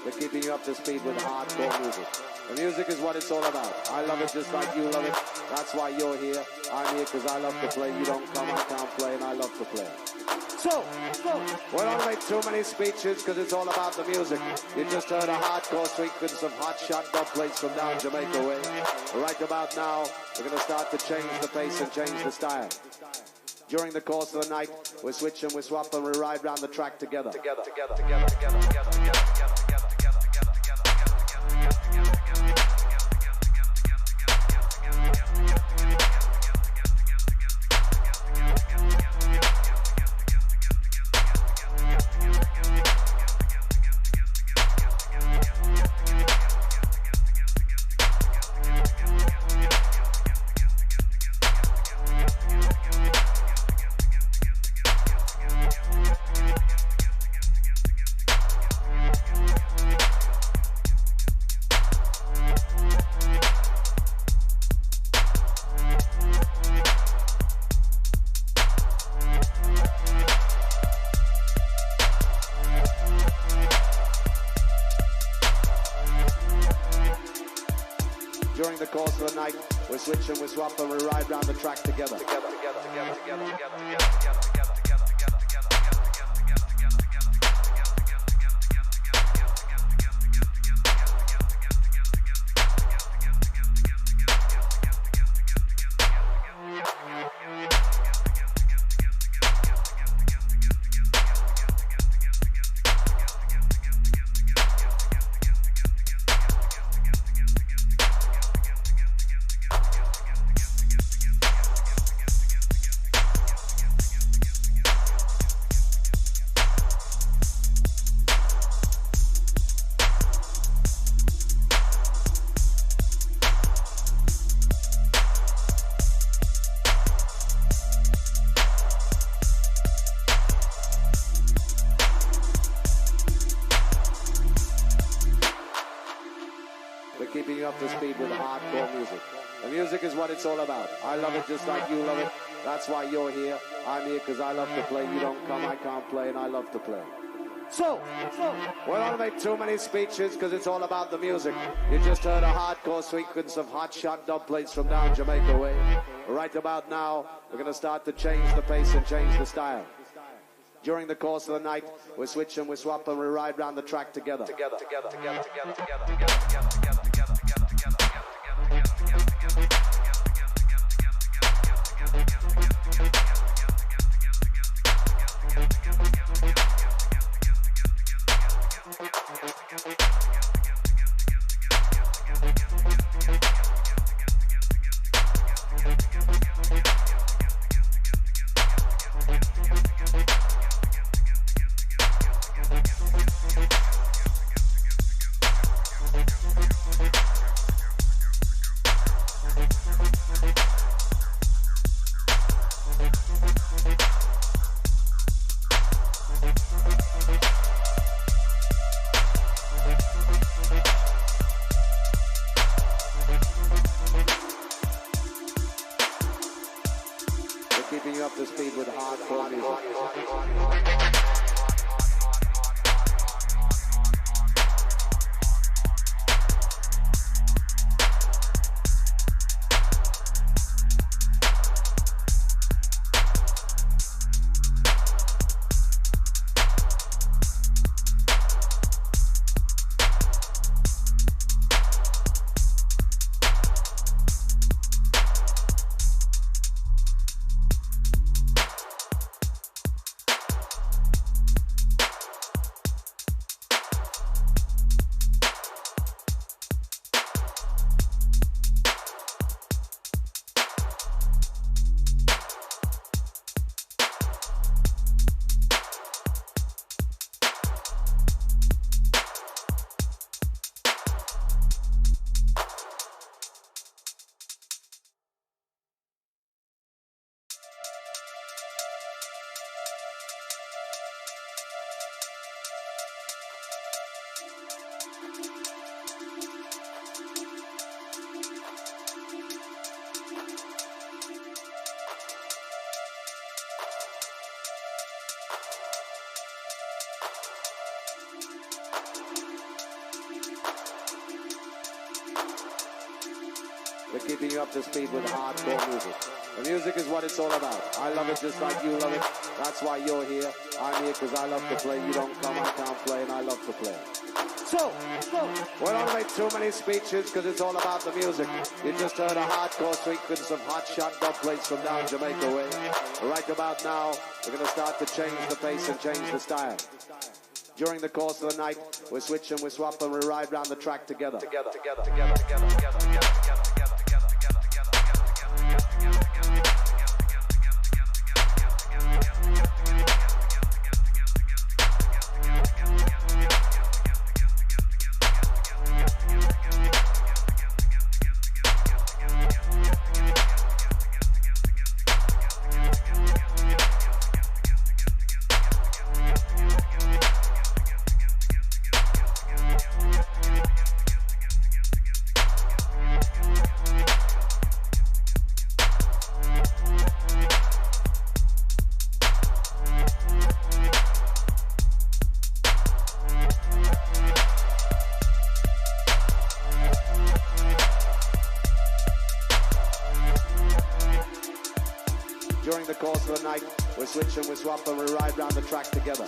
We're keeping you up to speed with hardcore music. The music is what it's all about. I love it just like you love it. That's why you're here. I'm here because I love to play. You don't come, I can't play, and I love to play. So, we don't make too many speeches because it's all about the music. You just heard a hardcore sequence of hot shot dub plates from down Jamaica way. Right about now, we're going to start to change the pace and change the style. During the course of the night, we switch and we swap and we ride round the track together. During the course of the night, we switch and we swap and we ride round the track together. Keeping you up to speed with hardcore music. The music is what it's all about. I love it just like you love it. That's why you're here. I'm here because I love to play. You don't come, I can't play, and I love to play. So, we don't make too many speeches because it's all about the music. You just heard a hardcore sequence of hot shot dub plates from down Jamaica way. Right about now, we're going to start to change the pace and change the style. During the course of the night, we switch and we swap and we ride round the track together. We're keeping you up to speed with hardcore music. The music is what it's all about. I love it just like you love it. That's why you're here. I'm here because I love to play. You don't come, I can't play, and I love to play. So, we don't make too many speeches because it's all about the music. You just heard a hardcore sequence of hot shot dub plates from down Jamaica way. Right about now, we're going to start to change the pace and change the style. During the course of the night, we switch and we swap and we ride round the track together. During the course of the night, we switch and we swap and we ride round the track together.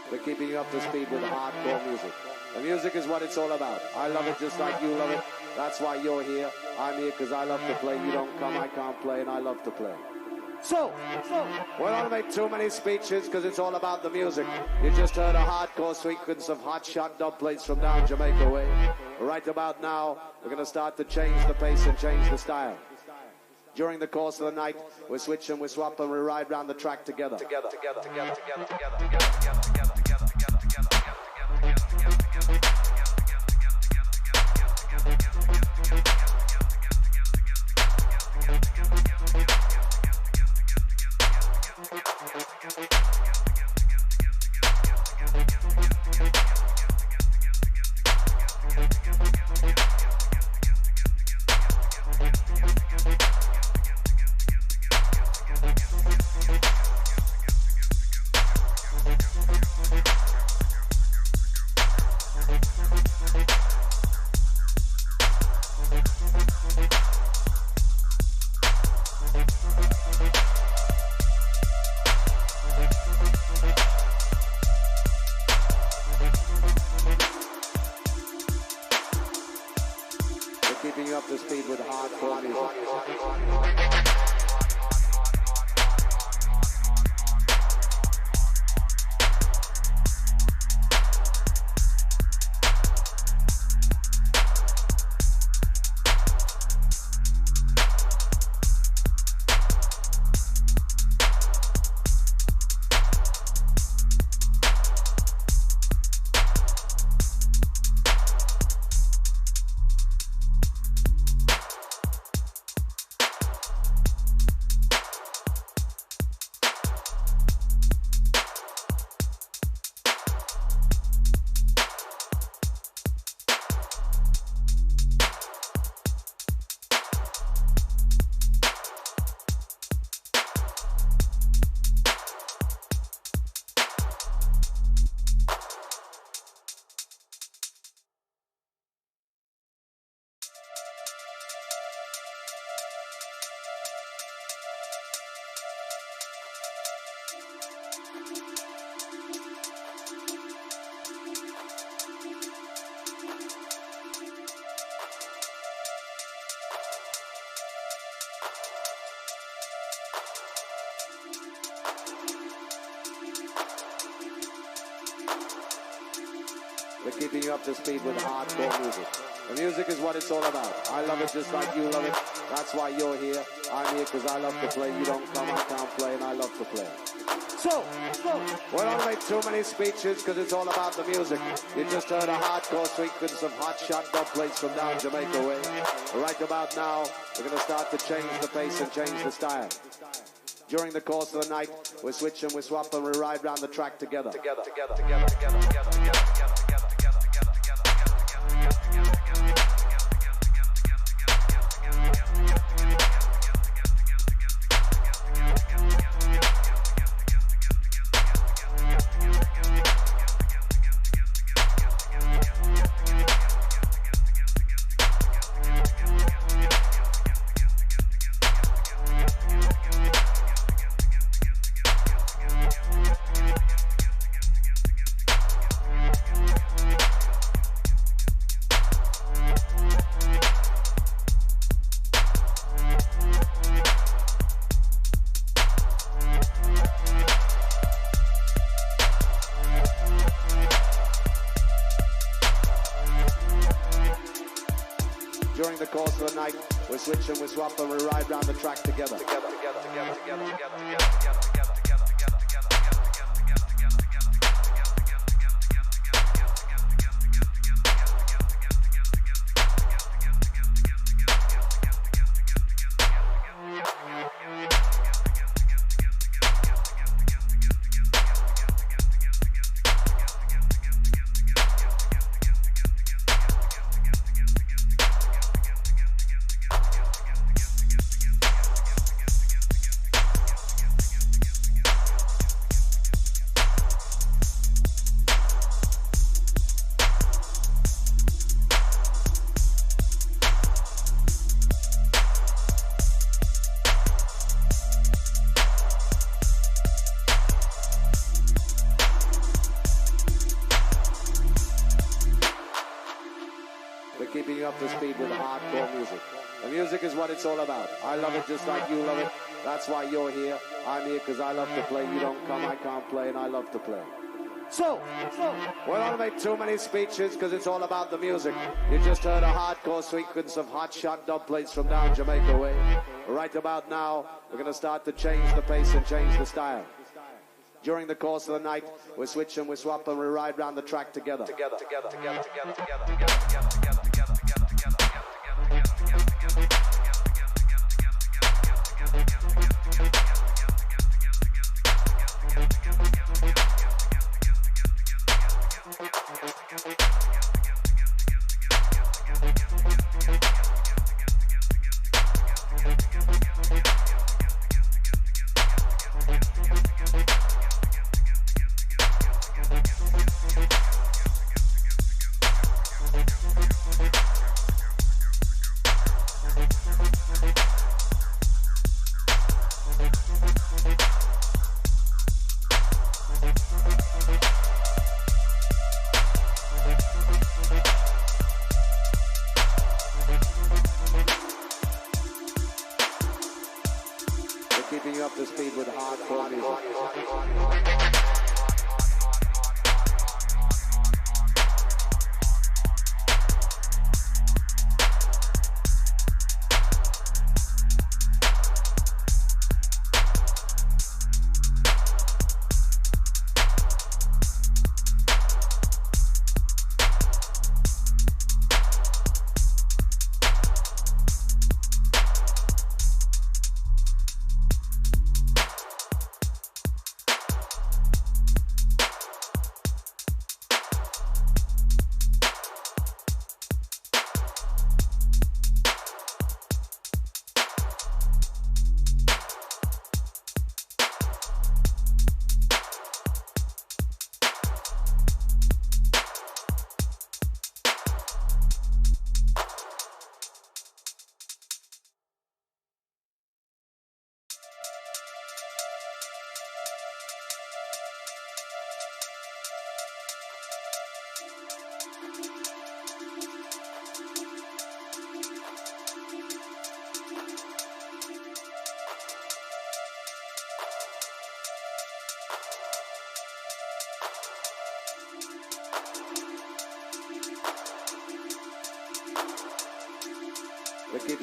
We're keeping you up to speed with hardcore music. The music is what it's all about. I love it just like you love it. That's why you're here. I'm here because I love to play. You don't come, I can't play, and I love to play. So, we don't make too many speeches because it's all about the music. You just heard a hardcore sequence of hot shot dub plates from down Jamaica way. Right about now, we're going to start to change the pace and change the style. During the course of the night, we switch and we swap and we ride round the track together. Keeping you up to speed with hardcore music. keeping you up to speed with hardcore music. The music is what it's all about. I love it just like you love it. That's why you're here. I'm here because I love to play. You don't come, I can't play, and I love to play. So, we don't make too many speeches because it's all about the music. You just heard a hardcore sequence of hot shot dub plates from down Jamaica way. Right about now, we're going to start to change the pace and change the style. During the course of the night, we switch and we swap and we ride round the track together. During the course of the night, we switch and we swap and we ride round the track together. Keeping you up to speed with hardcore music. The music is what it's all about. I love it just like you love it. That's why you're here. I'm here because I love to play. You don't come, I can't play, and I love to play. So, we don't make too many speeches because it's all about the music. You just heard a hardcore sequence of hot shot dub plates from down Jamaica way. Right about now, we're going to start to change the pace and change the style. During the course of the night, we switch and we swap and we ride round the track together. Keeping you up to speed with hardcore music.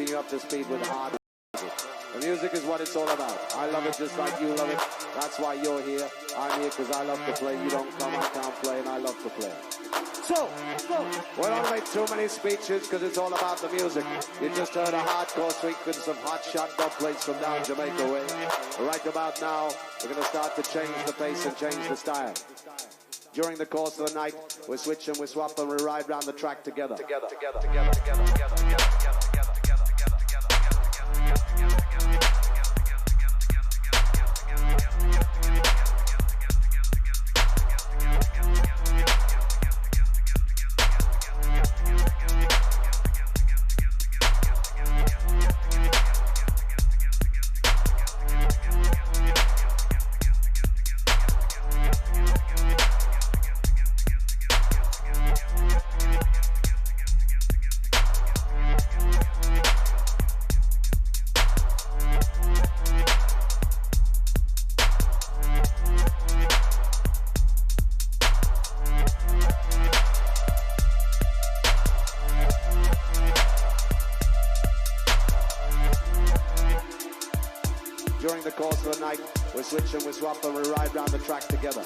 keeping you up to speed with hard music. The music is what it's all about. I love it just like you love it. That's why you're here. I'm here because I love to play. You don't come, I can't play, and I love to play. So, we don't make too many speeches because it's all about the music. You just heard a hardcore sequence of hot shot dub plates from down Jamaica way. Right about now, we're going to start to change the pace and change the style. During the course of the night, we switch and we swap and we ride round the track together. During the course of the night, we switch and we swap and we ride round the track together.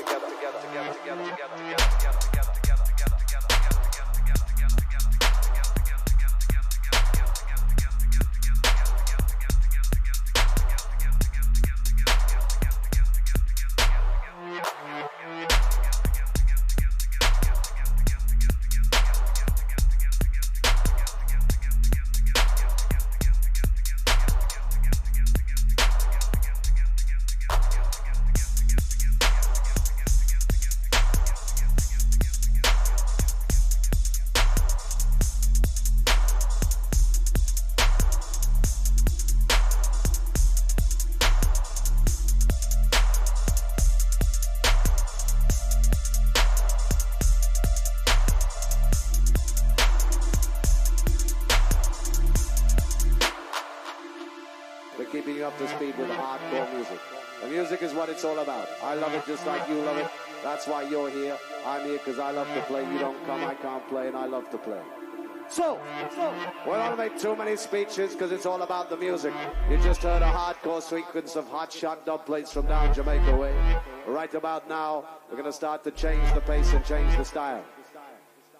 Keeping you up to speed with hardcore music. The music is what it's all about. I love it just like you love it. That's why you're here. I'm here because I love to play. You don't come, I can't play, and I love to play. So, we don't make too many speeches because it's all about the music. You just heard a hardcore sequence of hot shot dub plates from down Jamaica way. Right about now, we're going to start to change the pace and change the style.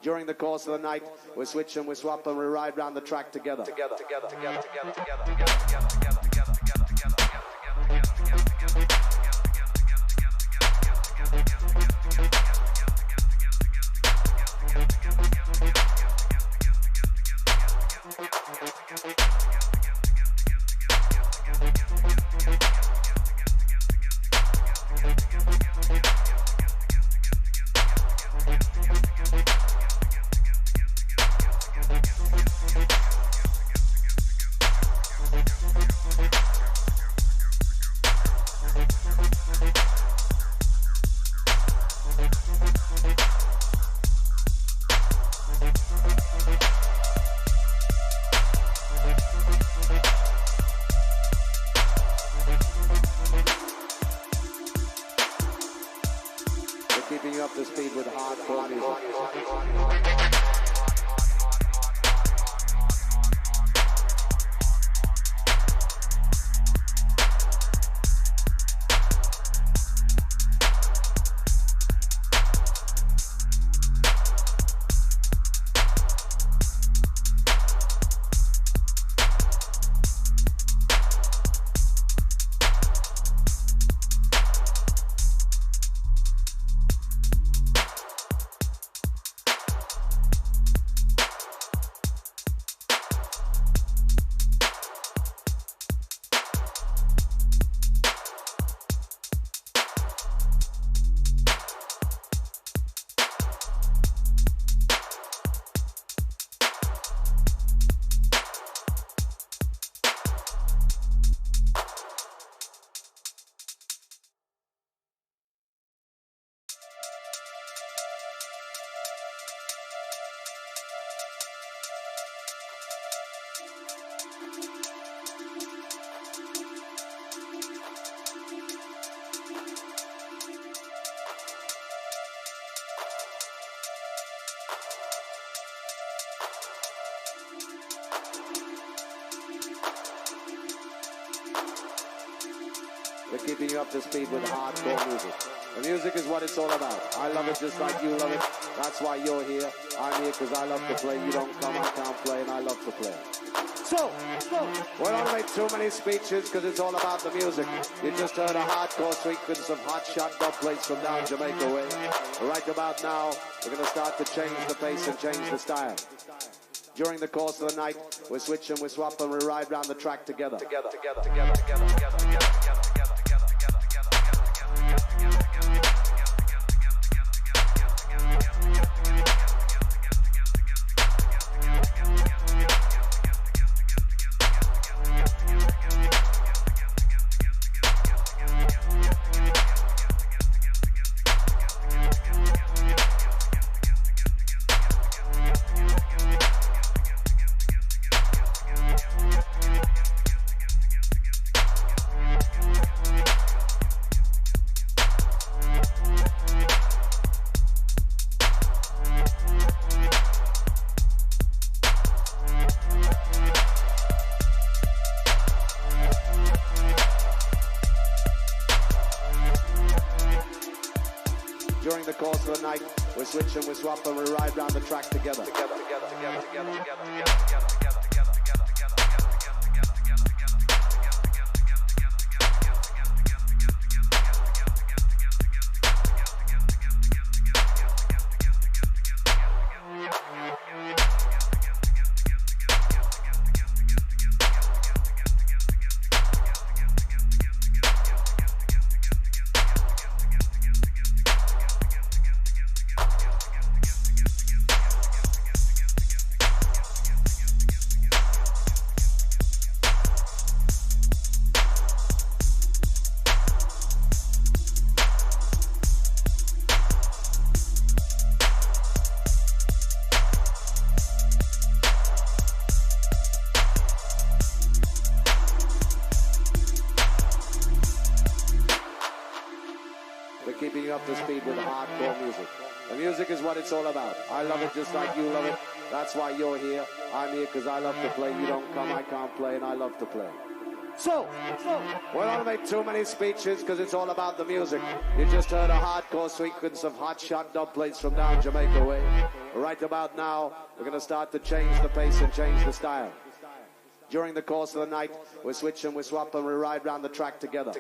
During the course of the night, we switch and we swap and we ride round the track together. Keeping you up to speed with hardcore music. We're keeping you up to speed with hardcore music. The music is what it's all about. I love it just like you love it. That's why you're here. I'm here because I love to play. You don't come, I can't play, and I love to play. So, we don't make too many speeches because it's all about the music. You just heard a hardcore sequence of hot shot dub plates from down Jamaica way. Right about now, we're going to start to change the pace and change the style. During the course of the night, we switch and we swap and we ride round the track together. During the course of the night, we switch and we swap and we ride round the track together. Keeping you up to speed with hardcore music. The music is what it's all about. I love it just like you love it. That's why you're here. I'm here because I love to play. You don't come, I can't play, and I love to play. So, we don't make too many speeches because it's all about the music. You just heard a hardcore sequence of hot shot dub plates from down Jamaica way. Right about now, we're going to start to change the pace and change the style. During the course of the night, we switch and we swap and we ride round the track together.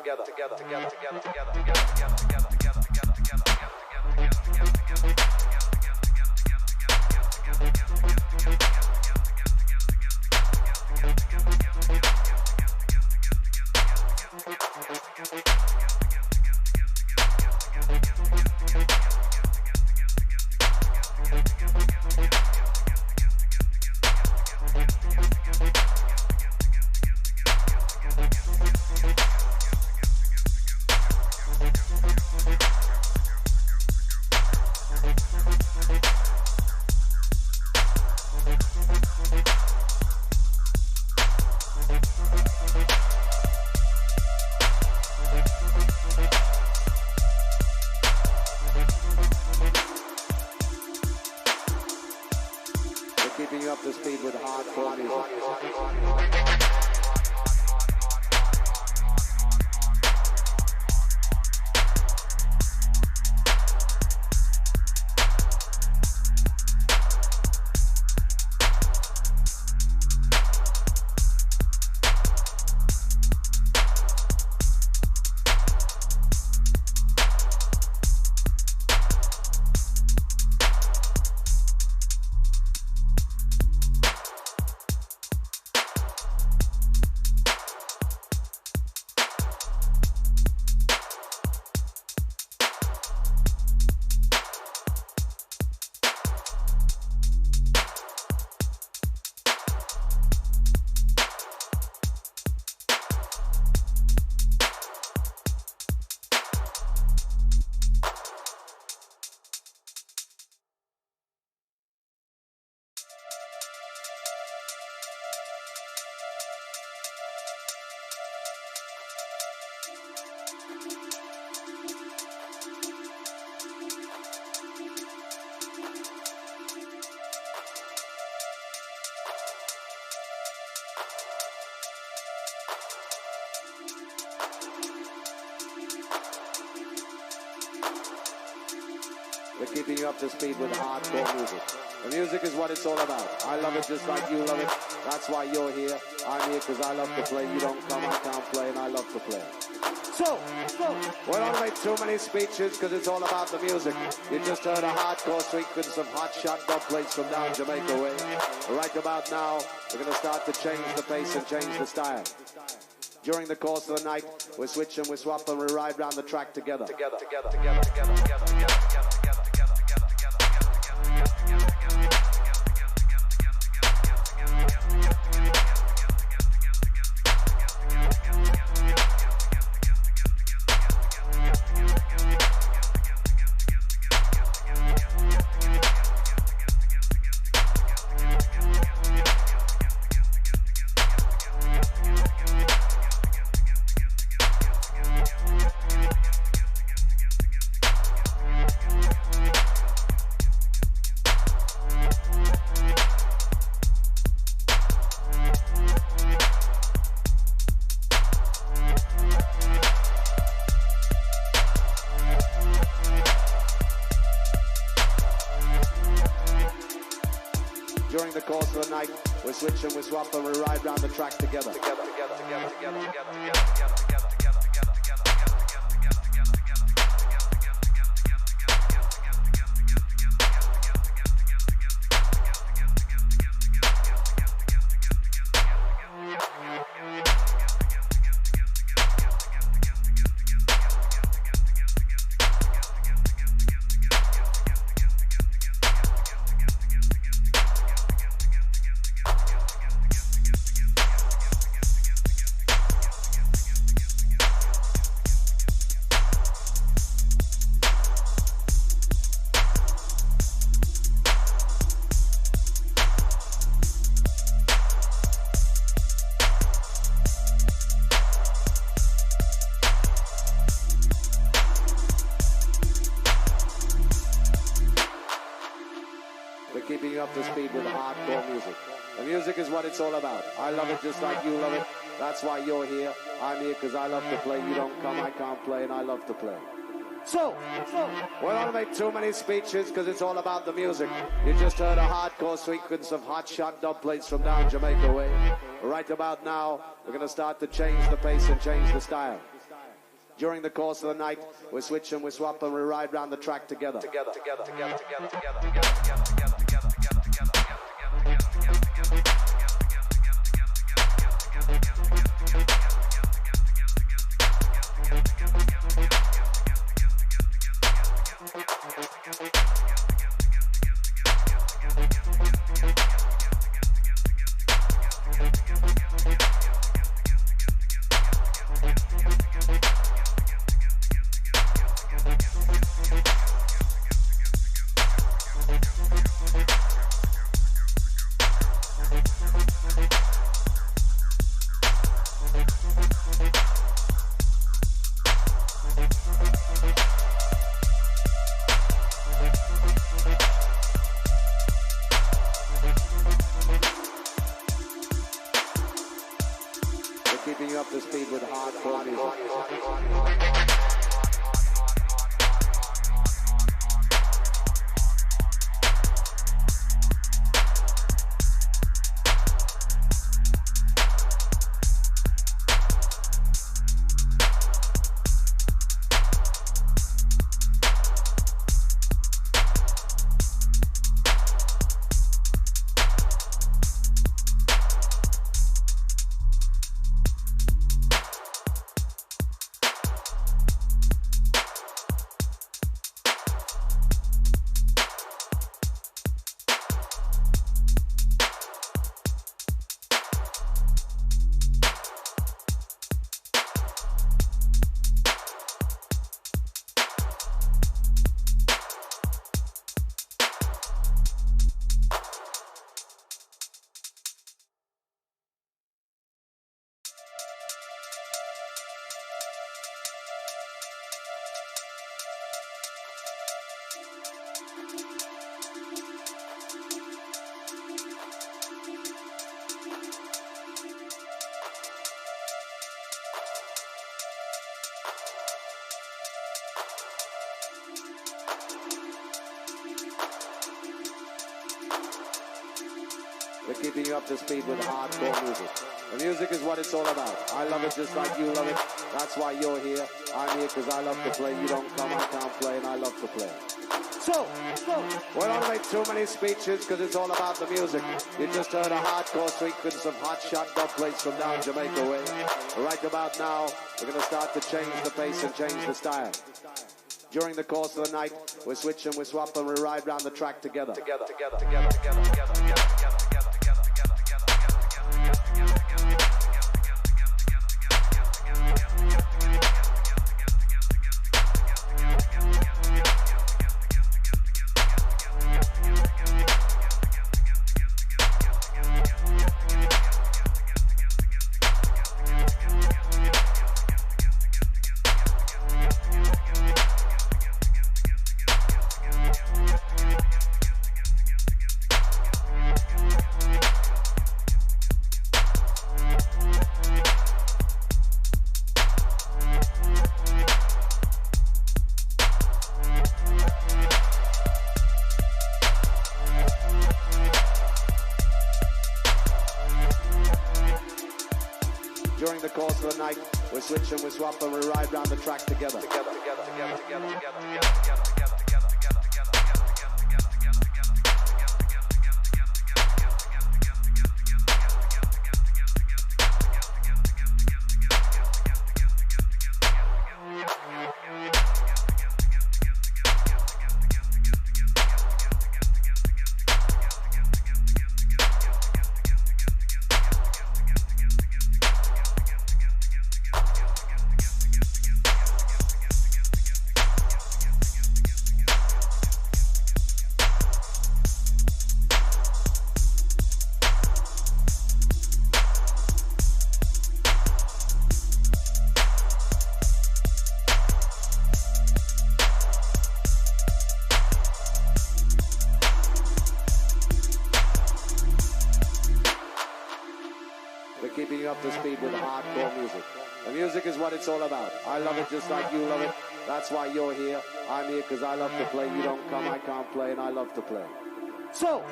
We're keeping you up to speed with hardcore music. The music is what it's all about. I love it just like you love it. That's why you're here. I'm here because I love to play. You don't come, I can't play, and I love to play. So, we don't make too many speeches because it's all about the music. You just heard a hardcore sequence of hot shot dub plates from down Jamaica way. Right about now, we're going to start to change the pace and change the style. During the course of the night, we switch and we swap and we ride round the track together. During the course of the night, we switch and we swap and we ride round the track together. Keeping you up to speed with hardcore music. The music is what it's all about. I love it just like you love it. That's why you're here. I'm here because I love to play. You don't come, I can't play, and I love to play. So, we don't make too many speeches because it's all about the music. You just heard a hardcore sequence of hot shot dub plates from down Jamaica way. Right about now, we're going to start to change the pace and change the style. During the course of the night, we switch and we swap and we ride round the track together. Keeping you up to speed with hardcore music. We're keeping you up to speed with hardcore music. The music is what it's all about. I love it just like you love it. That's why you're here. I'm here because I love to play. You don't come, I can't play, and I love to play. So, we don't make too many speeches because it's all about the music. You just heard a hardcore sequence of hot shot dub plates from down Jamaica way. Right about now, we're going to start to change the pace and change the style. During the course of the night, we switch and we swap and we ride round the track together. During the course of the night, we switch and we swap and we ride round the track together. We're keeping you up to speed with hardcore music. The music is what it's all about. I love it just like you love it. That's why you're here. I'm here because I love to play. You don't come, I can't play, and I love to play. So,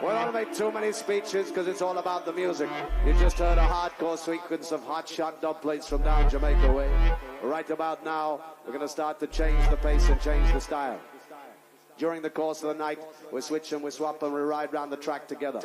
we don't make too many speeches because it's all about the music. You just heard a hardcore sequence of hot shot dub plates from down Jamaica way. Right about now, we're going to start to change the pace and change the style. During the course of the night, we switch and we swap and we ride round the track together.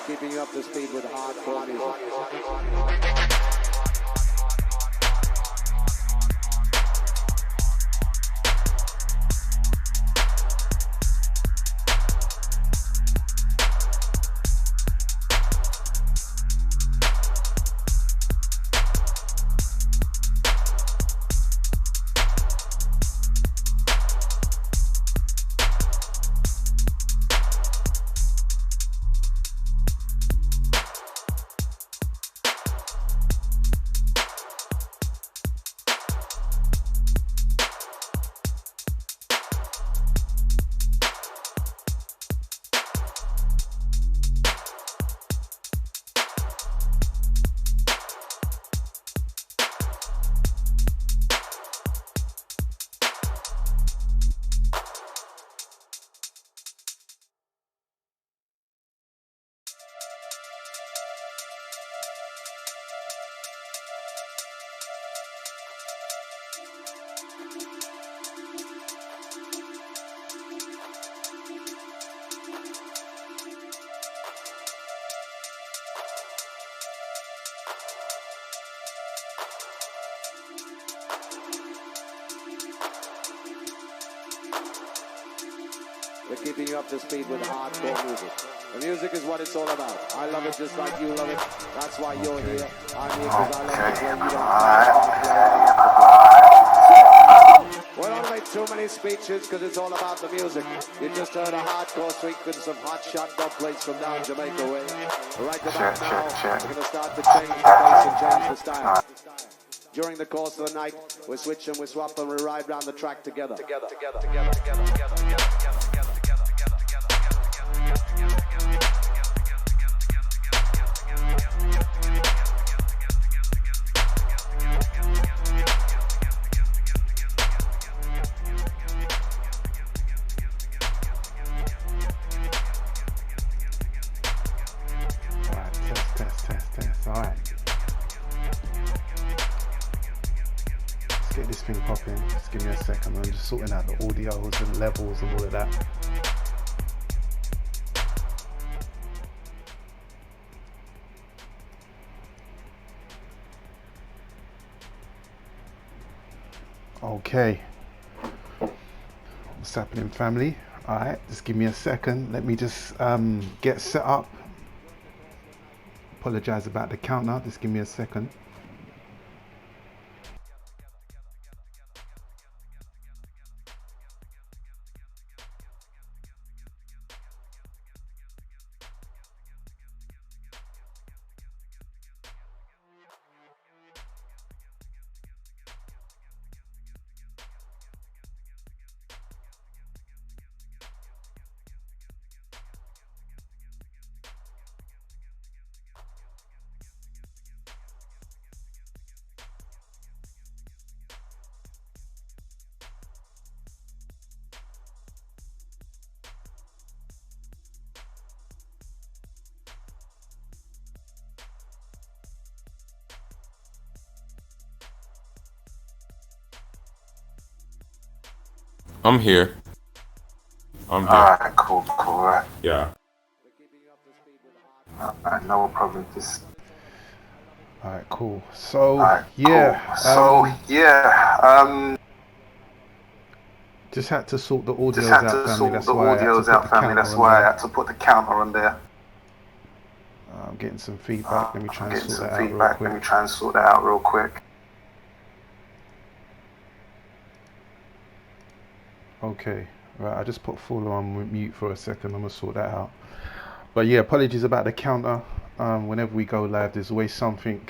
Keeping you up to speed with hardcore music. We're keeping you up to speed with hardcore music. The music is what it's all about. I love it just like you love it. That's why you're here. I'm here because I love to play. You don't play. We don't make too many speeches because it's all about the music. You just heard a hardcore sequence of hot shot dubplates from down Jamaica way. Right about now, we're going to start to change the pace and change the style. During the course of the night, we switch and we swap and we ride round the track together. Test. All right. Let's get this thing popping. Just give me a second. I'm just sorting out the audios and levels and all of that. Okay. What's happening, family? All right, just give me a second. Let me just get set up. Apologize about the counter. Just give me a second. I'm here. Alright, cool, right. Yeah. Alright, no problem. Alright, cool. So, yeah. Just had to sort the audios out, family. That's why I had to put the counter on there. I'm getting some feedback. Let me try and sort that out real quick. Okay, right, I just put full on mute for a second. I'm gonna sort that out. But yeah, apologies about the counter. Whenever we go live, there's always something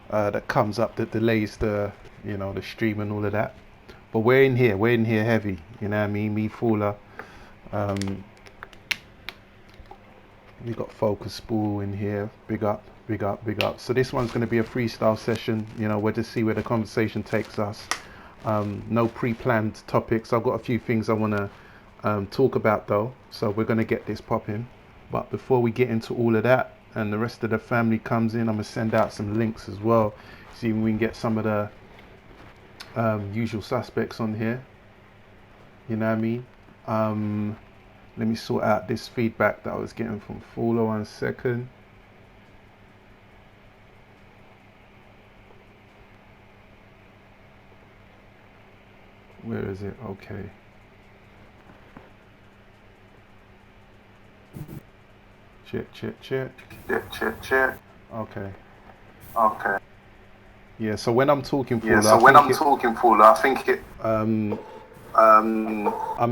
that comes up that delays the stream and all of that. But we're in here heavy, you know what I mean? Me, Fuller. We got Focus Spool in here. Big up. So this one's gonna be a freestyle session. We'll just see where the conversation takes us. No pre-planned topics. I've got a few things I want to talk about though, so we're going to get this popping. But before we get into all of that and the rest of the family comes in, I'm going to send out some links as well, see if we can get some of the usual suspects on here, you know what I mean. Let me sort out this feedback that I was getting from Fuller. 1 second. Where is it? Okay. Check. Okay. Yeah, so when I'm talking Fuller, I think it I'm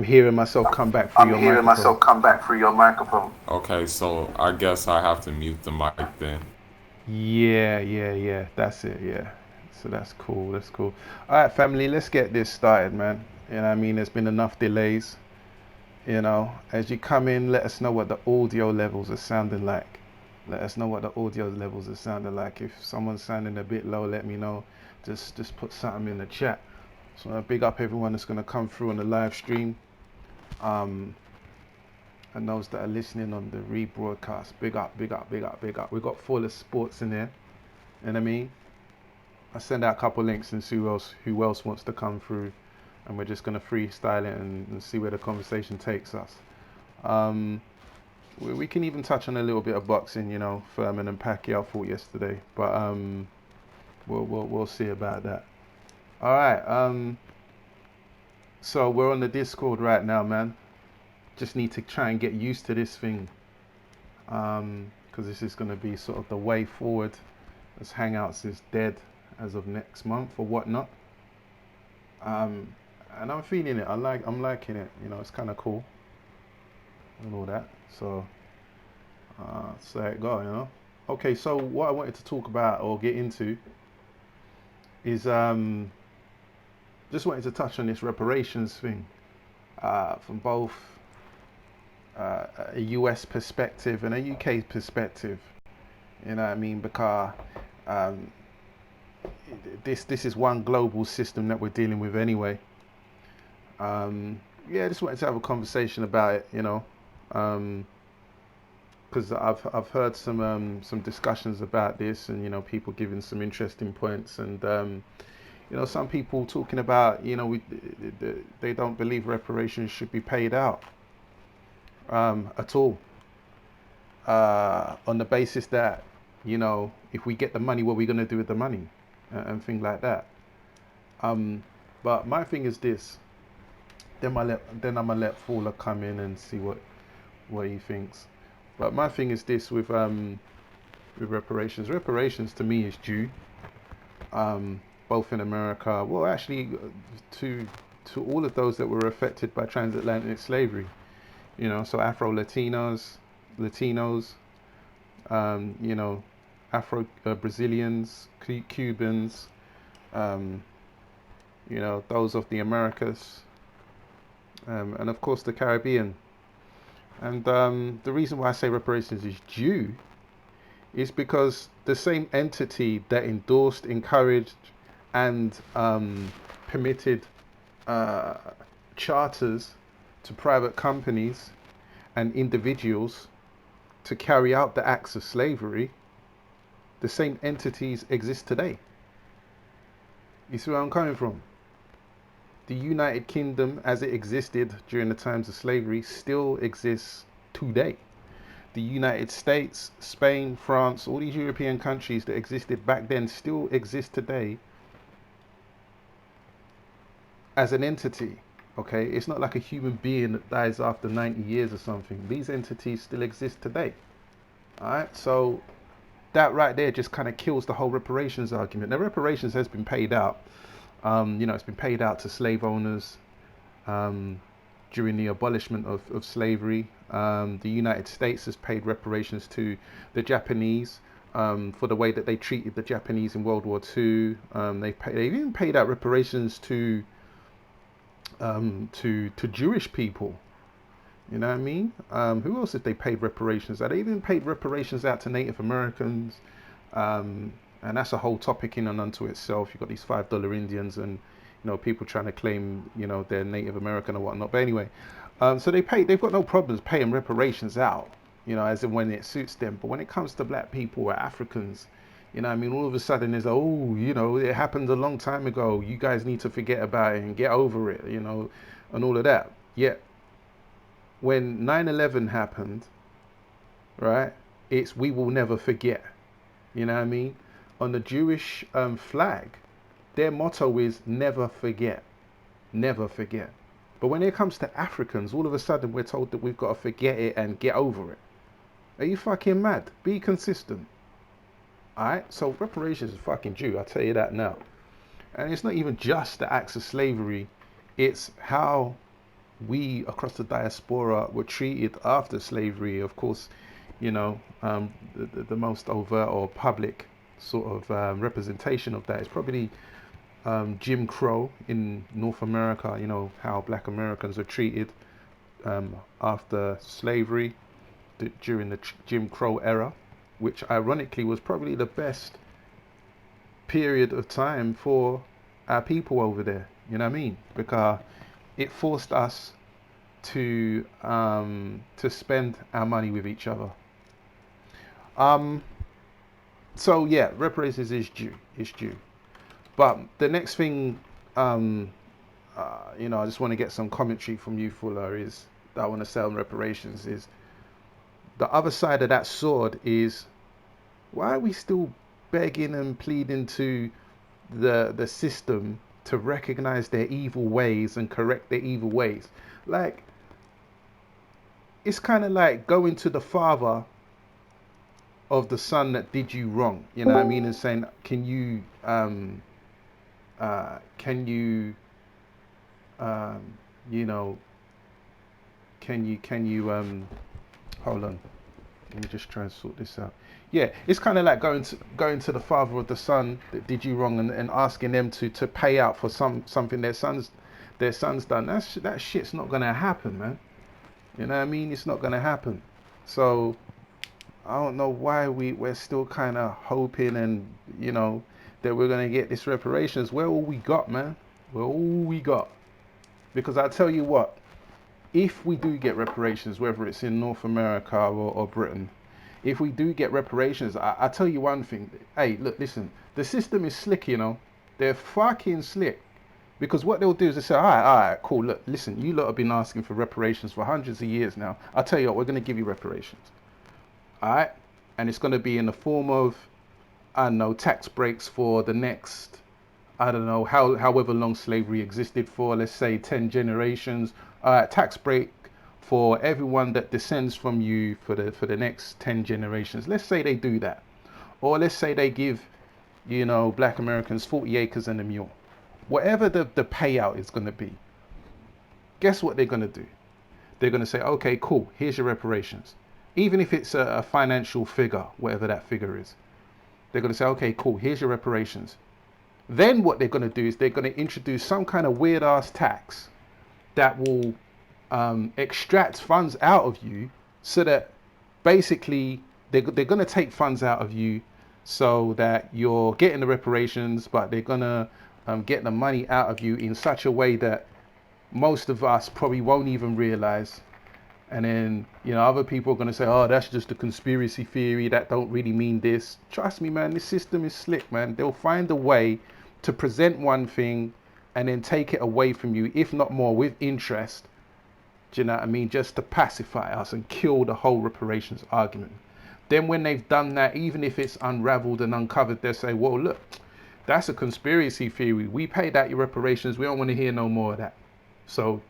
hearing myself come back through your microphone. Okay, so I guess I have to mute the mic then. Yeah. That's it, yeah. So that's cool. Alright, family, let's get this started, man. You know what I mean? There's been enough delays. As you come in, let us know what the audio levels are sounding like. If someone's sounding a bit low, let me know. Just put something in the chat. So I big up everyone that's going to come through on the live stream. And those that are listening on the rebroadcast. Big up. We got Fuller Sports in there. You know what I mean? I send out a couple links and see who else wants to come through, and we're just gonna freestyle it and see where the conversation takes us. We can even touch on a little bit of boxing, Furman and Pacquiao fought yesterday, but we'll see about that. All right. So we're on the Discord right now, man. just need to try and get used to this thing, because this is going to be sort of the way forward, as Hangouts is dead as of next month or whatnot. And I'm feeling it. I'm liking it. You know, it's kind of cool and all that. So let it go. You know. Okay, so what I wanted to talk about or get into is just wanted to touch on this reparations thing from both a US perspective and a UK perspective. You know what I mean? Because um, this is one global system that we're dealing with anyway. Yeah, I just wanted to have a conversation about it. You know, because I've heard some discussions about this, and you know, people giving some interesting points, and you know, some people talking about, you know, they don't believe reparations should be paid out at all, on the basis that, you know, if we get the money, what are we going to do with the money, and things like that. But my thing is this. Then I'm gonna let Fowler come in and see what he thinks. But my thing is this with reparations. Reparations to me is due. Both in America, well, actually, to all of those that were affected by transatlantic slavery. You know, so Afro-Latinos, you know, Afro Brazilians, Cubans, you know, those of the Americas, and of course the Caribbean. And the reason why I say reparations is due is because the same entity that endorsed, encouraged, and permitted charters to private companies and individuals to carry out the acts of slavery, the same entities exist today. You see where I'm coming from? The United Kingdom, as it existed during the times of slavery, still exists today. The United States, Spain, France, all these European countries that existed back then still exist today as an entity. Okay, it's not like a human being that dies after 90 years or something. These entities still exist today. All right, so that right there just kind of kills the whole reparations argument. Now, reparations has been paid out. You know, it's been paid out to slave owners during the abolishment of slavery. The United States has paid reparations to the Japanese for the way that they treated the Japanese in World War II. They even paid out reparations to Jewish people. You know what I mean? Who else have they paid reparations out? They even paid reparations out to Native Americans. And that's a whole topic in and unto itself. You've got these $5 Indians and, you know, people trying to claim, you know, they're Native American or whatnot. But anyway, so they've got no problems paying reparations out, you know, as in when it suits them. But when it comes to black people or Africans, you know, I mean, all of a sudden there's, oh, you know, it happened a long time ago. You guys need to forget about it and get over it, you know, and all of that. Yet, when 9/11 happened, right, it's we will never forget. You know what I mean? On the Jewish flag, their motto is never forget. Never forget. But when it comes to Africans, all of a sudden we're told that we've got to forget it and get over it. Are you fucking mad? Be consistent. Alright? So reparations is fucking due, I'll tell you that now. And it's not even just the acts of slavery, it's how we across the diaspora were treated after slavery. Of course, you know, the most overt or public sort of representation of that is probably Jim Crow in North America. You know, how black Americans are treated after slavery during the Jim Crow era, which ironically was probably the best period of time for our people over there. You know what I mean? Because it forced us to spend our money with each other. So yeah, reparations is due. It's due. But the next thing, you know, I just want to get some commentary from you, Fuller, is that I want to say on reparations is the other side of that sword is why are we still begging and pleading to the system to recognize their evil ways and correct their evil ways? Like, it's kind of like going to the father of the son that did you wrong. You know what I mean? And saying, can you, um, you know, can you hold on. Let me just try and sort this out. Yeah, it's kind of like going to the father of the son that did you wrong, and asking them to pay out for something their son's done. That shit's not gonna happen, man. You know what I mean? It's not gonna happen. So I don't know why we're still kind of hoping, and that we're gonna get this reparations. We're all we got, man. We're all we got. Because I tell you what, if we do get reparations, whether it's in North America or Britain, if we do get reparations, I tell you one thing. Hey, look, listen, the system is slick, They're fucking slick. Because what they'll do is they say, all right, cool, look, listen, you lot have been asking for reparations for hundreds of years now. I'll tell you what, we're going to give you reparations. All right? And it's going to be in the form of, I don't know, tax breaks for the next, I don't know, however long slavery existed for, let's say 10 generations. Tax break for everyone that descends from you for the next 10 generations. Let's say they do that. Or let's say they give, black Americans 40 acres and a mule. Whatever the payout is going to be, guess what they're going to do? They're going to say, okay, cool, here's your reparations. Even if it's a financial figure, whatever that figure is. They're going to say, okay, cool, here's your reparations. Then what they're going to do is they're going to introduce some kind of weird ass tax that will extract funds out of you, so that basically they're going to take funds out of you so that you're getting the reparations, but they're going to get the money out of you in such a way that most of us probably won't even realize. And then, other people are going to say, oh, that's just a conspiracy theory. That don't really mean this. Trust me, man, this system is slick, man. They'll find a way to present one thing and then take it away from you, if not more, with interest. Do you know what I mean? Just to pacify us and kill the whole reparations argument. Then when they've done that, even if it's unraveled and uncovered, they'll say, well, look, that's a conspiracy theory. We paid out your reparations. We don't want to hear no more of that. So,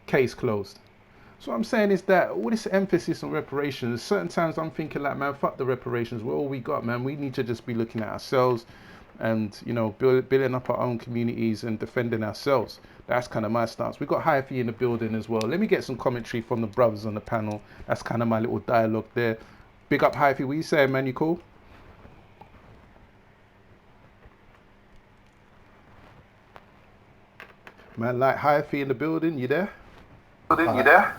case closed. So what I'm saying is that all this emphasis on reparations, certain times I'm thinking like, man, fuck the reparations. We're all we got, man. We need to just be looking at ourselves and, building up our own communities and defending ourselves. That's kind of my stance. We got Hyphy in the building as well. Let me get some commentary from the brothers on the panel. That's kind of my little dialogue there. Big up Hyphy. What you saying, man? You cool? Man, like Hyphy in the building. You there? You there?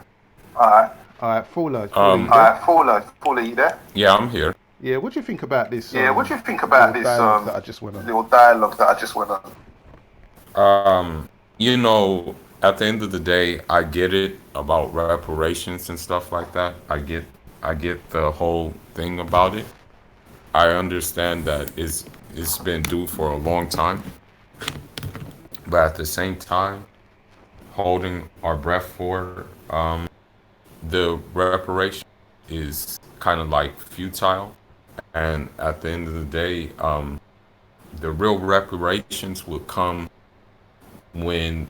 Alright. Alright, Fuller. Fuller, you there? Yeah, I'm here. Yeah, what do you think about this? What do you think about this that I just went on? little dialogue that I just went on? At the end of the day, I get it about reparations and stuff like that. I get the whole thing about it. I understand that it's been due for a long time. But at the same time, holding our breath for the reparation is kind of like futile. And at the end of the day, the real reparations will come when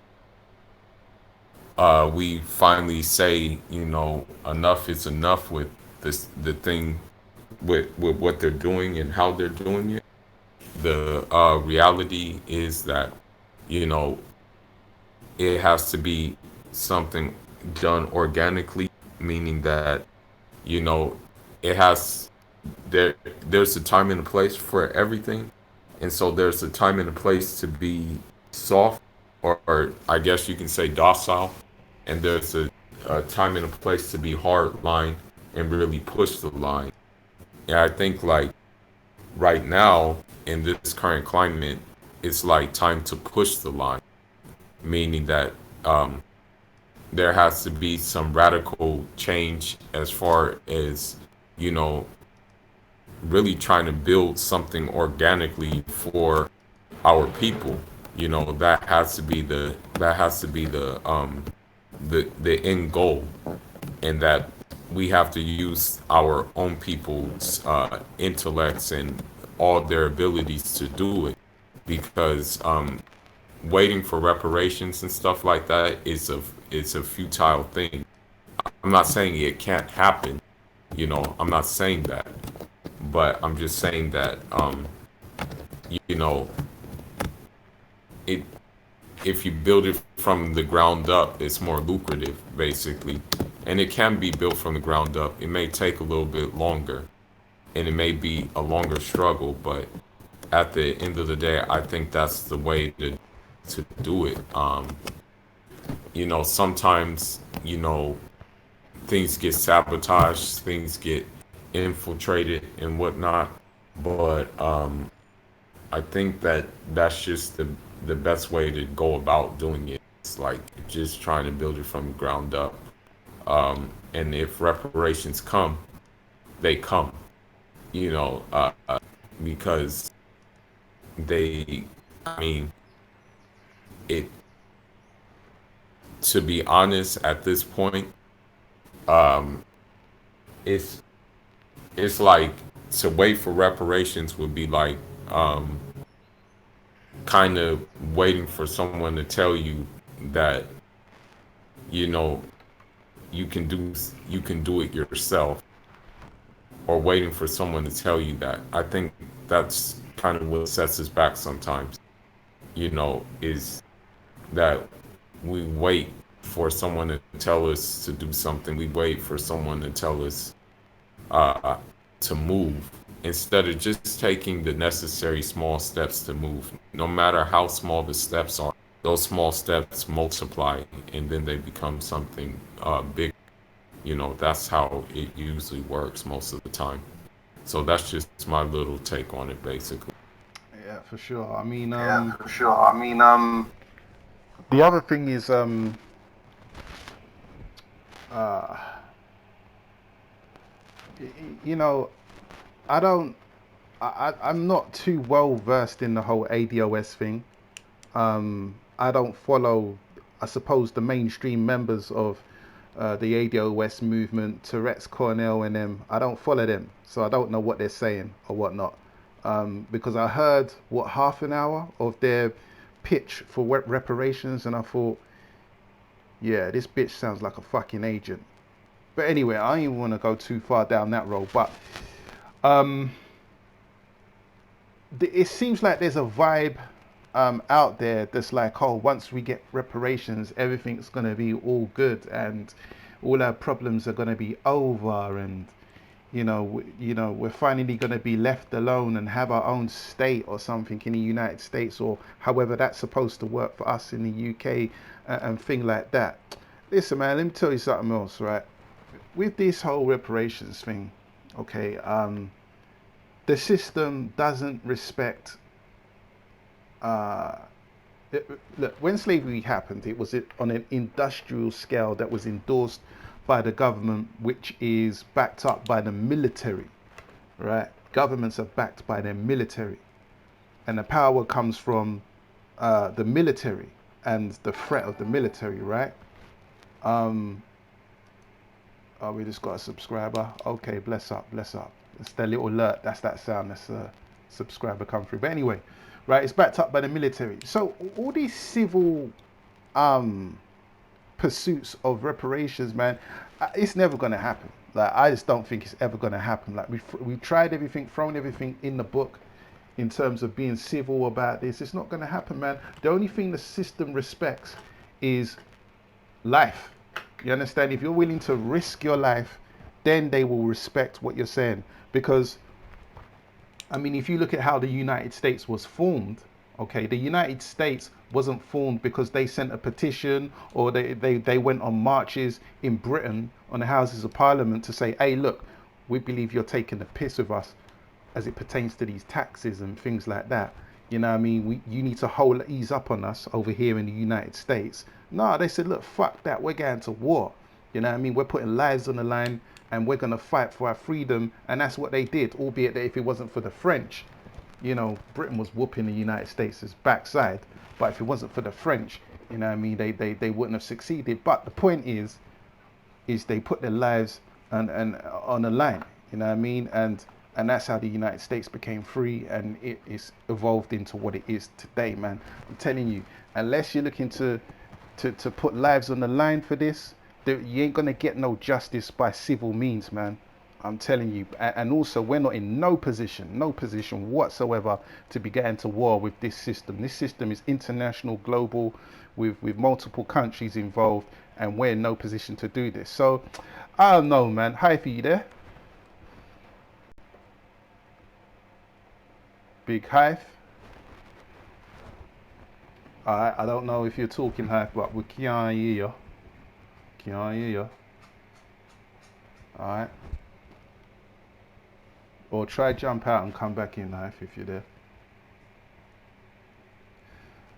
we finally say, enough is enough with the thing, with what they're doing and how they're doing it. The reality is that, it has to be something done organically, meaning that, it has, there's a time and a place for everything. And so there's a time and a place to be soft, or I guess you can say docile. And there's a time and a place to be hard line and really push the line. And I think like right now in this current climate, it's like time to push the line, meaning that there has to be some radical change as far as, really trying to build something organically for our people. That has to be the end goal, and that we have to use our own people's intellects and all their abilities to do it, because waiting for reparations and stuff like that is a futile thing. I'm not saying it can't happen. I'm not saying that, but I'm just saying that you know, it if you build it from the ground up, it's more lucrative, basically. And it can be built from the ground up. It may take a little bit longer, and it may be a longer struggle, but at the end of the day, I think that's the way to do it. Sometimes, things get sabotaged, things get infiltrated and whatnot, but I think that that's just the best way to go about doing it. It's like just trying to build it from the ground up. And if reparations come, they come, you know, because they, I mean, it, to be honest, at this point, um, it's, it's like to wait for reparations would be like, um, kind of waiting for someone to tell you that, you know, you can do it yourself, or waiting for someone to tell you that. I think that's kind of what sets us back sometimes, is that we wait for someone to tell us to do something. We wait for someone to tell us uh, to move instead of just taking the necessary small steps to move. No matter how small the steps are, those small steps multiply and then they become something big. That's how it usually works most of the time. So that's just my little take on it, basically. Yeah, for sure. I mean, Yeah, for sure. I mean, the other thing is, uh, you know, I don't, I'm not too well versed in the whole ADOS thing. I don't follow, I suppose, the mainstream members of the ADOS movement, Tourette's, Cornell, and them. I don't follow them, so I don't know what they're saying or whatnot. Because I heard half an hour of their pitch for reparations, and I thought, yeah, this bitch sounds like a fucking agent. But anyway, I don't even want to go too far down that road. But um, it seems like there's a vibe out there that's like, oh, once we get reparations, everything's going to be all good and all our problems are going to be over, and we're finally going to be left alone and have our own state or something in the United States, or however that's supposed to work for us in the UK, and thing like that. Listen, man, let me tell you something else, right? With this whole reparations thing, okay, the system doesn't respect. Uh, Look, when slavery happened, it was on an industrial scale that was endorsed by the government, which is backed up by the military, right? Governments are backed by their military, and the power comes from the military and the threat of the military, right? Um, oh, we just got a subscriber. Okay, bless up, bless up. It's the little alert. That's that sound. That's a subscriber come through. But anyway, right? It's backed up by the military. So all these civil um, pursuits of reparations, man, it's never gonna happen. Like, I just don't think it's ever gonna happen. Like, we tried everything, thrown everything in the book in terms of being civil about this. It's not gonna happen, man. The only thing the system respects is life. You understand? If you're willing to risk your life, then they will respect what you're saying. Because, I mean, if you look at how the United States was formed, okay, the United States wasn't formed because they sent a petition, or they went on marches in Britain on the Houses of Parliament to say, hey, look, we believe you're taking the piss with us as it pertains to these taxes and things like that. You know what I mean? You need to ease up on us over here in the United States. No, they said, look, fuck that. We're going to war. You know what I mean? We're putting lives on the line and we're going to fight for our freedom. And that's what they did, albeit that if it wasn't for the French, Britain was whooping the United States' backside. But if it wasn't for the French, you know what I mean, they wouldn't have succeeded. But the point is they put their lives and on the line, you know what I mean? And that's how the United States became free, and it is evolved into what it is today, man. I'm telling you, unless you're looking to put lives on the line for this, You ain't gonna get no justice by civil means, man. I'm telling you. And also, we're not in no position whatsoever to be getting to war with this system. This system is international, global, with multiple countries involved, and we're in no position to do this. So, I don't know, man. Hi, for you there, Big Hive. I don't know if you're talking, Hive, but we can't hear you. Can't hear you. All right. Or try jump out and come back in, Hive, if you're there.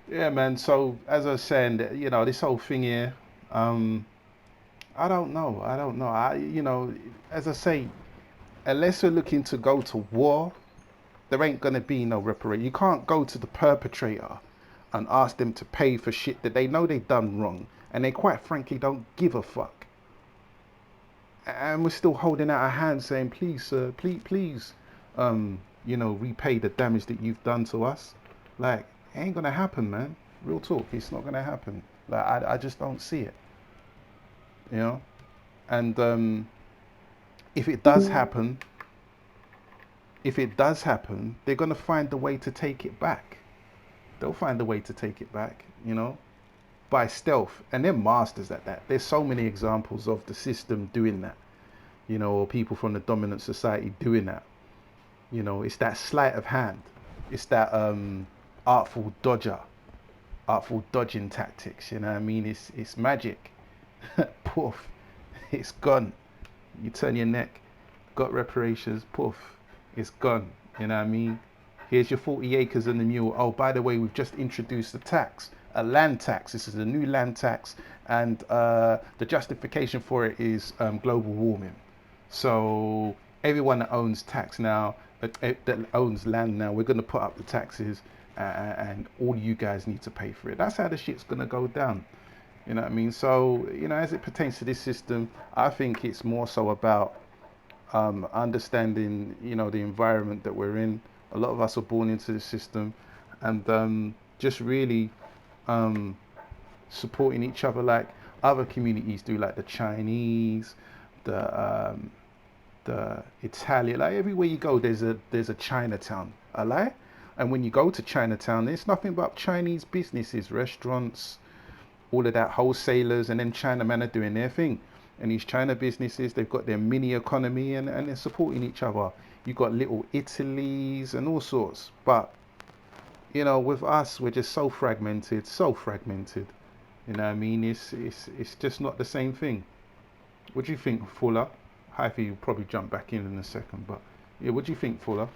Yeah, man. So as I was saying, this whole thing here, um, I don't know. I don't know. As I say, unless we're looking to go to war, there ain't gonna be no reparation. You can't go to the perpetrator and ask them to pay for shit that they know they done wrong, and they quite frankly don't give a fuck. And we're still holding out our hands, saying, "Please, sir, please, repay the damage that you've done to us." Like, it ain't gonna happen, man. Real talk, it's not gonna happen. Like, I just don't see it, you know. And if it does happen, they're gonna find a way to take it back. They'll find a way to take it back, by stealth, and they're masters at that. There's so many examples of the system doing that, or people from the dominant society doing that. It's that sleight of hand. It's that artful dodger, artful dodging tactics. You know what I mean? It's magic. Poof, it's gone. You turn your neck, got reparations. Poof, it's gone. You know what I mean? Here's your 40 acres and the mule. Oh, by the way, we've just introduced a tax, a land tax. This is a new land tax, and the justification for it is global warming. So everyone that owns tax now, that owns land now, we're going to put up the taxes, and all you guys need to pay for it. That's how the shit's going to go down. You know what I mean? So, as it pertains to this system, I think it's more so about understanding, the environment that we're in. A lot of us are born into the system, and just really supporting each other like other communities do, like the Chinese, the Italian. Like everywhere you go, there's a Chinatown. I lie. And when you go to Chinatown, there's nothing but Chinese businesses, restaurants, all of that, wholesalers, and then Chinamen are doing their thing. And these China businesses, they've got their mini economy, and they're supporting each other. You've got little Italies and all sorts. But, with us, we're just so fragmented, so fragmented. You know what I mean? It's just not the same thing. What do you think, Fuller? Hyphy will probably jump back in a second. But, yeah, what do you think, Fuller?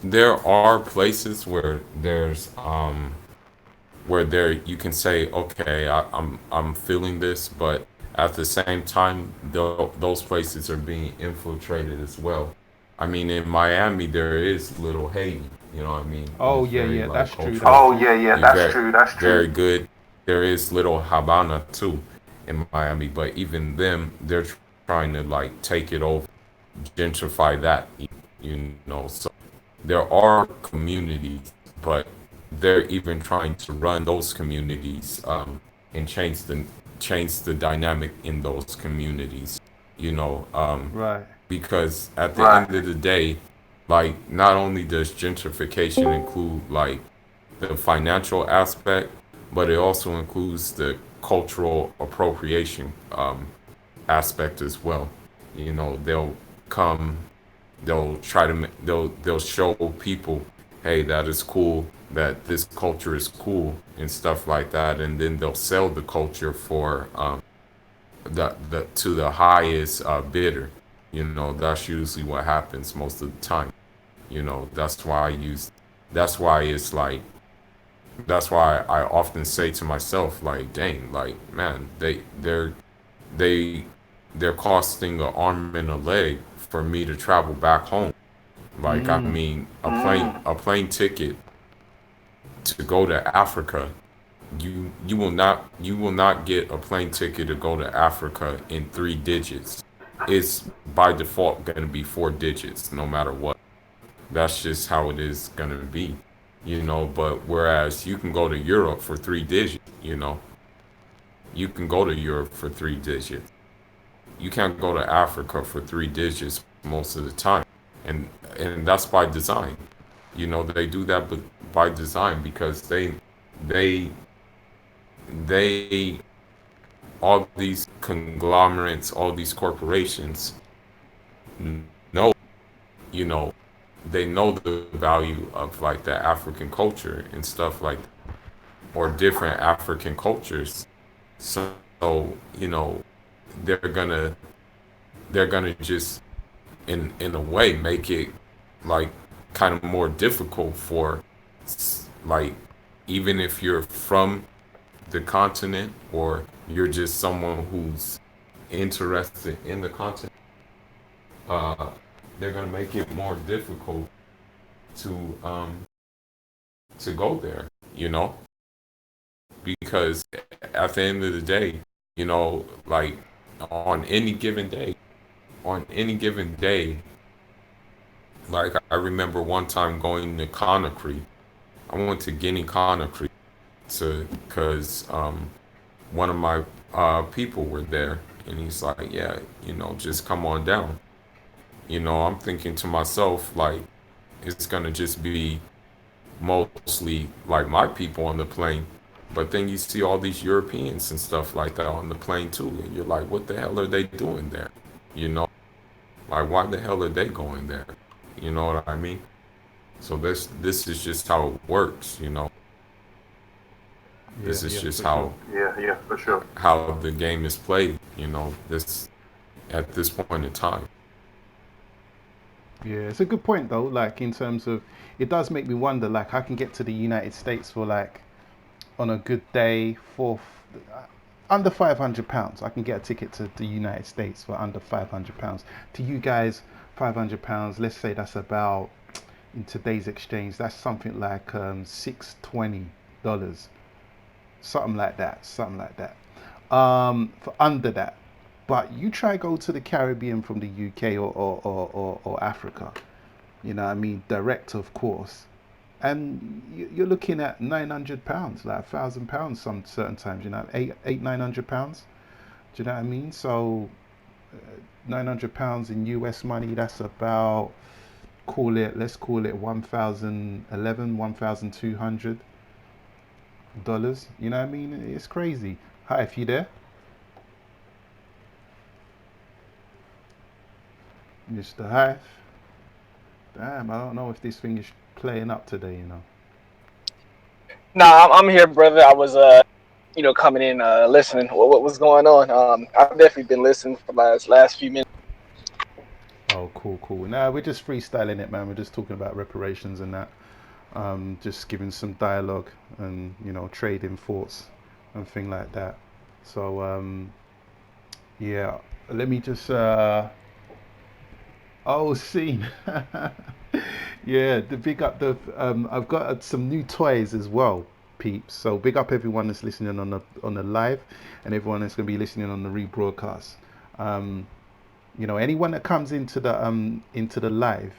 There are places where there you can say, okay, I'm feeling this, but at the same time, those places are being infiltrated as well. I mean, in Miami, there is Little Haiti. You know what I mean? Oh, It's yeah, very yeah, like that's true. cultural. Oh yeah, yeah, You that's very true. That's very true. good. There is Little Havana too in Miami, but even them, they're trying to like take it over, gentrify that. So there are communities, but they're even trying to run those communities and change the dynamic in those communities. You know, Right. because at the Right. end of the day, like not only does gentrification include like the financial aspect, but it also includes the cultural appropriation aspect as well. They'll come, they'll try to they'll show people, hey, that is cool, that this culture is cool and stuff like that, and then they'll sell the culture for the to the highest bidder. That's usually what happens most of the time. That's why it's like that's why I often say to myself, like, dang, like, man, they they're costing an arm and a leg for me to travel back home. Like, I Mm. mean, a plane ticket to go to Africa, you will not get a plane ticket to go to Africa in 3 digits. It's by default going to be 4 digits, no matter what. That's just how it is going to be. But whereas you can go to Europe for 3 digits. you can go to Europe for 3 digits. You can't go to Africa for 3 digits most of the time, and that's by design. You know, they do that, but by design because they they all these conglomerates, all these corporations know, you know, they know the value of like the African culture and stuff like, or different African cultures. So, you know, they're gonna they're gonna just in a way make it like kind of more difficult for like, even if you're from the continent or you're just someone who's interested in the continent, uh, they're gonna make it more difficult to um to go there, you know, because at the end of the day, you know, like on any given day, on any given day, like I remember one time going to Conakry. I went to Guinea Conakry to because one of my people were there, and he's like, yeah, you know, just come on down. You know, I'm thinking to myself like it's gonna just be mostly like my people on the plane. But then you see all these Europeans and stuff like that on the plane too, and you're like, what the hell are they doing there? You know, like why the hell are they going there? You know what I mean? So this is just how it works, you know. Yeah, This is yeah, just for sure. Yeah, for sure. how the game is played, you know, this at this point in time. Yeah, it's a good point though. Like in terms of, it does make me wonder. Like I can get to the United States for like on a good day for under £500. I can get a ticket to the United States for under £500. To you guys, £500. Let's say that's about, in today's exchange, that's something like $620, something like that, something like that. For under that. But you try go to the Caribbean from the UK or Africa, you know what I mean, direct of course, and you're looking at £900, like £1,000 some certain times, you know, eight £900. Do you know what I mean? So £900 in US money, that's about, let's call it 1,011, $1,200. You know what I mean? It's crazy. Hi, if you there, Mr. Hive. Damn, I don't know if this thing is playing up today, you know. Nah, I'm here, brother. I was coming in listening. What was going on? I've definitely been listening for the last few minutes. Oh, cool, cool. Nah, we're just freestyling it, man. We're just talking about reparations and that. Just giving some dialogue and, you know, trading thoughts and thing like that. So, yeah, let me just, oh, scene. Yeah, the big up the, I've got some new toys as well, peeps. So big up everyone that's listening on the live and everyone that's going to be listening on the rebroadcast. Um, you know, anyone that comes into the live,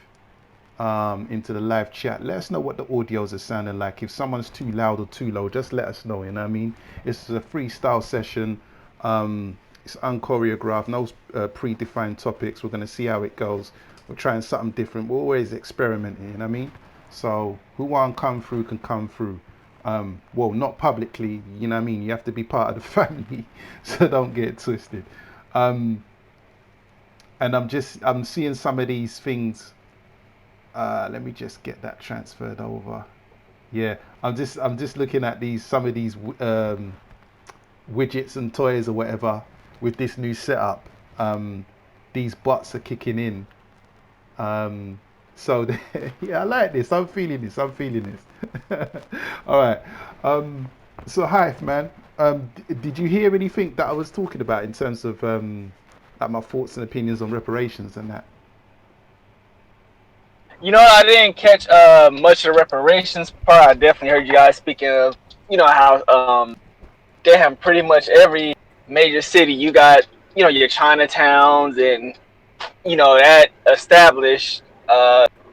into the live chat, let us know what the audios are sounding like. If someone's too loud or too low, just let us know, you know what I mean? It's a freestyle session. It's unchoreographed, no predefined topics. We're going to see how it goes. We're trying something different. We're always experimenting, you know what I mean? So who want to come through can come through. Well, not publicly, you know what I mean? You have to be part of the family, so don't get it twisted. Um, and I'm seeing some of these things. Let me just get that transferred over. Yeah, I'm just looking at some of these widgets and toys or whatever with this new setup. These bots are kicking in. So yeah, I like this. I'm feeling this. I'm feeling this. All right. So Hive, man. Did you hear anything that I was talking about in terms of like my thoughts and opinions on reparations and that? I didn't catch much of the reparations part. I definitely heard you guys speaking of how they have pretty much every major city. You got your Chinatowns and that established.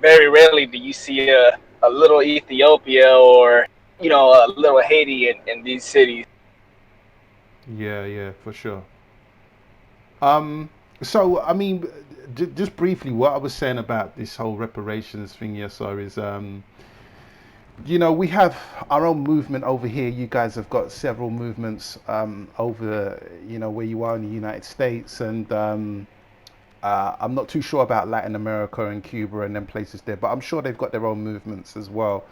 Very rarely do you see a little Ethiopia or a little Haiti in these cities. Yeah, yeah, for sure. Um, so I mean, just briefly, what I was saying about this whole reparations thing, yes, sir, is we have our own movement over here. You guys have got several movements over, where you are in the United States, and I'm not too sure about Latin America and Cuba and them places there, but I'm sure they've got their own movements as well.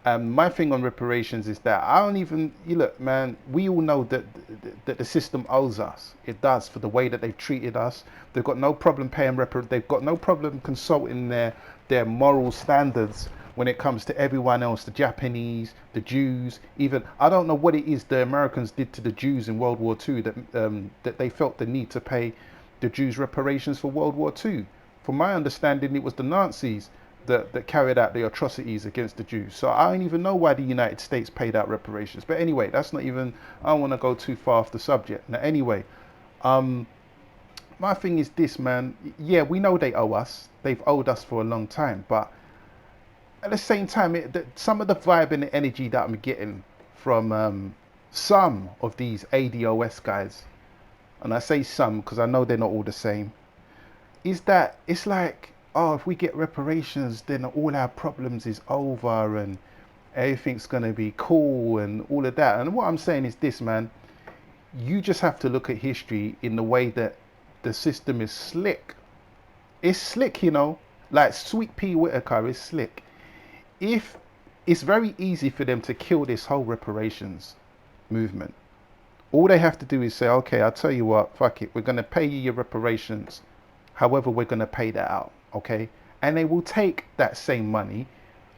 My thing on reparations is that I don't even. You look, man. We all know that the system owes us. It does for the way that they've treated us. They've got no problem paying They've got no problem consulting their moral standards when it comes to everyone else, the Japanese, the Jews, even I don't know what it is the Americans did to the Jews in World War II that they felt the need to pay the Jews reparations for World War II. From my understanding, it was the Nazis that carried out the atrocities against the Jews. So I don't even know why the United States paid out reparations. But anyway, that's not even, I don't want to go too far off the subject. Now, anyway, um, my thing is this, man. Yeah, we know they owe us. They've owed us for a long time. But at the same time, some of the vibe and the energy that I'm getting from some of these ADOS guys, and I say some because I know they're not all the same, is that it's like, oh, if we get reparations, then all our problems is over and everything's gonna be cool and all of that. And what I'm saying is this, man, you just have to look at history in the way that the system is slick. It's slick, like Sweet Pea Whitaker is slick. If it's very easy for them to kill this whole reparations movement, all they have to do is say, okay, I'll tell you what, fuck it, we're gonna pay you your reparations. However, we're going to pay that out, okay? And they will take that same money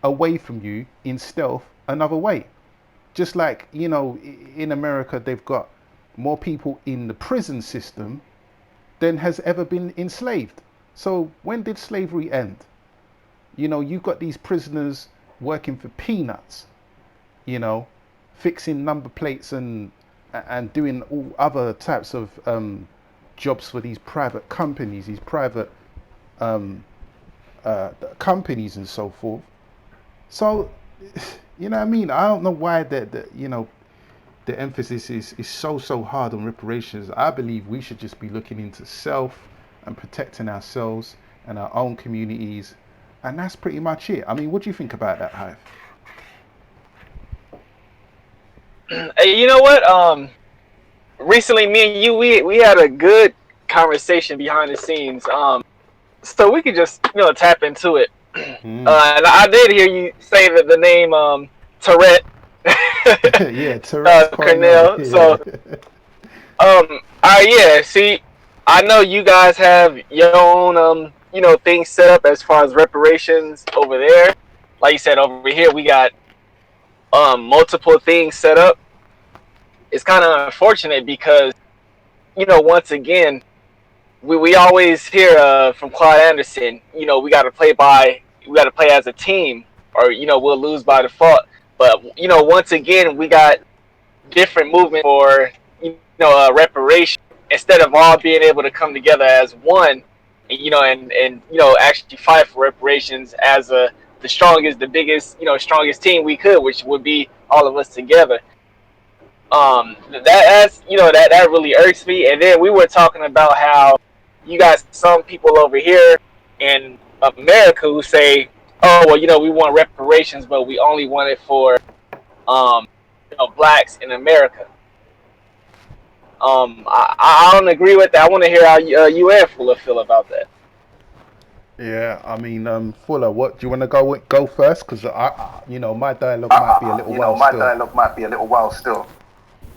away from you in stealth another way. Just like, in America, they've got more people in the prison system than has ever been enslaved. So when did slavery end? You've got these prisoners working for peanuts, you know, fixing number plates and doing all other types of jobs for these private companies, these private um, companies and so forth. So, you know what I mean? I don't know why the emphasis is so hard on reparations. I believe we should just be looking into self and protecting ourselves and our own communities, and that's pretty much it. I mean, what do you think about that, Hive? Hey, you know what? Recently, me and you, we had a good conversation behind the scenes. So we could just tap into it. Mm. And I did hear you say that the name Tourette, Yeah, Tourette's Cornell. Cornell. So Yeah. yeah. See, I know you guys have your own things set up as far as reparations over there. Like you said, over here we got multiple things set up. It's kind of unfortunate because once again we always hear from Claude Anderson, we got to play as a team, or we'll lose by default. But once again, we got different movement for reparation instead of all being able to come together as one, and actually fight for reparations as the strongest, the biggest, strongest team we could, which would be all of us together. That's that really irks me. And then we were talking about how you got some people over here in America who say, oh well, we want reparations, but we only want it for blacks in America. I don't agree with that. I want to hear how you and Fuller feel about that. Yeah, I mean, Fuller, what do you want to go first? Because my dialogue might be a little while my still. dialogue might be a little wild still.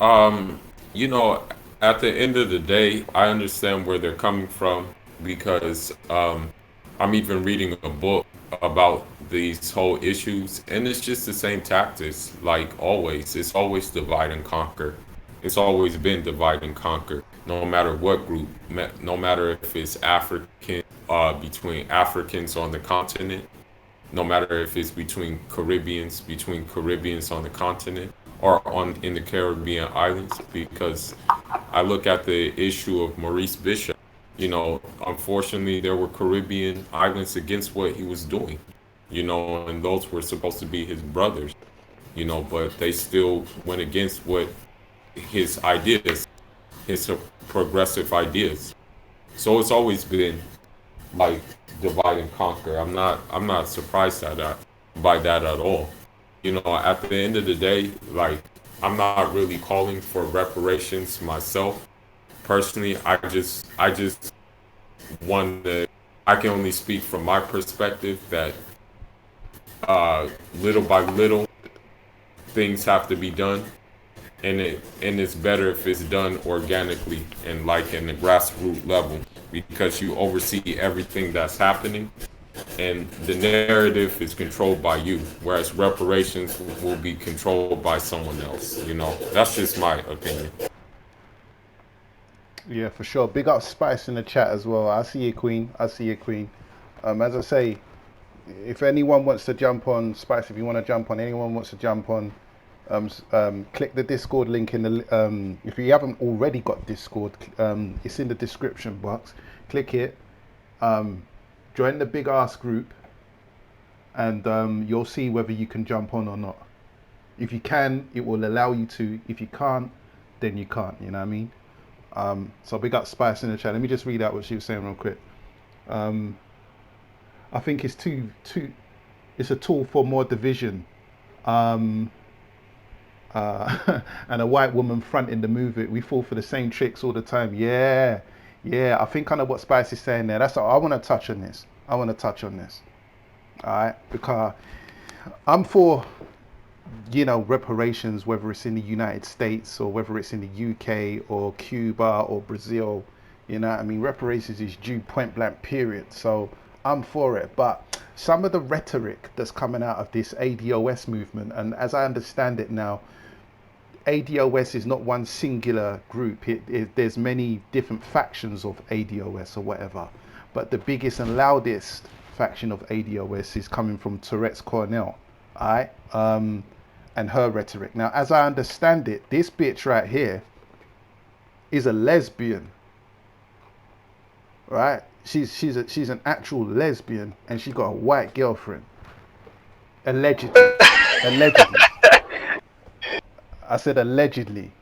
Um, you know, at the end of the day, I understand where they're coming from because I'm even reading a book about these whole issues, and it's just the same tactics, like always. It's always divide and conquer. It's always been divide and conquer, no matter what group, no matter if it's African, between Africans on the continent, no matter if it's between Caribbeans on the continent, or on in the Caribbean islands, because I look at the issue of Maurice Bishop. Unfortunately, there were Caribbean islands against what he was doing. And those were supposed to be his brothers. But they still went against what his ideas. it's a progressive ideas. So it's always been like divide and conquer. I'm not surprised at that by that at all. You know, at the end of the day, like I'm not really calling for reparations myself. Personally, I just want to I can only speak from my perspective that little by little things have to be done, and it's better if it's done organically and like in the grassroots level, because you oversee everything that's happening, and the narrative is controlled by you, whereas reparations will be controlled by someone else. You know, that's just my opinion. Yeah, for sure. Big up Spice in the chat as well. I see you, Queen. I see you, Queen. As I say, if anyone wants to jump on, Spice, if you want to jump on, anyone wants to jump on, click the Discord link in the. If you haven't already got Discord, it's in the description box. Click it. Join the big ass group, and you'll see whether you can jump on or not. If you can, it will allow you to. If you can't, then you can't. You know what I mean? So big up Spice in the chat. Let me just read out what she was saying real quick. I think it's it's a tool for more division. And a white woman fronting the movement. We fall for the same tricks all the time. Yeah, yeah. I think I know what Spice is saying there. That's all. I want to touch on this. All right, because I'm for, reparations, whether it's in the United States or whether it's in the UK or Cuba or Brazil. You know what I mean? Reparations is due, point blank, period. So I'm for it. But some of the rhetoric that's coming out of this ADOS movement, and as I understand it now, ADOS is not one singular group. There's many different factions of ADOS or whatever. But the biggest and loudest faction of ADOS is coming from Tourette's Cornell. Alright? And her rhetoric. Now, as I understand it, this bitch right here is a lesbian. Right? She's an actual lesbian, and she got a white girlfriend. Allegedly. Allegedly. I said allegedly,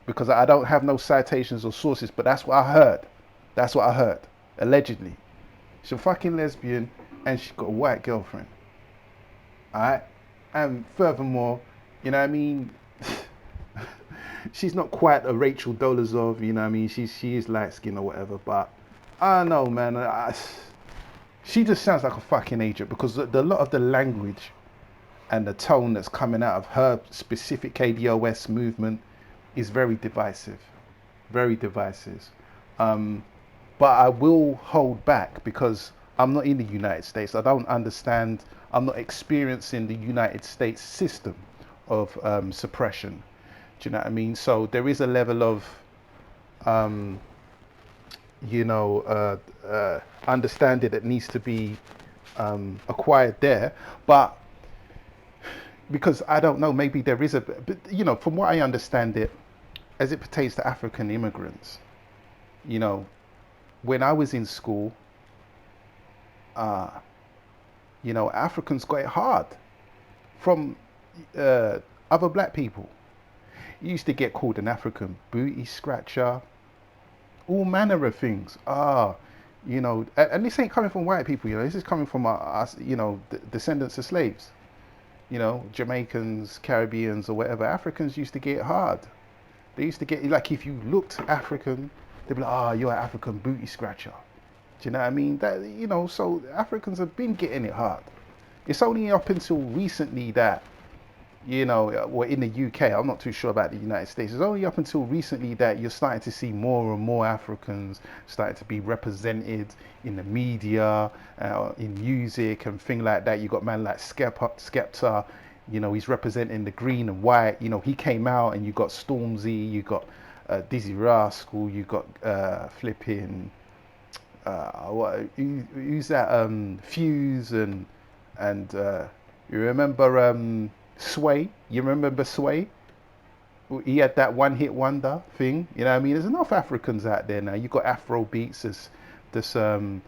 because I don't have no citations or sources, but that's what I heard. That's what I heard. Allegedly. She's a fucking lesbian, and she got a white girlfriend. Alright? And furthermore, you know what I mean? She's not quite a Rachel Dolezal, you know what I mean? She is light skinned or whatever, but I don't know, man. She just sounds like a fucking agent, because the lot of the language and the tone that's coming out of her specific ADOS movement is very divisive. Very divisive. But I will hold back because I'm not in the United States. I don't understand. I'm not experiencing the United States system of suppression. Do you know what I mean? So there is a level of, understanding that needs to be acquired there. But because I don't know, maybe there is but from what I understand it, as it pertains to African immigrants, when I was in school, Africans got it hard from other black people. You used to get called an African booty scratcher, all manner of things. And this ain't coming from white people, this is coming from us, descendants of slaves. Jamaicans, Caribbeans or whatever. Africans used to get it hard. They used to get, like, if you looked African, they'd be like, oh, you're an African booty scratcher. Do you know what I mean? That, so Africans have been getting it hard. It's only up until recently that, well, in the UK, I'm not too sure about the United States. It's only up until recently that you're starting to see more and more Africans starting to be represented in the media, in music and things like that. You got man like Skepta, he's representing the green and white. He came out, and you got Stormzy, you got Dizzy Rascal, you got flipping. Who's that? Fuse and you remember Sway? You remember Sway? He had that one-hit wonder thing. You know what I mean? There's enough Africans out there now. You got Afro beats that's in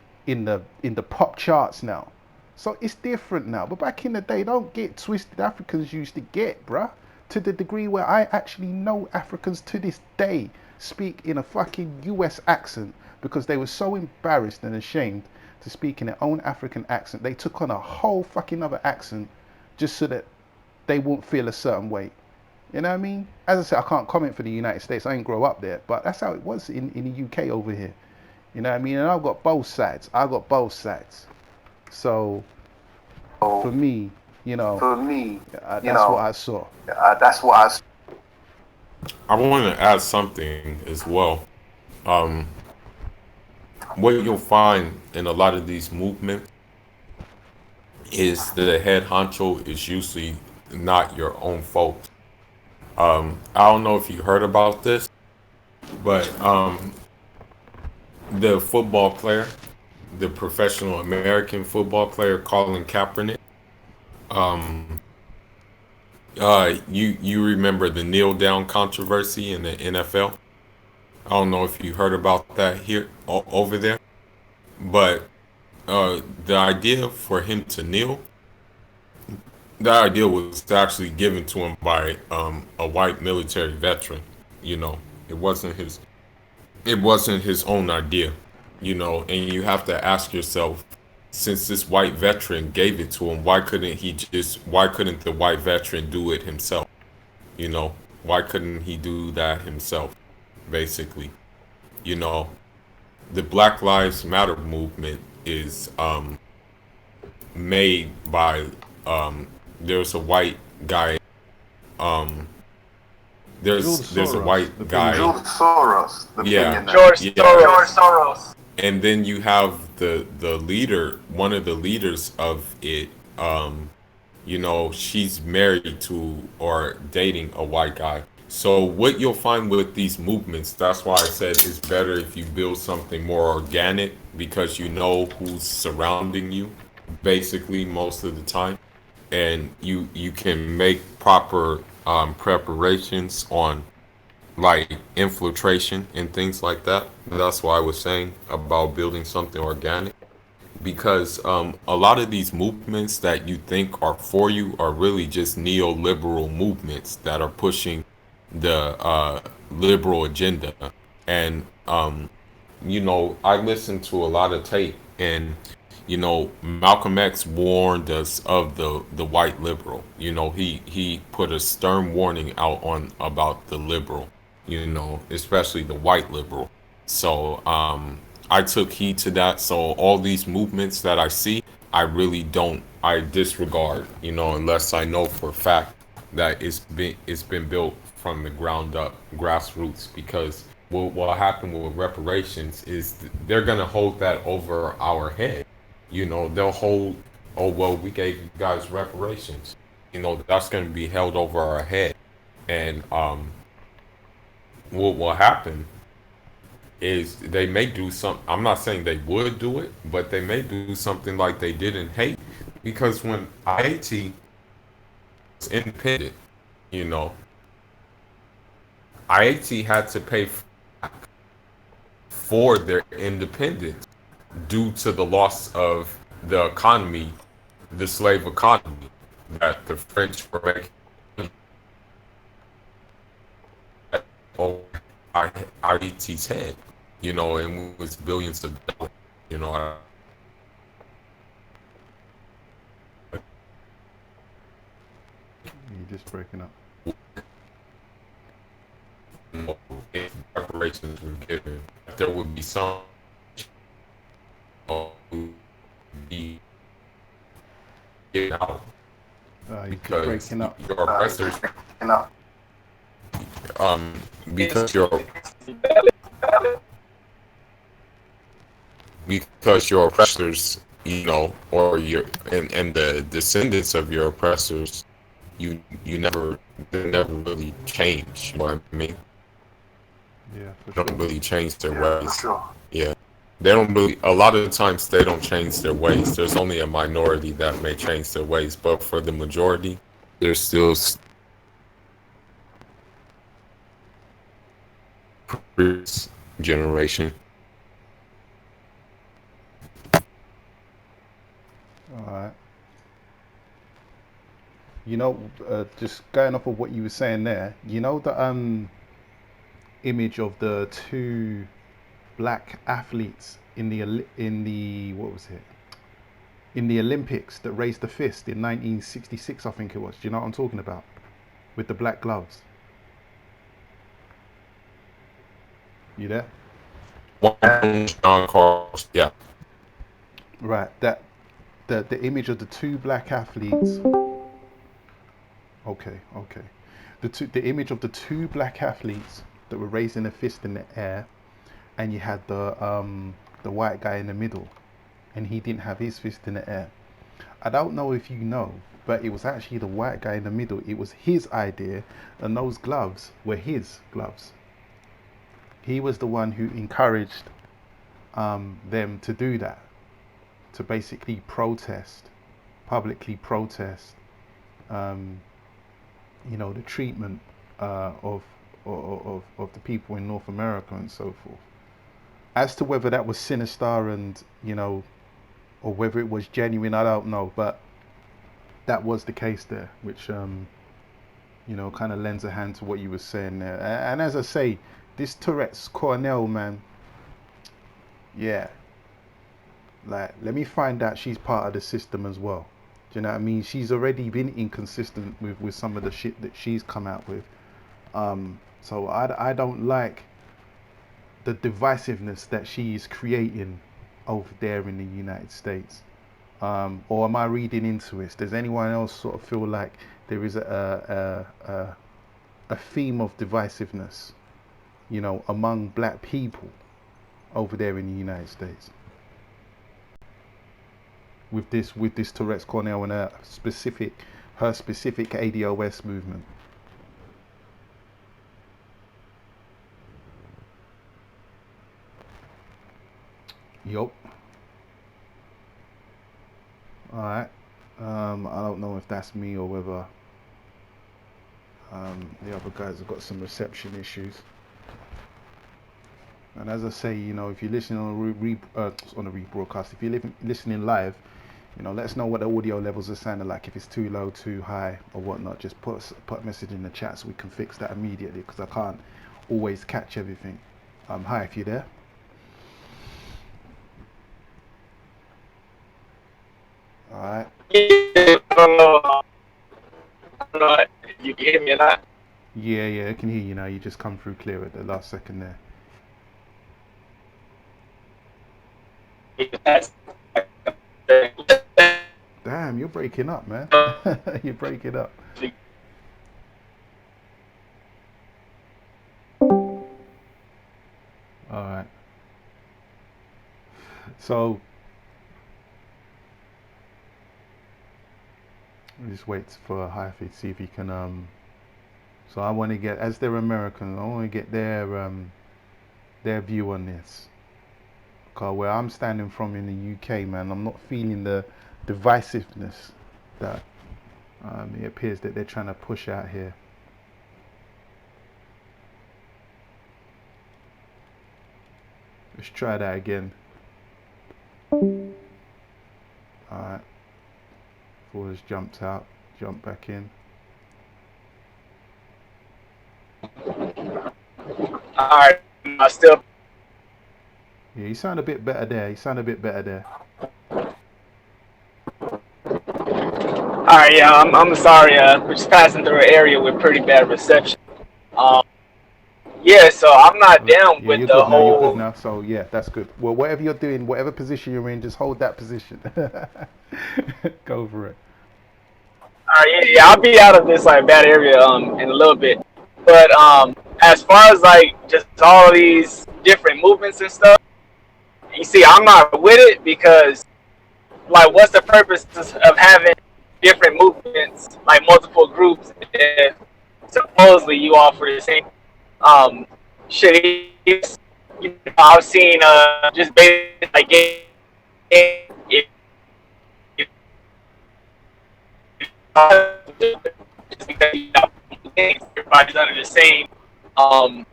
the pop charts now. So it's different now. But back in the day, don't get twisted. Africans used to get, bruh, to the degree where I actually know Africans to this day speak in a fucking US accent because they were so embarrassed and ashamed to speak in their own African accent. They took on a whole fucking other accent just so that they won't feel a certain way. You know what I mean? As I said, I can't comment for the United States. I didn't grow up there, but that's how it was in the UK over here. You know what I mean? And I've got both sides. I got both sides. So for me, that's what I saw. That's what I saw. I want to add something as well. Um, what you'll find in a lot of these movements is the head honcho is usually not your own folks. I don't know if you heard about this, but the football player, the professional American football player Colin Kaepernick, um, you remember the kneel down controversy in the NFL? I don't know if you heard about that here over there, but the idea for him to kneel, that idea was actually given to him by a white military veteran. You know, it wasn't his it wasn't his own idea. You know, and you have to ask yourself, since this white veteran gave it to him, why couldn't the white veteran do it himself? You know, why couldn't he do that himself? Basically, you know, the Black Lives Matter movement is made by there's a white guy um George there's a Soros, the white guy. billionaire. George Soros, the Yeah, billionaire. George yeah. Soros. George Soros. And then you have the leader, one of the leaders of it. You know, she's married to or dating a white guy. So what you'll find with these movements, that's why I said it's better if you build something more organic because you know who's surrounding you, basically most of the time, and you can make proper preparations on like infiltration and things like that. That's why I was saying about building something organic because a lot of these movements that you think are for you are really just neoliberal movements that are pushing the liberal agenda. And you know, I listened to a lot of tape, and you know, Malcolm X warned us of the white liberal. You know, he put a stern warning out on about the liberal. You know, especially the white liberal. So I took heed to that. So all these movements that I see, I disregard. You know, unless I know for a fact that it's been built from the ground up, grassroots. Because what will happen with reparations is they're gonna hold that over our head. You know, they'll hold, oh well, we gave you guys reparations. You know, that's gonna be held over our head, and what will happen is they may do some. I'm not saying they would do it, but they may do something like they did in Haiti, because when Haiti was independent, you know, Haiti had to pay for their independence due to the loss of the economy, the slave economy that the French were making over Haiti's head, you know, and it was billions of dollars, you know. You're just breaking up. If reparations were given, there would be some who be get out You're just because breaking up. your oppressors, You know, um, because your oppressors, you know, or your and the descendants of your oppressors, you never they never really change. You know what I mean? Yeah, for Don't sure. really change their yeah, for ways. sure. Yeah. They don't really, a lot of the times they don't change their ways. There's only a minority that may change their ways, but for the majority, there's still previous generation. All right. You know, just going off of what you were saying there, you know that image of the two black athletes in the what was it? In the Olympics that raised the fist in 1966, I think it was. Do you know what I'm talking about? With the black gloves. You there? One John Carlos. Yeah. Right. That the image of the two black athletes. Okay. Okay. The image of the two black athletes that were raising a fist in the air, and you had the white guy in the middle, and he didn't have his fist in the air. I don't know if you know, but it was actually the white guy in the middle. It was his idea, and those gloves were his gloves. He was the one who encouraged them to do that, to basically protest, publicly protest, um, the treatment of the people in North America and so forth. As to whether that was sinister and or whether it was genuine, I don't know, but that was the case there, which kind of lends a hand to what you were saying there. And as I say, this Tourette's Cornell, man, yeah, like, let me find out she's part of the system as well. Do you know what I mean? She's already been inconsistent with some of the shit that she's come out with. So I don't like the divisiveness that she is creating over there in the United States. Or am I reading into it? Does anyone else sort of feel like there is a theme of divisiveness, among black people over there in the United States? With this Tourette's Cornell and her specific ADOS movement. Yup. Alright. I don't know if that's me or whether the other guys have got some reception issues. And as I say, if you're listening on a rebroadcast, if you're listening live, let us know what the audio levels are sounding like. If it's too low, too high, or whatnot, just put a message in the chat so we can fix that immediately, because I can't always catch everything. Hi, if you're there. All right. I don't know if you can hear me or not. Yeah, I can hear you now. You just come through clear at the last second there. Damn, you're breaking up, man. You're breaking up. All right. So just wait for Hyphy to see if he can. So I want to get, as they're American, I want to get their view on this. Because where I'm standing from in the UK, man, I'm not feeling the divisiveness that it appears that they're trying to push out here. Let's try that again. Alright. Before this jumped out, jump back in. Alright, I still. Yeah, you sound a bit better there. Alright, yeah, I'm sorry. We're just passing through an area with pretty bad reception. Yeah, so I'm not down Yeah, with you're the good now. You're good whole. now. So yeah, that's good. Well, whatever you're doing, whatever position you're in, just hold that position. Go for it. Alright, yeah, I'll be out of this like bad area in a little bit. But as far as like just all these different movements and stuff, you see, I'm not with it because like, what's the purpose of having different movements, like multiple groups, if supposedly you all for the same shit? I've seen just basically like if just because everybody's under the same in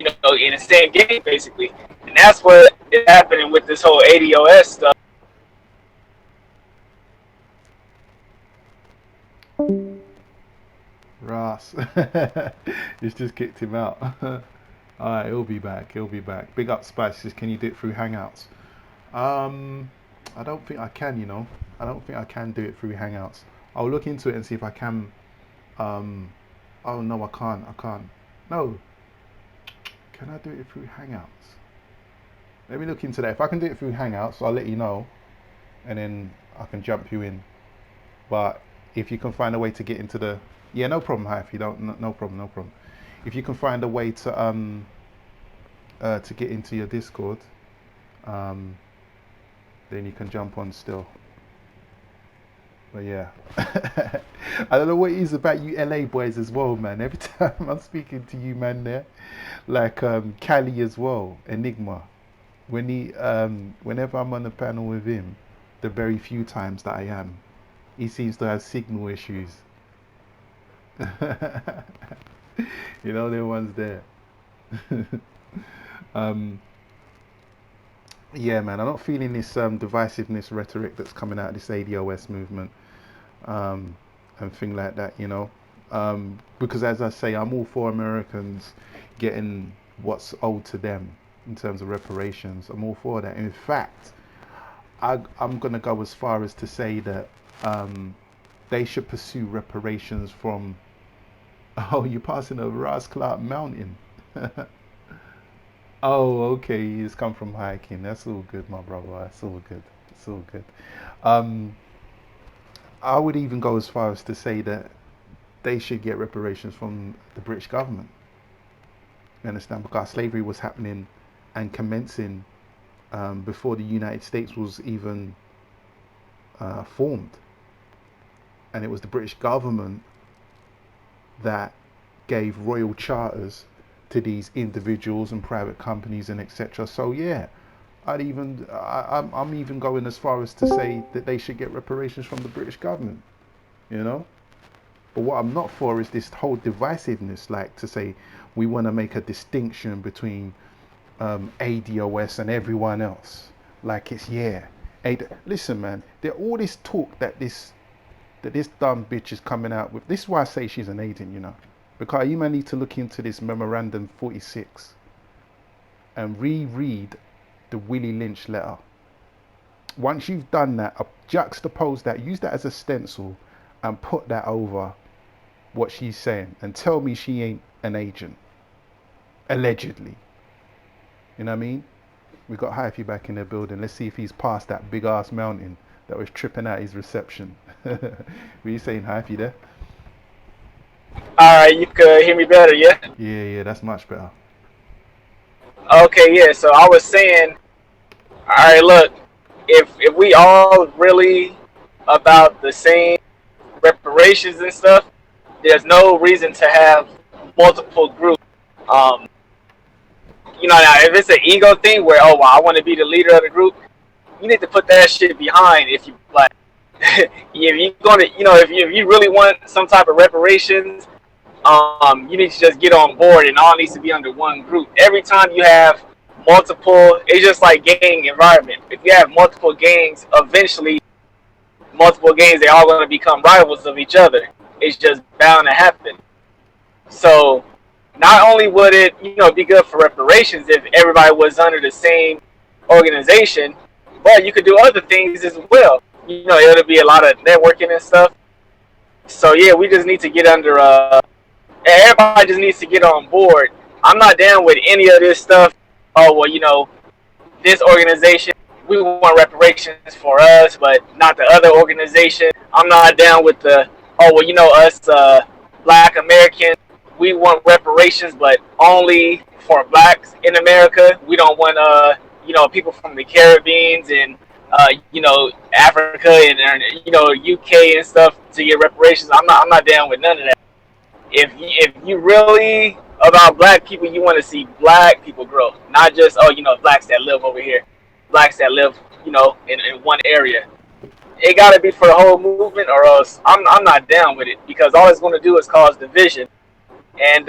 the same game basically, and that's what is happening with this whole ADOS stuff. Ross. It's just kicked him out. Alright, he'll be back. He'll be back. Big up Spices. Can you do it through Hangouts? I don't think I can. You know, I don't think I can do it through Hangouts. I'll look into it and see if I can. Oh no, I can't. I can't. No. Can I do it through Hangouts? Let me look into that. If I can do it through Hangouts, I'll let you know, and then I can jump you in. But if you can find a way to get into the, yeah, no problem. Hi, if you don't, no problem, no problem. If you can find a way to get into your Discord, then you can jump on still. But yeah, I don't know what it is about you LA boys as well, man. Every time I'm speaking to you, man, there, like Cali as well, Enigma. When whenever I'm on the panel with him, the very few times that I am, he seems to have signal issues. You know, the ones there. Yeah, man, I'm not feeling this divisiveness rhetoric that's coming out of this ADOS movement and thing like that, you know. Because as I say, I'm all for Americans getting what's owed to them in terms of reparations. I'm all for that. In fact, I'm going to go as far as to say that they should pursue reparations from, oh, you're passing over Ras Clark Mountain. Oh, okay, he's come from hiking. That's all good, my brother. That's all good. It's all good. I would even go as far as to say that they should get reparations from the British government. You understand? Because slavery was happening and commencing before the United States was even formed. And it was the British government that gave royal charters to these individuals and private companies and etc. So yeah, I'm even going as far as to say that they should get reparations from the British government, you know. But what I'm not for is this whole divisiveness, like to say we want to make a distinction between ADOS and everyone else. Like it's listen, man. There all this talk that this dumb bitch is coming out with. This is why I say she's an agent, you know. Because you may need to look into this memorandum 46 and reread the Willie Lynch letter. Once you've done that, juxtapose that, use that as a stencil and put that over what she's saying and tell me she ain't an agent. Allegedly. You know what I mean? We got Hyphy back in the building. Let's see if he's passed that big ass mountain that was tripping out his reception. Were you saying, Hyphy, there? All right, you could hear me better, yeah? Yeah, that's much better. Okay, yeah. So I was saying, all right, look, if we all really about the same reparations and stuff, there's no reason to have multiple groups. You know, now if it's an ego thing where, oh, well, I want to be the leader of the group, you need to put that shit behind if you like. If you gonna, you know, if you really want some type of reparations, you need to just get on board, and all needs to be under one group. Every time you have multiple, it's just like gang environment. If you have multiple gangs, eventually multiple gangs, they're all going to become rivals of each other. It's just bound to happen. So not only would it, you know, be good for reparations if everybody was under the same organization, but you could do other things as well. You know, it'll be a lot of networking and stuff. So yeah, we just need to get under everybody just needs to get on board. I'm not down with any of this stuff. Oh, well, you know, this organization, we want reparations for us, but not the other organization. I'm not down with the, oh, well, you know, us black Americans, we want reparations, but only for blacks in America. We don't want, you know, people from the Caribbean and, you know, Africa and, you know, UK and stuff to get reparations. I'm not down with none of that. If you really about black people, you want to see black people grow, not just, oh, you know, blacks that live over here, blacks that live, you know, in one area. It got to be for the whole movement, or else I'm not down with it, because all it's going to do is cause division. And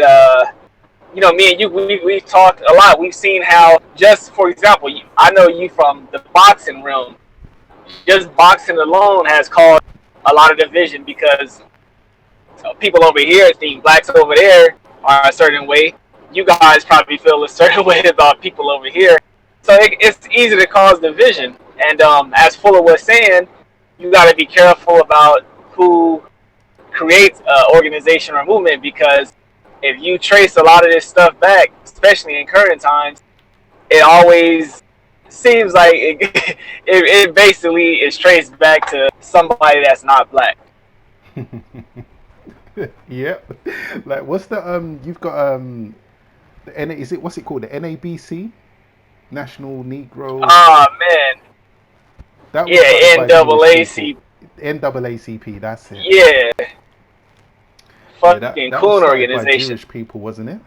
you know, me and you, we've talked a lot. We've seen how, just for example, I know you from the boxing realm. Just boxing alone has caused a lot of division, because people over here think blacks over there are a certain way, you guys probably feel a certain way about people over here. So it's easy to cause division. And as Fuller was saying, you got to be careful about who creates an organization or movement, because if you trace a lot of this stuff back, especially in current times, it always seems like it basically is traced back to somebody that's not black. Yep. Like, what's the You've got the Is it, what's it called? The NABC, National Negro. Ah man, That was started yeah, by Jewish people. NAACP, NAACP. That's it. yeah, Yeah, fucking that was coon started by organization. Jewish people, wasn't it?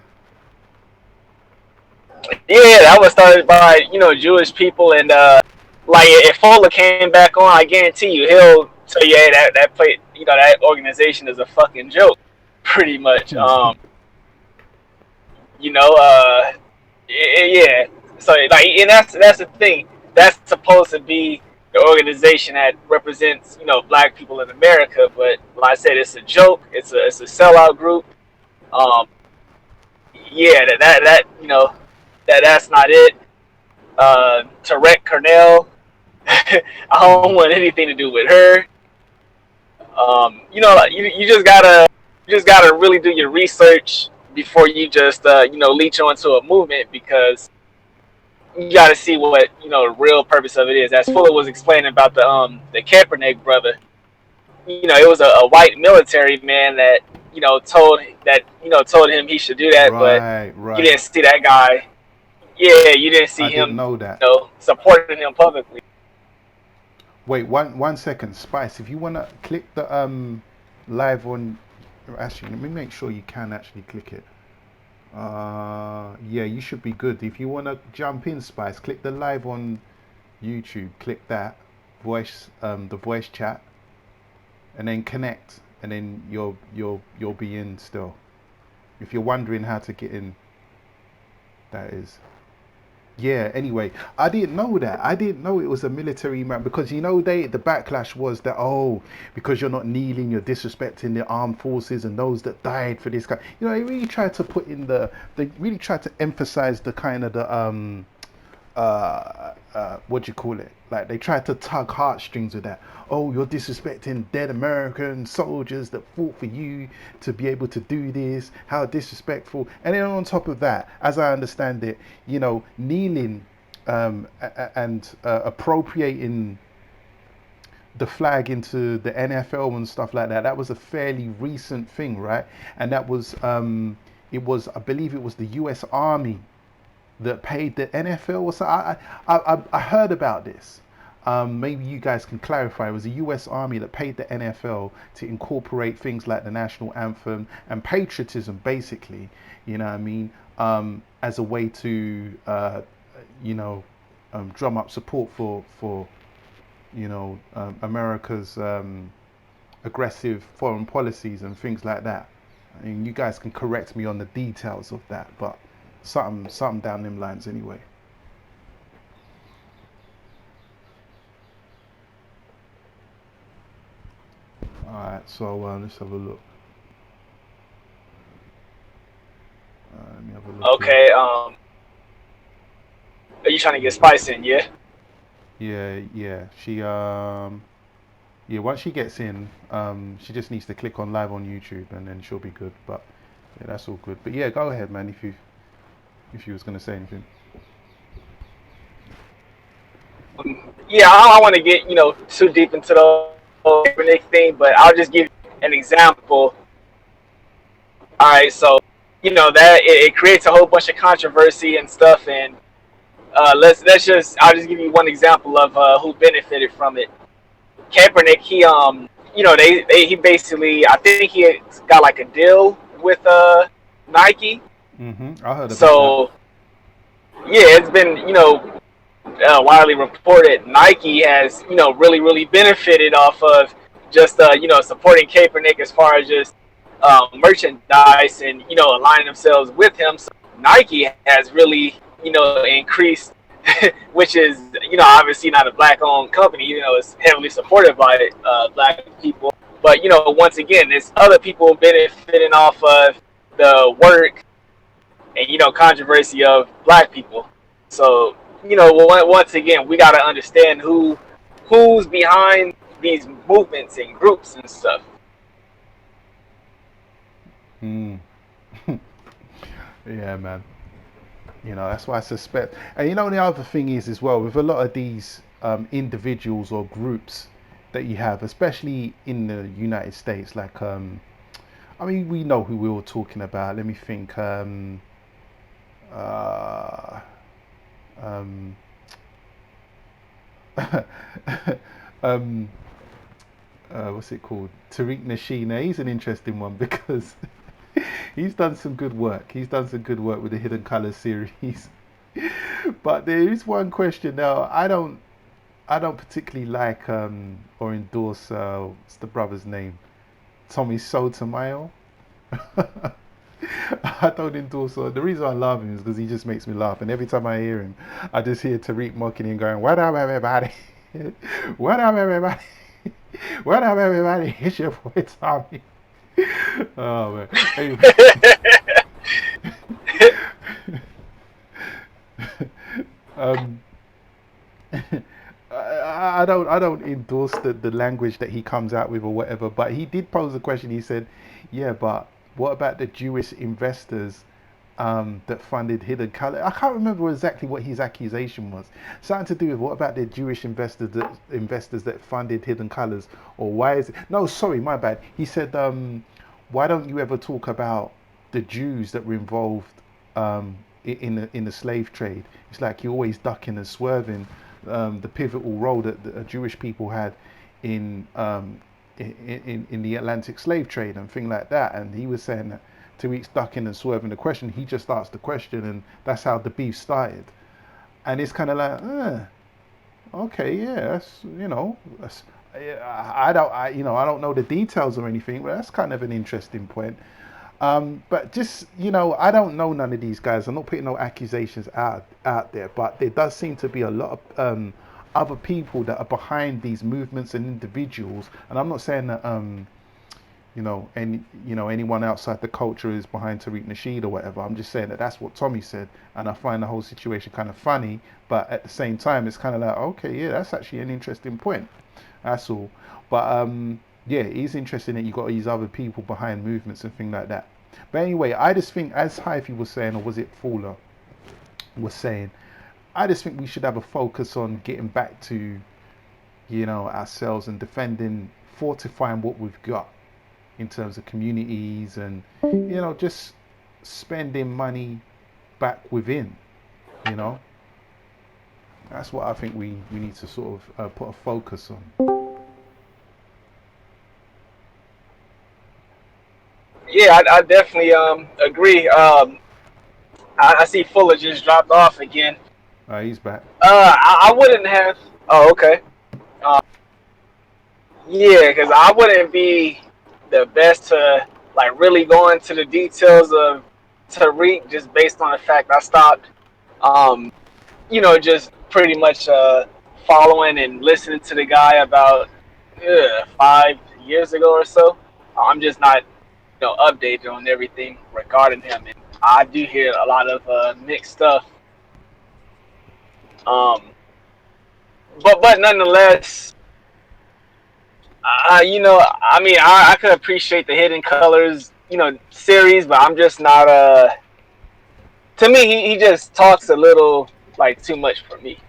Yeah, that was started by Jewish people, and like if Fuller came back on, I guarantee you he'll tell you, hey, that play, that organization is a fucking joke, pretty much. You know, yeah. So like, and that's the thing. That's supposed to be the organization that represents black people in America, but like I said, it's a joke. It's a sellout group. Um, yeah, that that's not it. Tarek Cornell, I don't want anything to do with her. Like, you just gotta really do your research before you just leech onto a movement, because you got to see what the real purpose of it is. As Fuller was explaining about the Kaepernick brother, it was a white military man that told him he should do that, but Right, you didn't right. see that guy. Yeah, you didn't see I didn't him, know that. supporting him publicly. Wait, one second, Spice. If you wanna click the live on, actually, let me make sure you can actually click it. Yeah, you should be good. If you wanna jump in, Spice, click the live on YouTube. Click that voice, the voice chat, and then connect, and then you'll be in still. If you're wondering how to get in, that is. Yeah, anyway, I didn't know that. I didn't know it was a military man, because the backlash was that, oh, because you're not kneeling, you're disrespecting the armed forces and those that died for this guy. They really tried to they really tried to emphasize the kind of the what do you call it? Like, they tried to tug heartstrings with that. Oh, you're disrespecting dead American soldiers that fought for you to be able to do this. How disrespectful! And then on top of that, as I understand it, kneeling and appropriating the flag into the NFL and stuff like that. That was a fairly recent thing, right? And that was I believe it was the U.S. Army that paid the NFL or so. I heard about this. Maybe you guys can clarify. It was the U.S. Army that paid the NFL to incorporate things like the national anthem and patriotism, basically. You know what I mean? As a way to, drum up support for America's aggressive foreign policies and things like that. I mean, you guys can correct me on the details of that, but something down them lines anyway. All right, so let's have a look. Let me have a look here. Okay. Are you trying to get Spice in? Yeah. Yeah. Yeah. Once she gets in, she just needs to click on live on YouTube, and then she'll be good. But yeah, that's all good. But yeah, go ahead, man. If you was gonna say anything. Yeah, I don't want to get too deep into the whole Kaepernick thing, but I'll just give you an example. All right, so that it creates a whole bunch of controversy and stuff, and let's just I'll just give you one example of who benefited from it. Kaepernick, he basically, I think he got like a deal with Nike. I heard about that. So yeah, it's been widely reported Nike has really benefited off of just supporting Kaepernick as far as just merchandise and aligning themselves with him. So Nike has really increased, which is obviously not a black owned company. It's heavily supported by black people. But once again, there's other people benefiting off of the work and controversy of black people. So once again, we got to understand who's behind these movements and groups and stuff. Mm. Yeah, man. That's why I suspect. And the other thing is as well with a lot of these individuals or groups that you have, especially in the United States, like I mean, we know who we were talking about. Let me think. Uh, um, um, what's it called? Tariq Nasheed. Now, he's an interesting one because he's done some good work. He's done some good work with the Hidden Colors series. But there is one question now. I don't particularly like or endorse what's the brother's name? Tommy Sotomayor. I don't endorse her. The reason I love him is because he just makes me laugh. And every time I hear him, I just hear Tariq mocking him going, "What up, everybody? What up, everybody? What up, everybody? It's your boy Tommy." Oh, man. Anyway. um, I don't endorse the language that he comes out with or whatever, but he did pose a question. He said, "Yeah, but what about the Jewish investors that funded Hidden Color?" I can't remember exactly what his accusation was. Something to do with what about the Jewish investors that funded Hidden Colors, or why is it? No, sorry, my bad. He said, "Why don't you ever talk about the Jews that were involved in the slave trade?" It's like you're always ducking and swerving the pivotal role that the Jewish people had in in the Atlantic slave trade and thing like that. And he was saying that Tariq's ducking and swerving the question. He just asked the question, and that's how the beef started. And it's kind of like, okay, yeah, that's I don't know the details or anything, but that's kind of an interesting point. But just I don't know none of these guys. I'm not putting no accusations out there, but there does seem to be a lot of other people that are behind these movements and individuals. And I'm not saying that anyone outside the culture is behind Tariq Nasheed or whatever. I'm just saying that that's what Tommy said, and I find the whole situation kind of funny. But at the same time, it's kind of like, okay, yeah, that's actually an interesting point. That's all. But yeah, it's interesting that you got these other people behind movements and things like that. But anyway, I just think, as Hyphy was saying, or was it Fuller was saying, I just think we should have a focus on getting back to, ourselves and defending, fortifying what we've got in terms of communities and, just spending money back within, you know. That's what I think we need to sort of put a focus on. Yeah, I definitely agree. I see Fuller just dropped off again. He's back. I wouldn't have. Oh, okay. Uh, yeah, because I wouldn't be the best to like really go into the details of Tariq just based on the fact I stopped, um, just pretty much following and listening to the guy about 5 years ago or so. I'm just not updated on everything regarding him, and I do hear a lot of mixed stuff. Um, but nonetheless, I mean, I could appreciate the Hidden Colors, series, but I'm just not. To me, he just talks a little like too much for me.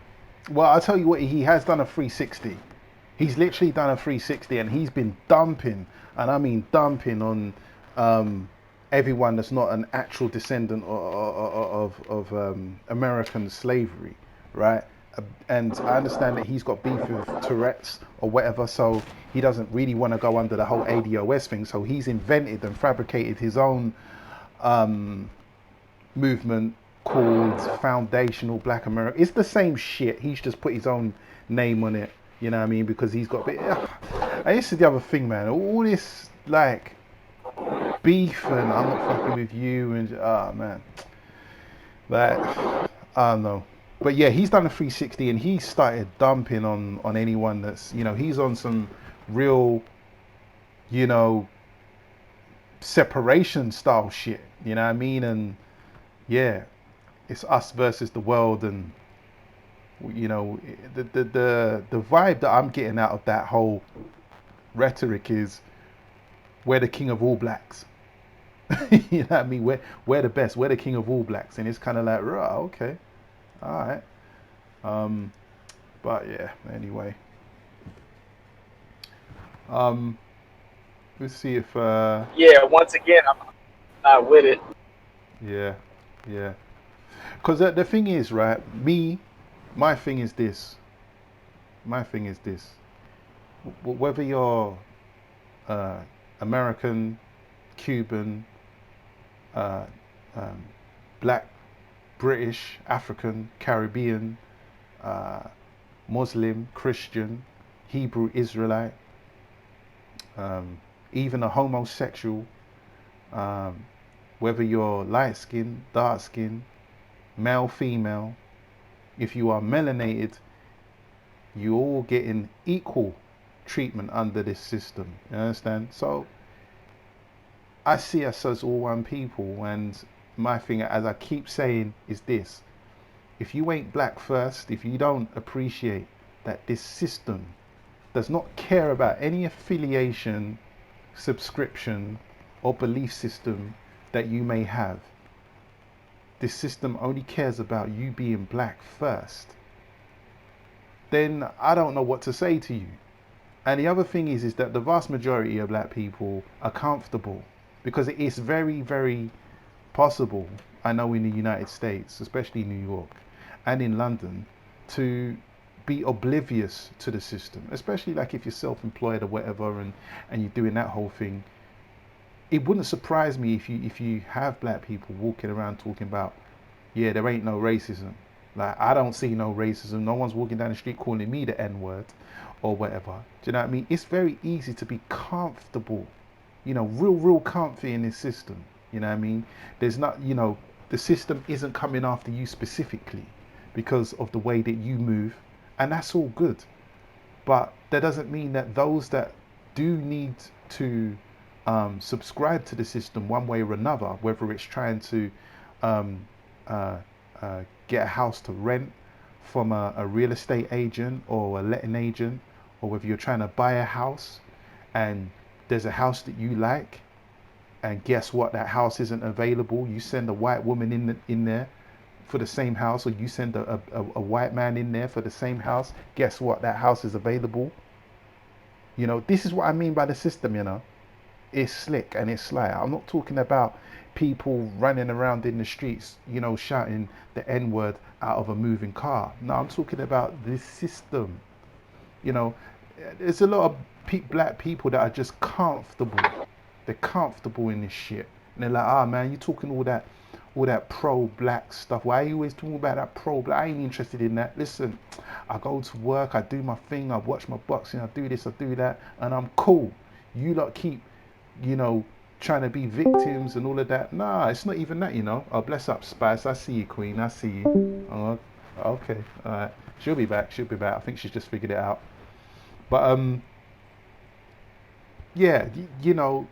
Well, I'll tell you what, he has done a 360. He's literally done a 360, and he's been dumping, and I mean dumping on everyone that's not an actual descendant of American slavery, right? And I understand that he's got beef with Tourette's or whatever, so he doesn't really want to go under the whole ADOS thing. So he's invented and fabricated his own movement called Foundational Black America. It's the same shit. He's just put his own name on it. You know what I mean? Because he's got a bit. And this is the other thing, man. All this like beef and I'm not fucking with you and man, like I don't know. But yeah, he's done a 360 and he started dumping on anyone that's he's on some real separation style shit. You know what I mean? And yeah, it's us versus the world, and you know, the vibe that I'm getting out of that whole rhetoric is we're the king of all blacks. You know what I mean? We're the best. We're the king of all blacks, and it's kind of like, right, okay, all right. Um, but yeah, anyway, um, let's see if Yeah, once again, I'm not with it. yeah, yeah. Because the thing is, right? My thing is this. My thing is this. Whether you're uh, American, Cuban, uh, um, black, British, African, Caribbean, uh, Muslim, Christian, Hebrew, Israelite, um, even a homosexual, um, whether you're light skin, dark skin, male, female, if you are melanated, you all getting equal treatment under this system. You understand? So I see us as all one people, and my thing, as I keep saying, is this: if you ain't black first, if you don't appreciate that this system does not care about any affiliation, subscription, or belief system that you may have, this system only cares about you being black first, then I don't know what to say to you. And the other thing is that the vast majority of black people are comfortable, because it is very, very possible, I know in the United States, especially New York and in London, to be oblivious to the system, especially like if you're self-employed or whatever, and you're doing that whole thing. It wouldn't surprise me if you have black people walking around talking about, yeah, there ain't no racism. Like, I don't see no racism. No one's walking down the street calling me the N-word or whatever. Do you know what I mean? It's very easy to be comfortable, you know, real comfy in this system. You know what I mean? There's not, you know, the system isn't coming after you specifically because of the way that you move, and that's all good. But that doesn't mean that those that do need to subscribe to the system one way or another, whether it's trying to um, uh, get a house to rent from a real estate agent or a letting agent, or whether you're trying to buy a house and there's a house that you like, and guess what, that house isn't available, you send a white woman in there for the same house, or you send a white man in there for the same house, guess what, that house is available. You know, this is what I mean by the system, you know. It's slick and it's sly. I'm not talking about people running around in the streets, you know, shouting the N-word out of a moving car. No, I'm talking about this system. You know, there's a lot of black people that are just comfortable. They're comfortable in this shit. And they're like, ah, man, you're talking all that pro-black stuff. Why are you always talking about that pro-black? I ain't interested in that. Listen, I go to work, I do my thing, I watch my boxing, I do this, I do that, and I'm cool. You lot keep, you know, trying to be victims and all of that. Nah, it's not even that, you know. Oh, bless up, Spice. I see you, Queen. I see you. Oh, okay. All right. She'll be back. She'll be back. I think she's just figured it out. But yeah, you know,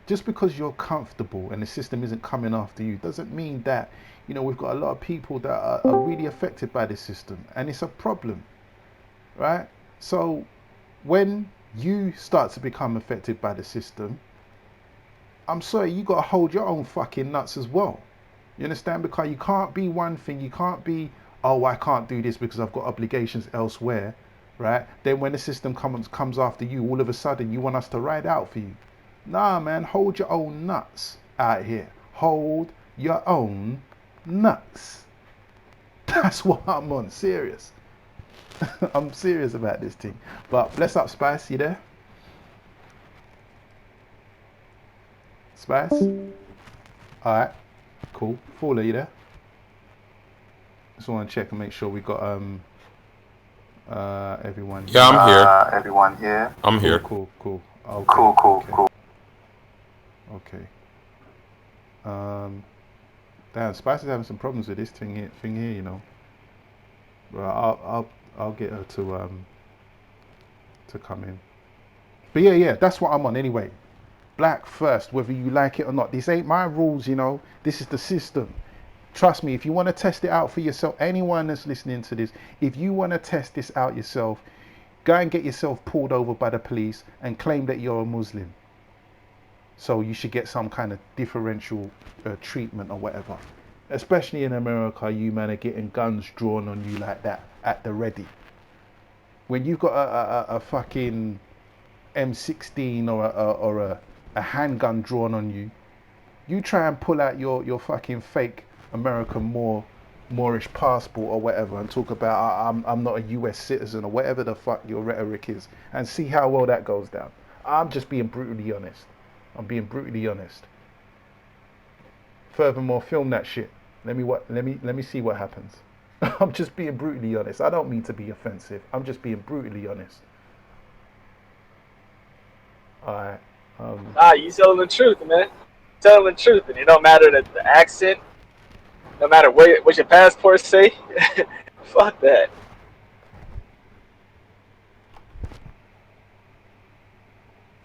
just because you're comfortable and the system isn't coming after you doesn't mean that, you know, we've got a lot of people that are really affected by this system, and it's a problem, right? So when you start to become affected by the system, I'm sorry, you got to hold your own fucking nuts as well. You understand? Because you can't be one thing. You can't be, oh, I can't do this because I've got obligations elsewhere, right? Then when the system comes after you, all of a sudden you want us to ride out for you. Nah, man, hold your own nuts out here. Hold your own nuts. That's what I'm on. Serious. I'm serious about this thing. But bless up, Spice. You there? Spice? Alright. Cool. Fuller, you there? Just want to check and make sure we got everyone here. Yeah, I'm here. Everyone here. I'm here. Cool. Okay. Cool. Okay. Damn, Spice is having some problems with this thing here, you know. Well, I'll get her to come in. But yeah, that's what I'm on anyway. Black first, whether you like it or not. This ain't my rules, you know. This is the system. Trust me, if you want to test it out for yourself, anyone that's listening to this, if you want to test this out yourself, go and get yourself pulled over by the police and claim that you're a Muslim. So you should get some kind of differential treatment or whatever. Especially in America, you man are getting guns drawn on you like that at the ready. When you've got a fucking M16 or a handgun drawn on you, you try and pull out your fucking fake American Moorish passport or whatever and talk about I'm not a US citizen or whatever the fuck your rhetoric is, and see how well that goes down. I'm just being brutally honest. I'm being brutally honest. Furthermore, film that shit. Let me see what happens. I'm just being brutally honest. I don't mean to be offensive. I'm just being brutally honest. Alright. You telling the truth, man. Telling the truth, and it don't matter the accent, no matter what your passport say. Fuck that.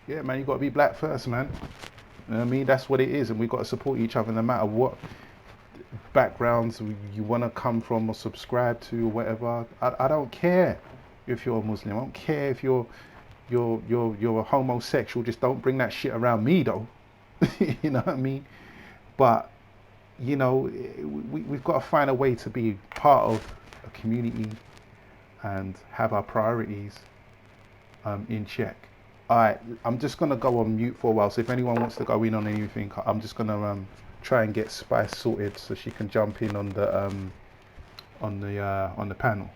Yeah, man, you got to be black first, man. You know what I mean? That's what it is, and we got to support each other no matter what backgrounds you want to come from or subscribe to or whatever. I don't care if you're a Muslim. I don't care if you're a homosexual. Just don't bring that shit around me, though. You know what I mean? But you know, we've got to find a way to be part of a community and have our priorities in check. Alright, I'm just gonna go on mute for a while. So if anyone wants to go in on anything, I'm just gonna try and get Spice sorted so she can jump in on the panel.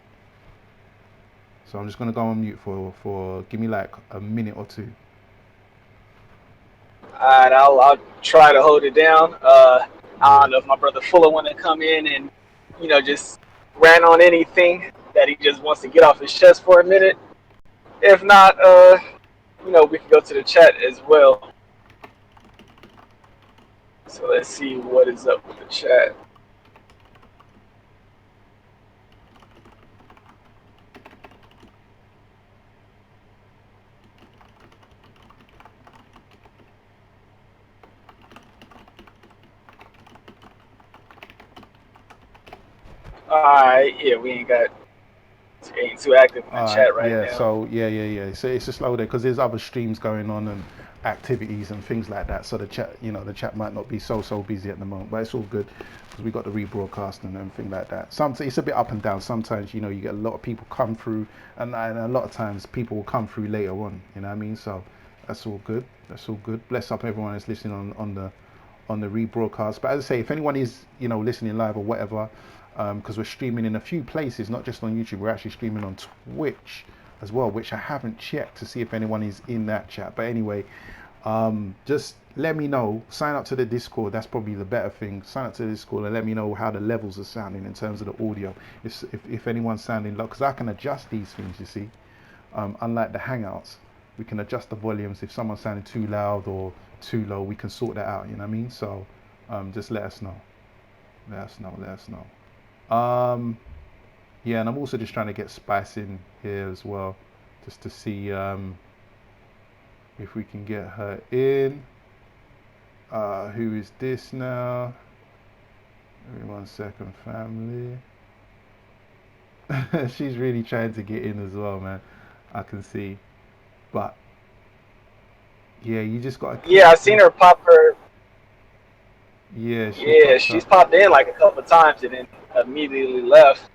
So I'm just gonna go on mute for give me like a minute or two. Alright, I'll try to hold it down. I don't know if my brother Fuller want to come in and just rant on anything that he just wants to get off his chest for a minute. If not, we can go to the chat as well. So let's see what is up with the chat. Alright, yeah, we ain't too active in the chat right now. So yeah. So it's just slow there because there's other streams going on and activities and things like that. So the chat might not be so busy at the moment, but it's all good because we got the rebroadcast and everything like that. Sometimes it's a bit up and down. Sometimes you get a lot of people come through, and a lot of times people will come through later on. You know what I mean? So that's all good. That's all good. Bless up everyone that's listening on the rebroadcast. But as I say, if anyone is listening live or whatever. Because we're streaming in a few places, not just on YouTube. We're actually streaming on Twitch as well, which I haven't checked to see if anyone is in that chat. But anyway, just let me know. Sign up to the Discord. That's probably the better thing. Sign up to the Discord and let me know how the levels are sounding in terms of the audio. If anyone's sounding low, because I can adjust these things, you see. Unlike the Hangouts, we can adjust the volumes. If someone's sounding too loud or too low, we can sort that out. You know what I mean? So just let us know. Let us know. Yeah, and I'm also just trying to get Spice in here as well, just to see if we can get her in. Who is this now? Give me 1 second, family. She's really trying to get in as well, man. I can see, but yeah, you just got to. Yeah, I seen her pop her. Yeah, she's popped in like a couple of times and then immediately left.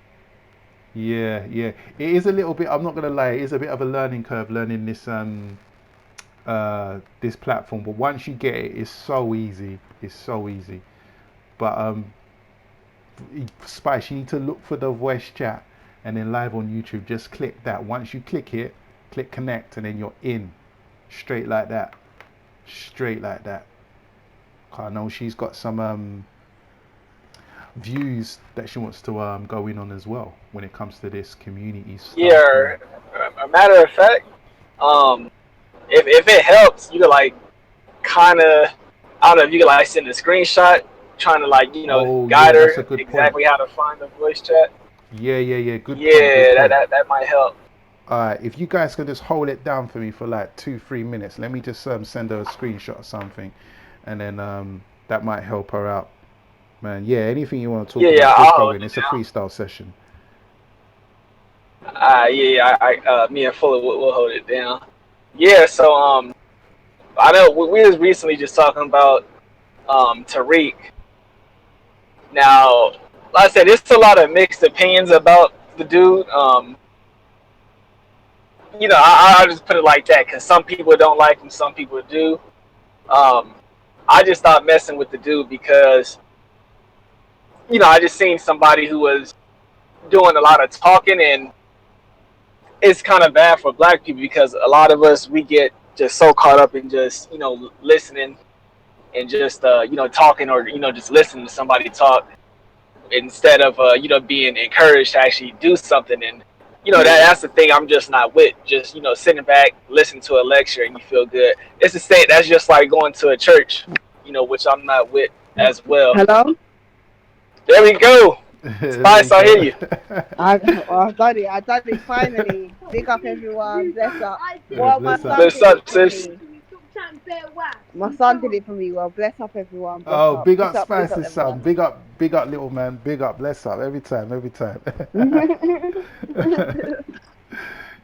Yeah, it is a little bit. I'm not gonna lie, it is a bit of a learning curve learning this this platform. But once you get it, it's so easy. It's so easy. But Spice, you need to look for the voice chat and then live on YouTube. Just click that. Once you click it, click connect, and then you're in, straight like that. I know she's got some views that she wants to go in on as well when it comes to this community stuff. Yeah, a matter of fact, if it helps, you could kind of, I don't know if you could send a screenshot trying to guide her exactly how to find the voice chat. Yeah. Good point. That might help. Alright, if you guys can just hold it down for me for 2-3 minutes, let me just send her a screenshot or something, and then that might help her out man. Yeah, anything you want to talk Yeah, yeah, about, just I'll go hold in. it It's a freestyle session. down. Yeah, yeah, me and Fuller will hold it down. Yeah, so I know we was recently just talking about Tariq. Now, like I said, there's a lot of mixed opinions about the dude. I'll just put it like that because some people don't like him, some people do. Um, I just stopped messing with the dude because I just seen somebody who was doing a lot of talking, and it's kind of bad for black people because a lot of us we get just so caught up in just listening and just talking, or just listening to somebody talk instead of being encouraged to actually do something. And that's the thing I'm just not with, just sitting back listening to a lecture and you feel good. It's the same. That's just like going to a church, which I'm not with as well. Hello? There we go. There you Spice, I hear go. you. I've done it. I've done it finally. Big up everyone. Bless up. Yeah, Well, my bless son up. What's did up, it for sis? me. My son did it for me. Well, bless up everyone. Bless Oh, up. big up Bless up Spice's son. everyone. Big up, little man. Big up, bless up. Every time, every time.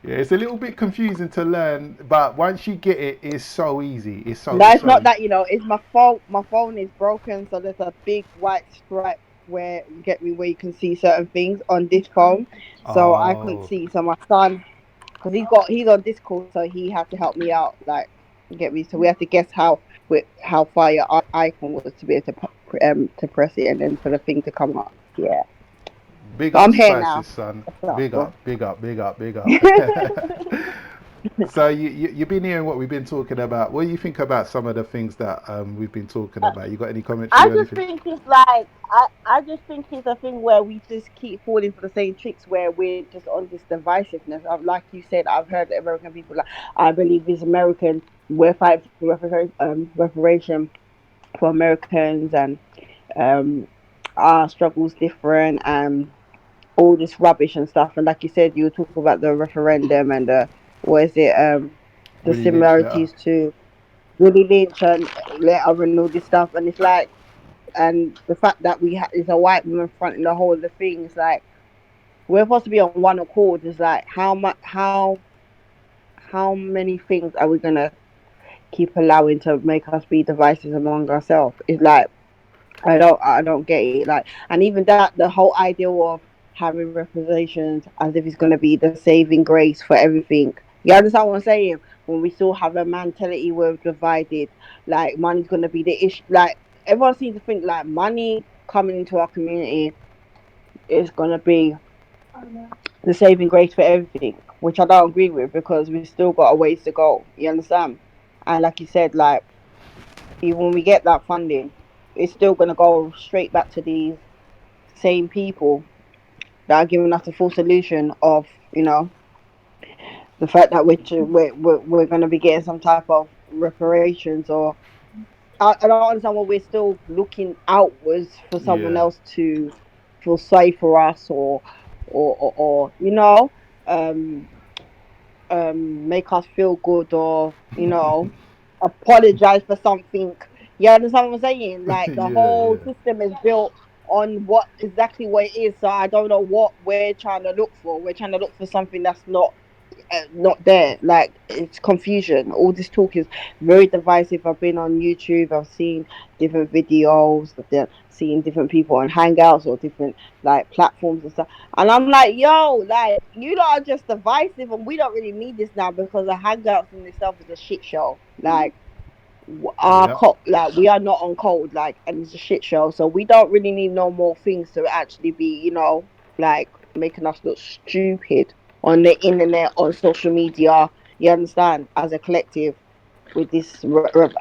Yeah, it's a little bit confusing to learn, but once you get it, it's so easy. No, It's it's so not easy. that, it's my phone. My phone is broken, so there's a big white stripe where you get me where you can see certain things on this phone. So I couldn't Oh, see. So my son, because he's on Discord, so he had to help me out, like get me. So we have to guess how far your icon was to be able to to press it and then for the thing to come up. Yeah. big So up I'm here Spice's now. son. What's up, Big bro? up, big up, big up, big up. So you've been hearing what we've been talking about. What do you think about some of the things that we've been talking about? You got any I commentary or just anything? think it's like I just think it's a thing where we just keep falling for the same tricks where we're just on this divisiveness. Like you said, I've heard American people like I believe it's American. We're fighting for reparation for Americans, and um our struggles different, and all this rubbish and stuff. And like you said, you were talking about the referendum and what is it the Willie Lynch letter. similarities to Willie Lynch and letter and all this stuff. And it's like, and the fact that is a white woman fronting the whole of the thing is like we're supposed to be on one accord. Is like how many things are we gonna keep allowing to make us be devices among ourselves? It's like I don't get it. Like, and even that the whole idea of having representations as if it's gonna be the saving grace for everything. You understand what I'm saying? When we still have a mentality where we're divided, like money's gonna be the issue. Like everyone seems to think like money coming into our community is gonna be the saving grace for everything, which I don't agree with because we still got a ways to go. You understand? And like you said, like even when we get that funding, it's still gonna go straight back to these same people that are giving us the full solution of the fact that we're going to be getting some type of reparations, or I don't understand why we're still looking outwards for someone Yeah, else to feel sorry for us, or um make us feel good, or apologize for something. You understand what I'm saying? Like the yeah, whole yeah, system is built on what exactly what it is. So I don't know what we're trying to look for. We're trying to look for something that's not there. Like it's confusion. All this talk is very divisive. I've been on YouTube. I've seen different videos. I've seen different people on Hangouts or different like platforms and stuff. And I'm like, yo, like you lot are just divisive, and we don't really need this now because the Hangouts in itself is a shit show. Like yeah, like we are not on code, like, and it's a shit show. So we don't really need no more things to actually be, like making us look stupid on the internet, on social media. You understand? As a collective, with this,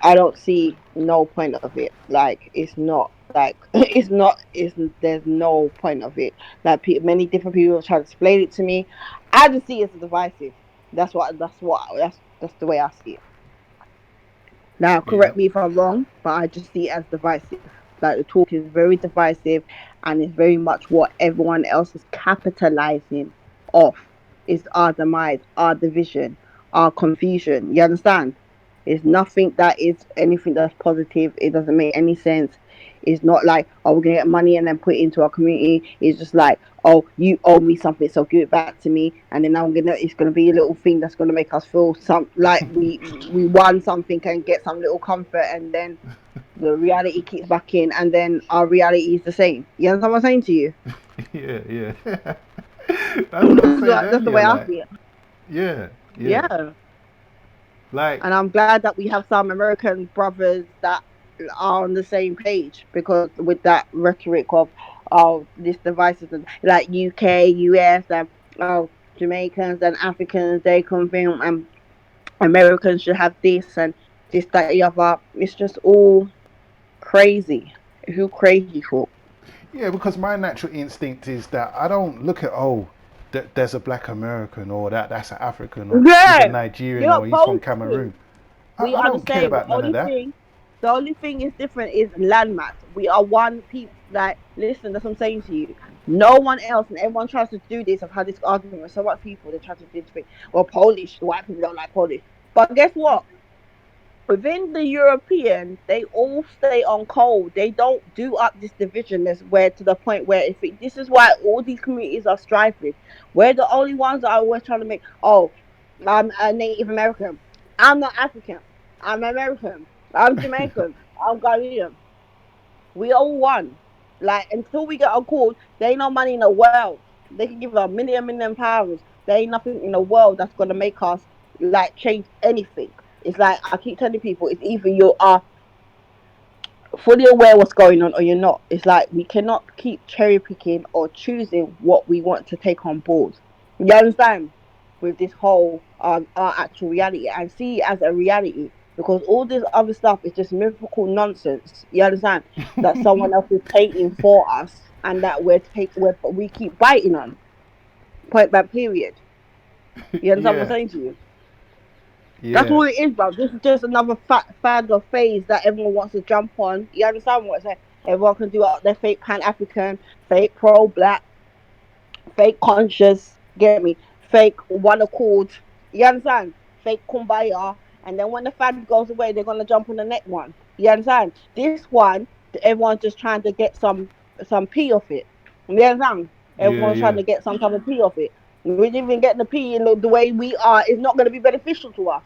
I don't see no point of it. Like it's not like it's not. It's there's no point of it. Like many different people have tried to explain it to me. I just see it as divisive. That's the way I see it. Now, yeah, correct me if I'm wrong, but I just see it as divisive. Like the talk is very divisive, and it's very much what everyone else is capitalizing off. Is our demise, our division, our confusion. You understand? It's nothing that is anything that's positive. It doesn't make any sense. It's not like, oh, we're gonna get money and then put it into our community. It's just like, oh, you owe me something, so give it back to me, and then it's gonna be a little thing that's gonna make us feel some like we won something and get some little comfort, and then the reality kicks back in, and then our reality is the same. You understand what I'm saying to you? Yeah, yeah. That's what I was saying That's the earlier. way I Like, see it. yeah, yeah. Yeah. Like, And I'm glad that we have some American brothers that are on the same page, because with that rhetoric of, oh, this devices and like UK, US, and oh, Jamaicans and Africans, they come from, and Americans should have this and this, that, the other. It's just all crazy. Who crazy for? yeah, because my natural instinct is that I don't look at, oh, there's a black American, or that's an African, or he's a Yeah, Nigerian, you're or not he's from supposed to. Cameroon. We I are the don't care same. about none of that. The only thing is different is landmass. We are one people. Like, listen, that's what I'm saying to you. No one else, and everyone tries to do this. I've had this argument with so much people. They try to do this thing. Well, Polish, white people don't like Polish. But guess what? Within the European, they all stay on cold. They don't do up this division as where to the point where this is why all these communities are striving. We're the only ones that are always trying to make. Oh, I'm a Native American. I'm not African. I'm American. I'm Jamaican. I'm Ghanaian. We all won. Like, until we get a call, there ain't no money in the world. They can give a million pounds. There ain't nothing in the world that's gonna make us like change anything. It's like I keep telling people, it's either you are fully aware what's going on or you're not. It's like we cannot keep cherry picking or choosing what we want to take on board. You understand? With this whole our actual reality, and see it as a reality, because all this other stuff is just mythical nonsense. You understand? That someone else is painting for us, and that we keep biting on. Point blank period. You understand what I'm Yeah, saying to you? That's yeah, all it is, bro. This is just another fad or phase that everyone wants to jump on. You understand what I'm saying? Everyone can do out their fake Pan African, fake pro black, fake conscious, get me? Fake one accord. You understand? Fake kumbaya. And then when the fad goes away, they're gonna jump on the next one. You understand? This one, everyone's just trying to get some P off it. You understand? yeah, Everyone's trying yeah. to get some type of P off it. We didn't even get the P in the way we are. It's not going to be beneficial to us.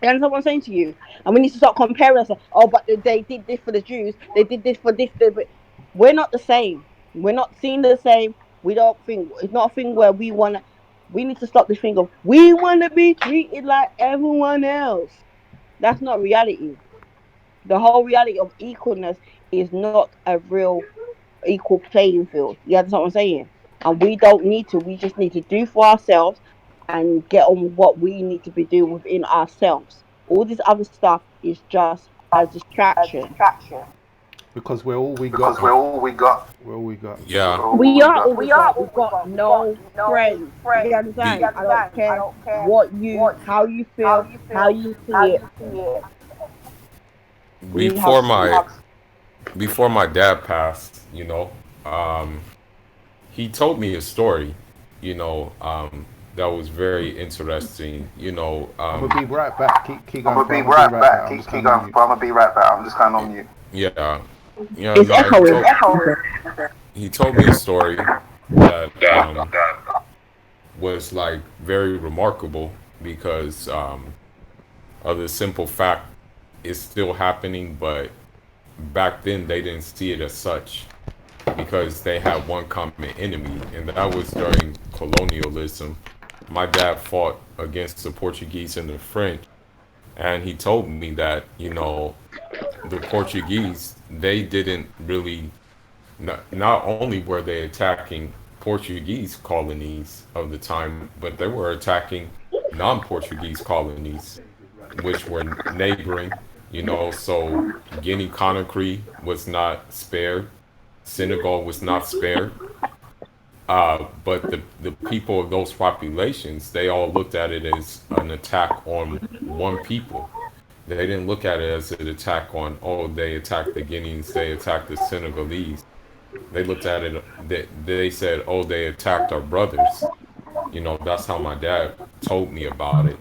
You understand what I'm saying to you? And we need to start comparing us. Oh, but they did this for the Jews. They did this for this. But we're not the same. We're not seen the same. We don't think it's not a thing where we want to. We need to stop this thing of we want to be treated like everyone else. That's not reality. The whole reality of equalness is not a real equal playing field. You understand what I'm saying? And we don't need to. We just need to do for ourselves and get on what we need to be doing within ourselves. All this other stuff is just a distraction. Because we're all we got, Because man. we're all we got. We're all we got. We're Yeah. all We we are got. all we got. We've got no friends. You understand? Be I don't care how you feel, how you see it. We have before my before my dad passed, he told me a story, that was very interesting. I'm gonna be right back. Keep I'm going, gonna bro. be I'm gonna be right right back. back. I'm just Keep going on going. mute. I'm gonna be right back. I'm just kind of on mute. Yeah, it's no, he echoing. told he told me a story that was like very remarkable because of the simple fact it's still happening, but back then they didn't see it as such because they had one common enemy, and that was during colonialism. My dad fought against the Portuguese and the French, and he told me that, the Portuguese, they didn't really, not only were they attacking Portuguese colonies of the time, but they were attacking non-Portuguese colonies, which were neighboring. So Guinea Conakry was not spared, Senegal was not spared. But the people of those populations, they all looked at it as an attack on one people. They didn't look at it as an attack on, oh, they attacked the Guineans, they attacked the Senegalese. They looked at it, they said, oh, they attacked our brothers. That's how my dad told me about it.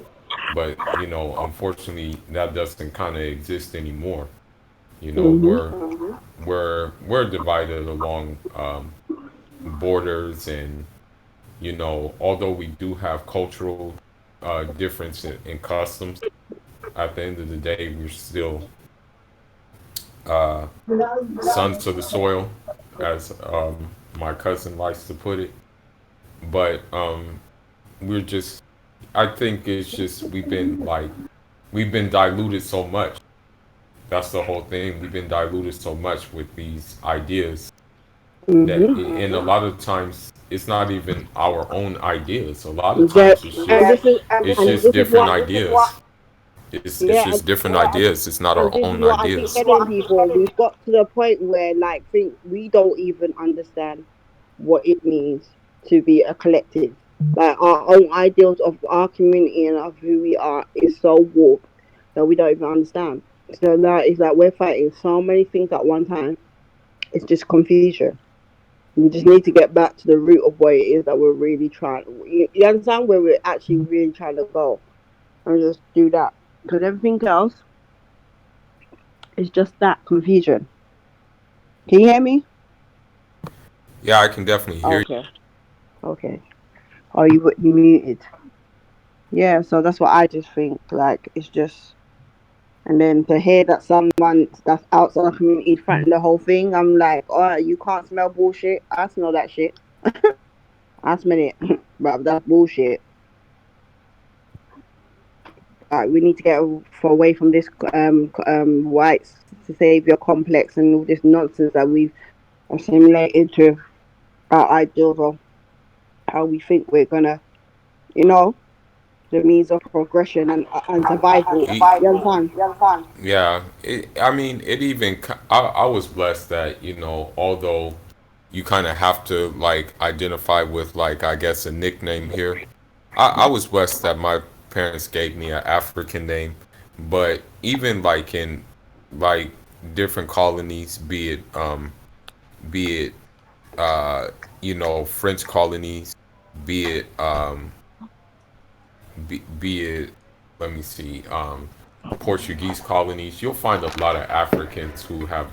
but unfortunately that doesn't kind of exist anymore. Mhm. We're divided along borders, and although we do have cultural difference in customs, at the end of the day we're still uh, sons of the soil, as my cousin likes to put it. But we're just, I think it's just we've been diluted so much. That's the whole thing. We've been diluted so much with these ideas that, Mhm. and a lot of times it's not even our own ideas. A lot of Yeah, times and this is it's and just this is different what ideas. It's yeah, just different ideas. It's not and our this is own what I keep ideas. telling people. We've got to the point where like think we don't even understand what it means to be a collective. Like our own ideals of our community and of who we are is so warped that we don't even understand. So that is like we're fighting so many things at one time. It's just confusion. We just need to get back to the root of what it is that we're really trying. You understand where we're actually really trying to go, and just do that. Because everything else is just that confusion. Can you hear me? Yeah, I can definitely hear you. Okay. Okay. Oh, you muted. Yeah. So that's what I just think. Like it's just, and then to hear that someone that's outside the community threatened the whole thing, I'm like, oh, you can't smell bullshit. I smell that shit. I smell it, but that's bullshit. We need to get away from this white savior complex and all this nonsense that we've assimilated to our ideals of how we think we're gonna, you know, the means of progression and survival. E- You understand? Yeah, I mean, it even. I was blessed that although you kind of have to like identify with like I guess a nickname here. I was blessed that my parents gave me an African name, but even like in like different colonies, be it uh, French colonies, be it be it let me see Portuguese colonies, you'll find a lot of Africans who have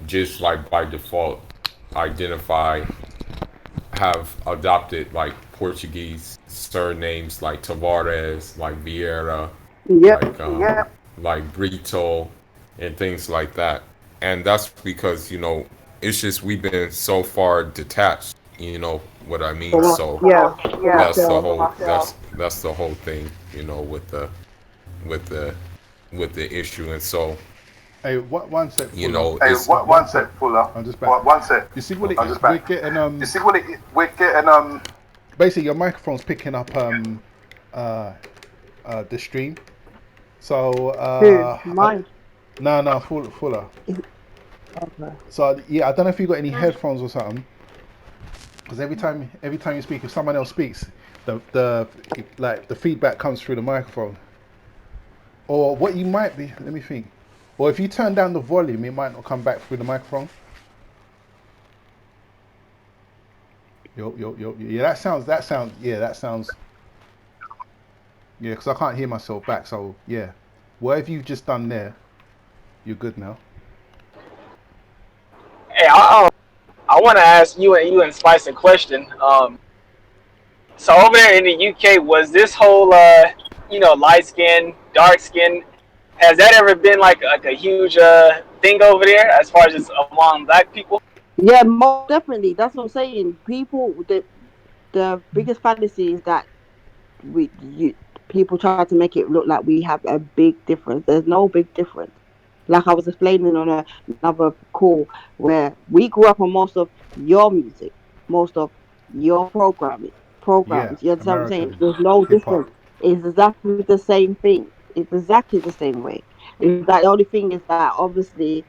just like by default identify have adopted like Portuguese surnames like Tavares, like Vieira, Yep. like like Brito, and things like that. And that's because it's just we've been so far detached. You know what I mean? From So yeah, from that's the ourselves. whole that's the whole thing. With with the with the issue, and so Hey, one sec, you Fuller. know it's One sec. I'm just back. You see what it is? We're getting basically your microphone's picking up uh the stream. So Who? Mine. no, Fuller. Okay. So yeah, I don't know if you got any headphones or something. Because every time you speak, if someone else speaks, the like the feedback comes through the microphone. Or what you might be, let me think. Or if you turn down the volume, it might not come back through the microphone. Yo. Yeah, yeah, because I can't hear myself back. So yeah, whatever you've just done there, you're good now. Hey, I want to ask you and Spice a question. So over there in the UK, was this whole light skin, dark skin, has that ever been like a huge thing over there as far as just among black people? Yeah, most definitely. That's what I'm saying. The biggest fallacy is that people try to make it look like we have a big difference. There's no big difference. Like I was explaining on another call, where we grew up on most of your music, most of your Yeah, programs. You understand what I'm saying? American There's no hip hop. difference. It's exactly the same thing. It's exactly the same way. It's that the only thing is that obviously,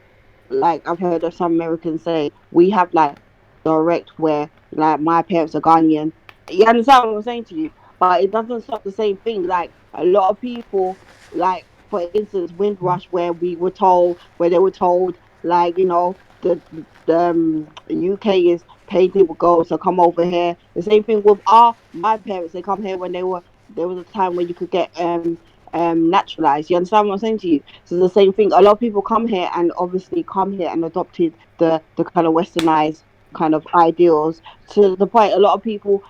like I've heard of some Americans say, we have like direct where like my parents are Ghanaian. You understand what I'm saying to you? But it doesn't stop the same thing. Like a lot of people, like for instance, Windrush, where they were told, like the UK is painted with gold, so come over here. The same thing with my parents. They come here when they were there was a time where you could get naturalized. You understand what I'm saying to you? So it's the same thing. A lot of people come here and obviously come here and adopted the kind of westernized kind of ideals, to the point a lot of people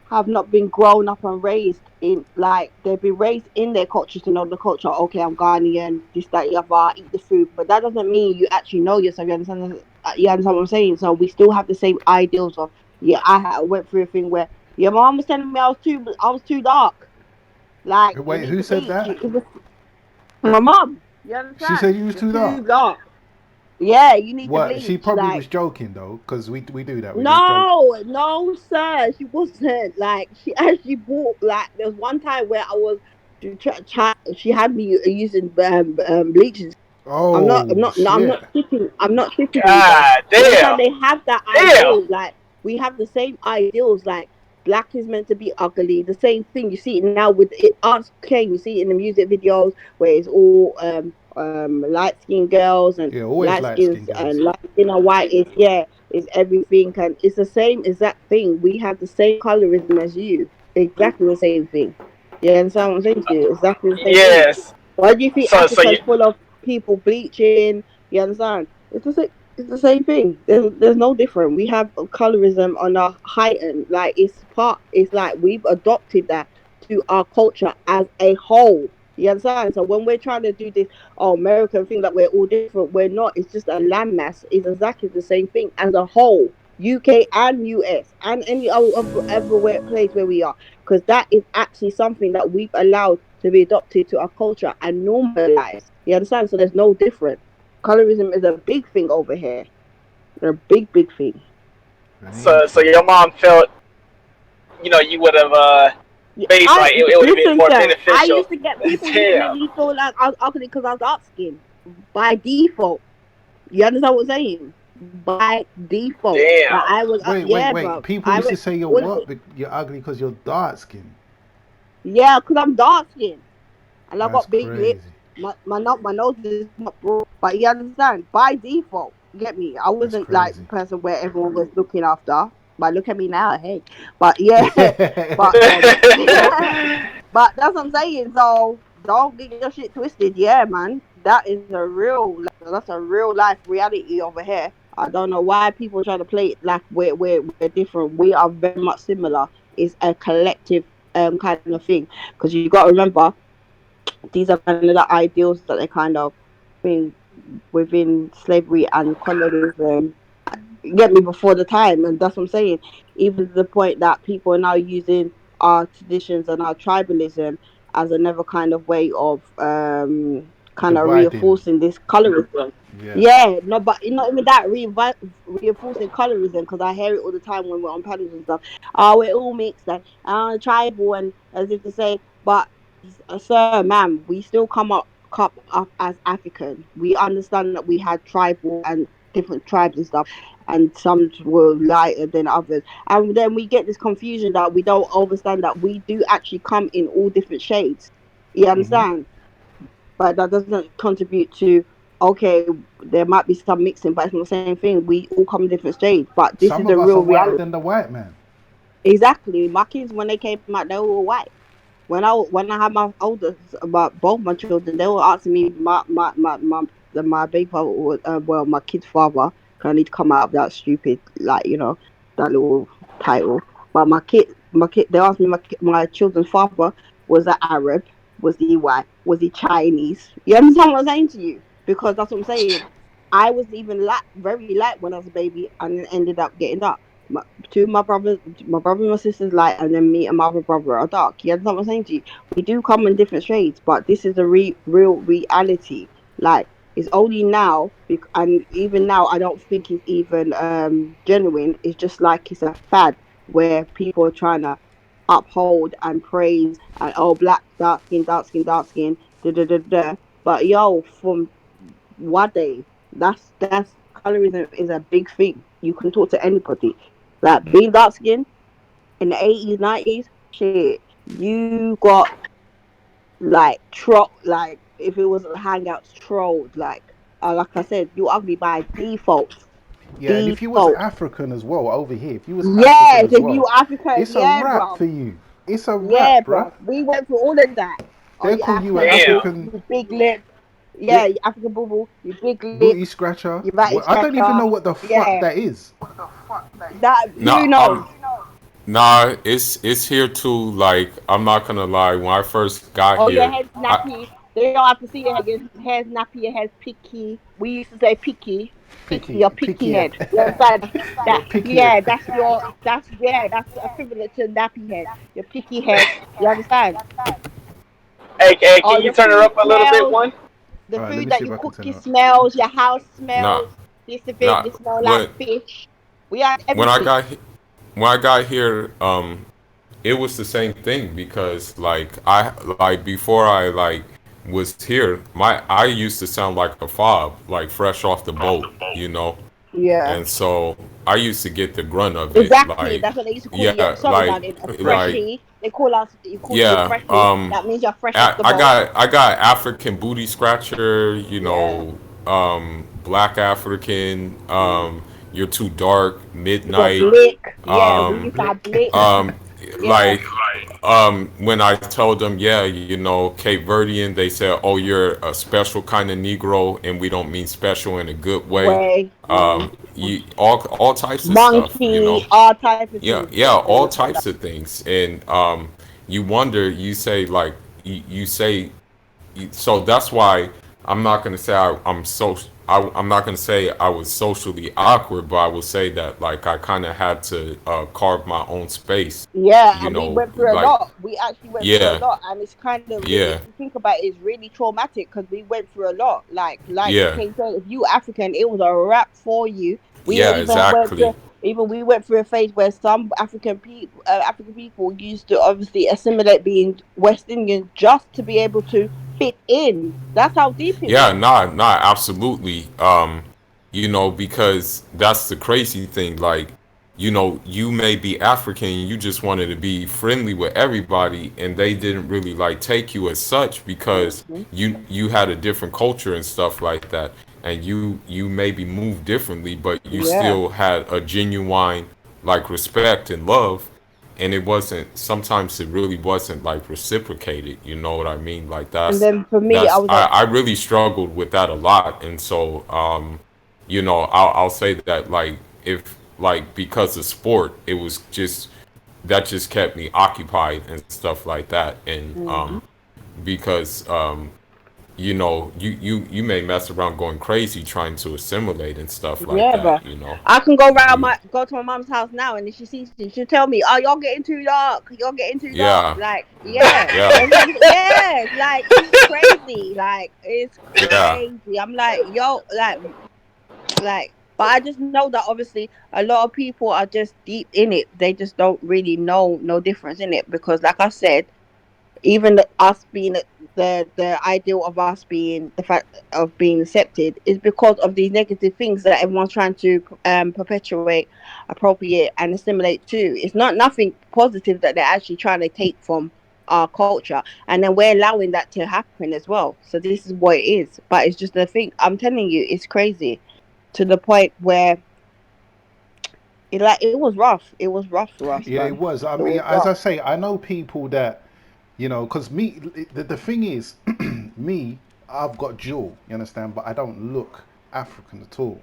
have not been grown up and raised in, like, they've been raised in their culture to know the culture. Okay, I'm Ghanaian, this, that, the other, eat the food, but that doesn't mean you actually know yourself. You understand what I'm saying? So we still have the same ideals of, yeah, went through a thing where, yeah, my mom was telling me I was too dark. Like, you Wait, need who to said bleach. that? My mom, you She said understand? you was You're too too dark. dark. Yeah, you need to What? She bleach. probably Like, was joking though, because we do that. We just joke. no, no, sir. She wasn't. Like, she actually bought. Like, there was one time where I was. She had me using bleach. I'm not. I'm Oh not. No, I'm shit! not shipping. I'm not shipping you, bro. God You damn. understand? They have that Damn. ideal. Like, we have the same ideals. Like, black is meant to be ugly. The same thing. You see it now with it. Arts came. You see it in the music videos where it's all light skinned girls and Yeah, always light light skins skinned and girls. light skin and white is, yeah, is everything, and it's the same exact thing. We have the same colorism as you. Exactly the same thing. You understand what I'm saying to you? Exactly the same thing. Yes. Why do you think So you Africa's full of people bleaching? You understand? It's the same thing. There's no different. We have colorism on a heightened, like, it's part. It's like we've adopted that to our culture as a whole. You understand? So when we're trying to do this, oh, American thing, that we're all different, we're not. It's just a landmass. It's exactly the same thing as a whole. UK and US and any other place where we are, because that is actually something that we've allowed to be adopted to our culture and normalized. You understand? So there's no different. Colorism is a big thing over here. A big, big thing. so Anything. your mom felt, you would have Yeah, made, like, it would have been listen, more sir. I beneficial. used to get people used to make Damn. me feel like I was ugly because I was dark skinned by default. You understand what I'm saying? By default, like Damn. I was, Wait, wait, yeah, wait. bro. People I used to went say you're all of what? it. You're ugly because you're dark skinned. Yeah, because I'm dark skinned and I That's got big lips. crazy. My nose is not broad, but you understand, by default. Get me? I That's wasn't like the crazy. person where everyone was looking after. But look at me now, hey. But yeah, but but that's what I'm saying. So don't get your shit twisted. Yeah, man, that is a real, that's a real life reality over here. I don't know why people try to play it like we're different. We are very much similar. It's a collective kind of thing, because you got to remember, these are kind of the ideals that they kind of bring within slavery and colorism, get me, before the time. And that's what I'm saying. Even to the point that people are now using our traditions and our tribalism as another kind of way of kind of Dividing. reinforcing this colorism. Yeah. Yeah, no, but not even that, reinforcing colorism, because I hear it all the time when we're on panels and stuff. Oh, we're all mixed and tribal, and as if to say, but sir, ma'am, we still come up as African. We understand that we had tribal and different tribes and stuff, and some were lighter than others. And then we get this confusion that we don't understand that we do actually come in all different shades. You Mm-hmm. understand? But that doesn't contribute to, okay, there might be some mixing, but it's not the same thing. We all come in different shades. But this is Some the of us real are whiter reality. than the white man. Exactly. My kids, when they came out, they were all white. When I had my oldest, about both my children, they were asking me, my baby father, well, my kid's father, 'cause I need to come out of that stupid, like, that little title. But my kid, they asked me, my children's father was an Arab, was he white, was he Chinese? You understand what I'm saying to you? Because that's what I'm saying. I was even light, very light when I was a baby, and then ended up getting dark. My, two of my brother and my sister's light, and then me and my other brother are dark. You understand what I'm saying to you? We do come in different shades, but this is the real reality. Like, it's only now, and even now, I don't think it's even genuine. It's just like it's a fad where people are trying to uphold and praise and, oh, black, dark skin, dark skin, dark skin, da da da da. But yo, from what day? That's colorism is a big thing. You can talk to anybody. Like, being dark skinned in the 80s, 90s, shit, you got like like, if it was a hangouts, trolled, like I said, you ugly by default. Yeah, and if you was Default. African as well over here, if you was African Yes, as if you well, African, it's a yeah, wrap bro. for you. It's a Yeah, wrap, bruh. bro. We went through all of that. Oh, They you call you an African Damn. bubble, African you big lip. yeah, Yeah, you African bubble, you big lip, booty scratcher. you ratty Well, I don't even scratcher. know what the fuck Yeah, that is. that who Nah, knows? nah, it's here too. Like, I'm not gonna lie. When I first got Oh, your here, head's I nappy. They don't have to see your head. Your hair's nappy. Your head's picky. We used to say picky, picky. Picky, Your picky picky head. head. You understand? Your That picky head. yeah, that's your that's equivalent to nappy head. Your picky head. You understand? Hey, Oh, can you your turn her food up a little bit, smells. one? The All right, let food me that see you if I can cook turn it it up. smells. Your house nah, smells. This the thing. nah. It smell like When fish. We had when I everything. got when I got here, it was the same thing because like before I like was here, I used to sound like a fob, like fresh off the boat, you know. Yeah. And so I used to get the grunt of it, Exactly. like That's what they used to call you. yeah, Sorry, darling. A like freshie. They call us. You call you a yeah. freshie. That means you're fresh off the I boat. got I got African booty scratcher, you Yeah. know, black African, Yeah. you're too dark, We got midnight, blick. Yeah. We um, used to have Blick. blick. Yeah. like when I told them, yeah, you know, Cape Verdean, they said, oh, you're a special kind of Negro, and we don't mean special in a good way. Way. You all types of stuff, you Monkey. know. All type of Yeah, things. yeah, Yeah. They all would say that. types of things, and you wonder. You say like you say so that's why I'm not gonna say I'm not gonna say I was socially awkward, but I will say that like I kind of had to carve my own space, Yeah, you and we know, went through a like lot. We actually went through a yeah, lot, and it's kind of, yeah, if you think about it, it's really traumatic because we went through a lot. Like yeah, King said, if you African, it was a wrap for you. We yeah, even went exactly. through, even we went through a phase where some African people used to obviously assimilate being West Indian just to be able to fit in. That's how deep it Yeah, went. nah, absolutely. You know, because that's the crazy thing. Like, you know, you may be African, you just wanted to be friendly with everybody, and they didn't really like take you as such because Hmm. you had a different culture and stuff like that, and you maybe moved differently, but you Yeah. still had a genuine like respect and love, and it wasn't. Sometimes it really wasn't like reciprocated. You know what I mean? Like And then for me, I that's was like, I really struggled with that a lot, and so you know I'll say that like if like because of sport it was just that just kept me occupied and stuff like that, and mhm. because you know you may mess around going crazy trying to assimilate and stuff like Yeah, that, bro. you know. I can You, go to my mom's house now, and if she sees me, she'll tell me, "Oh, you're getting too dark. You're getting too dark." yeah, Like, yeah, yeah, yeah. Like, it's crazy. Like, it's yeah, crazy. I'm like, yo, but I just know that obviously a lot of people are just deep in it. They just don't really know no difference in it because, like I said, even us being the ideal of us being the fact of being accepted is because of these negative things that everyone's trying to perpetuate, appropriate, and assimilate to. It's not nothing positive that they're actually trying to take from our culture, and then we're allowing that to happen as well. So this is what it is, but it's just the thing. I'm telling you, it's crazy to the point where it was rough. It was rough for us, Yeah, it man. was. I It mean, was as rough. I say, I know people that, you know, because me, the thing is, me, I've got dual, you understand, but I don't look African at all,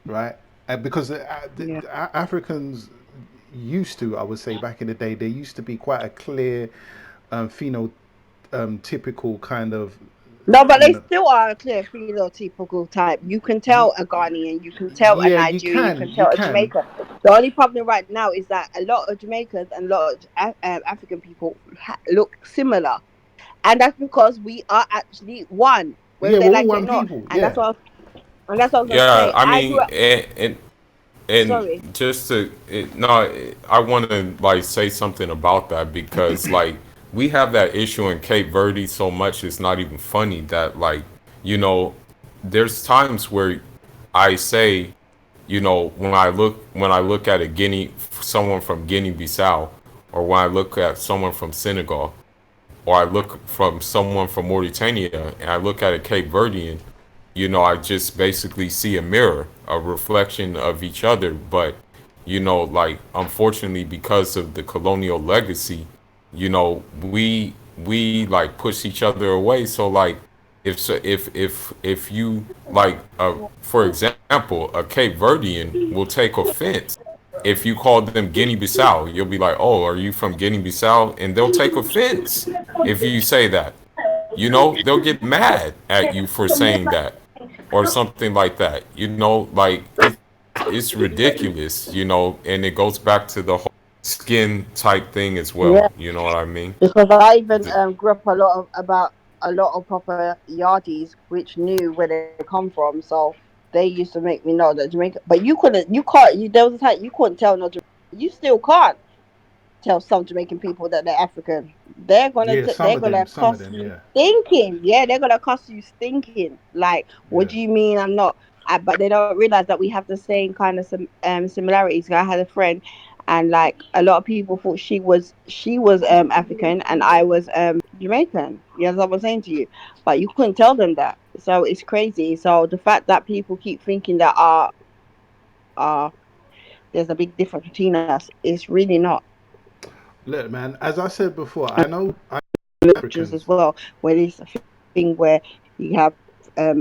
right? And because Yeah. Africans used to, I would say, back in the day, there used to be quite a clear, typical kind of, No, but you they know, still are a clear phenotypical type. You can tell a Ghanaian, you can tell a yeah, you Nigerian, you can can, you tell a can. Jamaican. The only problem right now is that a lot of Jamaicans and a lot of African people look similar, and that's because we are actually one, whether Yeah, they we're all like it or one not. people. And Yeah, that's what I was gonna yeah. say. I I grew mean, up. and Sorry. just to no, I want to like say something about that because like we have that issue in Cape Verde so much it's not even funny that like you know there's times where I say you know when I look at a Guinea someone from Guinea-Bissau, or when I look at someone from Senegal, or I look from someone from Mauritania and I look at a Cape Verdean, you know, I just basically see a mirror, a reflection of each other. But you know, like unfortunately because of the colonial legacy, you know, we like push each other away. So like if so if you like for example, a Cape Verdean will take offense if you call them Guinea-Bissau. You'll be like, "Oh, are you from Guinea-Bissau?" And they'll take offense if you say that. You know, they'll get mad at you for saying that or something like that. You know, like it's ridiculous, you know, and it goes back to the whole skin type thing as well. Yeah, You know what I mean? because I even The- grew up a lot of proper yardies which knew where they come from, so they used to make me know that Jamaica. But you can't. There was a time you couldn't tell no Jamaican. You still can't tell some Jamaican people that they're African. Yeah, They're gonna some of cuss them, you yeah. stinking. Yeah, they're gonna cuss you stinking. Like, what Yeah. do you mean I'm not? But they don't realize that we have the same kind of similarities. I had a friend, and like a lot of people thought she was African and I was Jamaican. You know what I'm saying to you? But you couldn't tell them that. So it's crazy. So the fact that people keep thinking that there's a big difference between us, it's really not. Look, man, as I said before, I Religions as Africans. well, where there's a thing where you have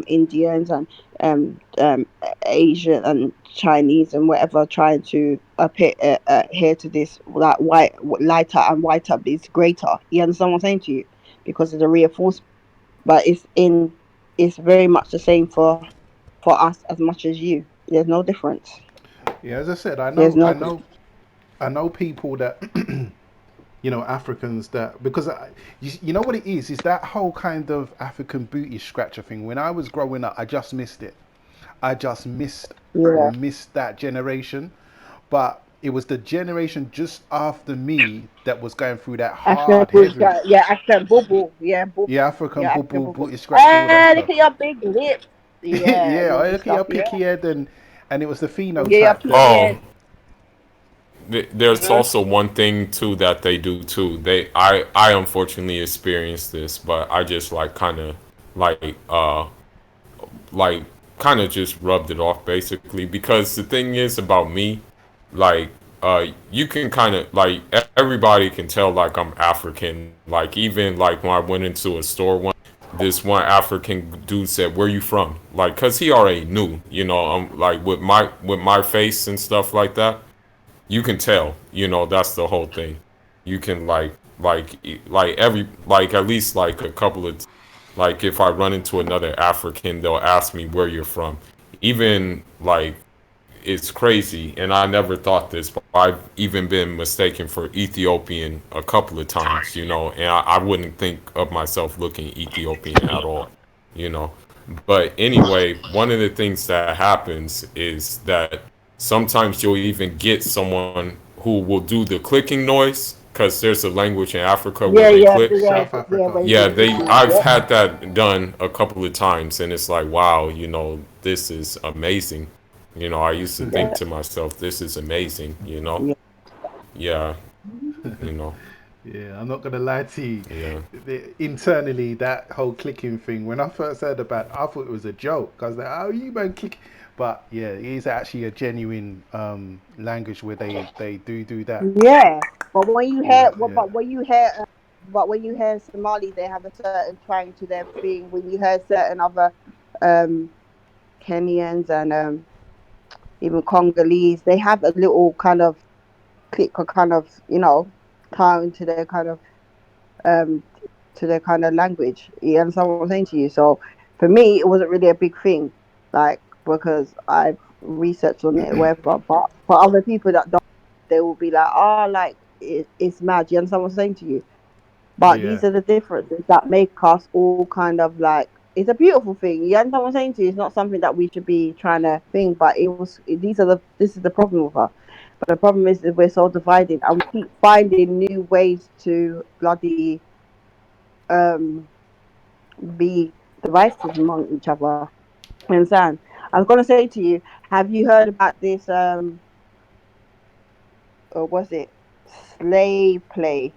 Indians and Asian and Chinese and whatever trying to adhere to this like white lighter and whiter is greater. You understand what I'm saying to you? Because it's a reinforcement, but it's very much the same for us as much as you. There's no difference. Yeah, as I said, There's no I know people that Africans that because you know what it is that whole kind of African booty scratcher thing. When I was growing up, I just missed it. I just yeah. missed that generation, but it was the generation just after me that was going through that African hard, bush, heavy. yeah, African boo boo, yeah, boo, Yeah, African yeah, African bubble, boo boo. booty scratch, all that Look stuff. at your big lips, yeah, Yeah, and all I this look at your stuff, yeah, picky head, and it was the yeah, your phenotype that period. oh, there's Mm-hmm. also one thing too that they do too. I unfortunately experienced this, but I just like kind of like like kind of just rubbed it off basically because the thing is about me, like you can kind of like everybody can tell like I'm African. Like even like when I went into a store one, this one African dude said, "Where you from?" Like, cause he already knew, you know, I'm like with my face and stuff like that. You can tell, you know, that's the whole thing. You can like every like at least like a couple of like if I run into another African, they'll ask me where you're from. Even like it's crazy, and I never thought this, but I've even been mistaken for Ethiopian a couple of times, you know, and I wouldn't think of myself looking Ethiopian at all, you know. But anyway, one of the things that happens is that sometimes you'll even get someone who will do the clicking noise because there's a language in Africa where Yeah, they yeah, click. yeah, South yeah. Africa. When Yeah, you they cooking, I've yeah, had that done a couple of times and it's like, wow, you know, this is amazing. You know, I used to think yeah, to myself, this is amazing, you know? yeah. Yeah, you know. Yeah, I'm not gonna lie to you. Yeah. Internally, that whole clicking thing, when I first heard about it, I thought it was a joke. I was like, "Oh, you man click," but yeah, it is actually a genuine language where they do that. Yeah. But when you Yeah, hear, yeah, but when you hear Somali, they have a certain twang to their thing. When you hear certain other um Kenyans and even Congolese, they have a little kind of click or kind of tone um to their kind of language. You understand what I'm saying to you? So for me, it wasn't really a big thing, like because I've researched on it, or whatever. But for other people that don't, they will be like, "Oh, like it's mad." You understand what I'm saying to you? But yeah, these are the differences that make us all kind of like. It's a beautiful thing. You understand what I'm saying to you? It's not something that we should be trying to think. But this is the problem with us. But the problem is that we're so divided, and we keep finding new ways to bloody um be divisive among each other. You understand? I was gonna say to you, have you heard about this or was it slave play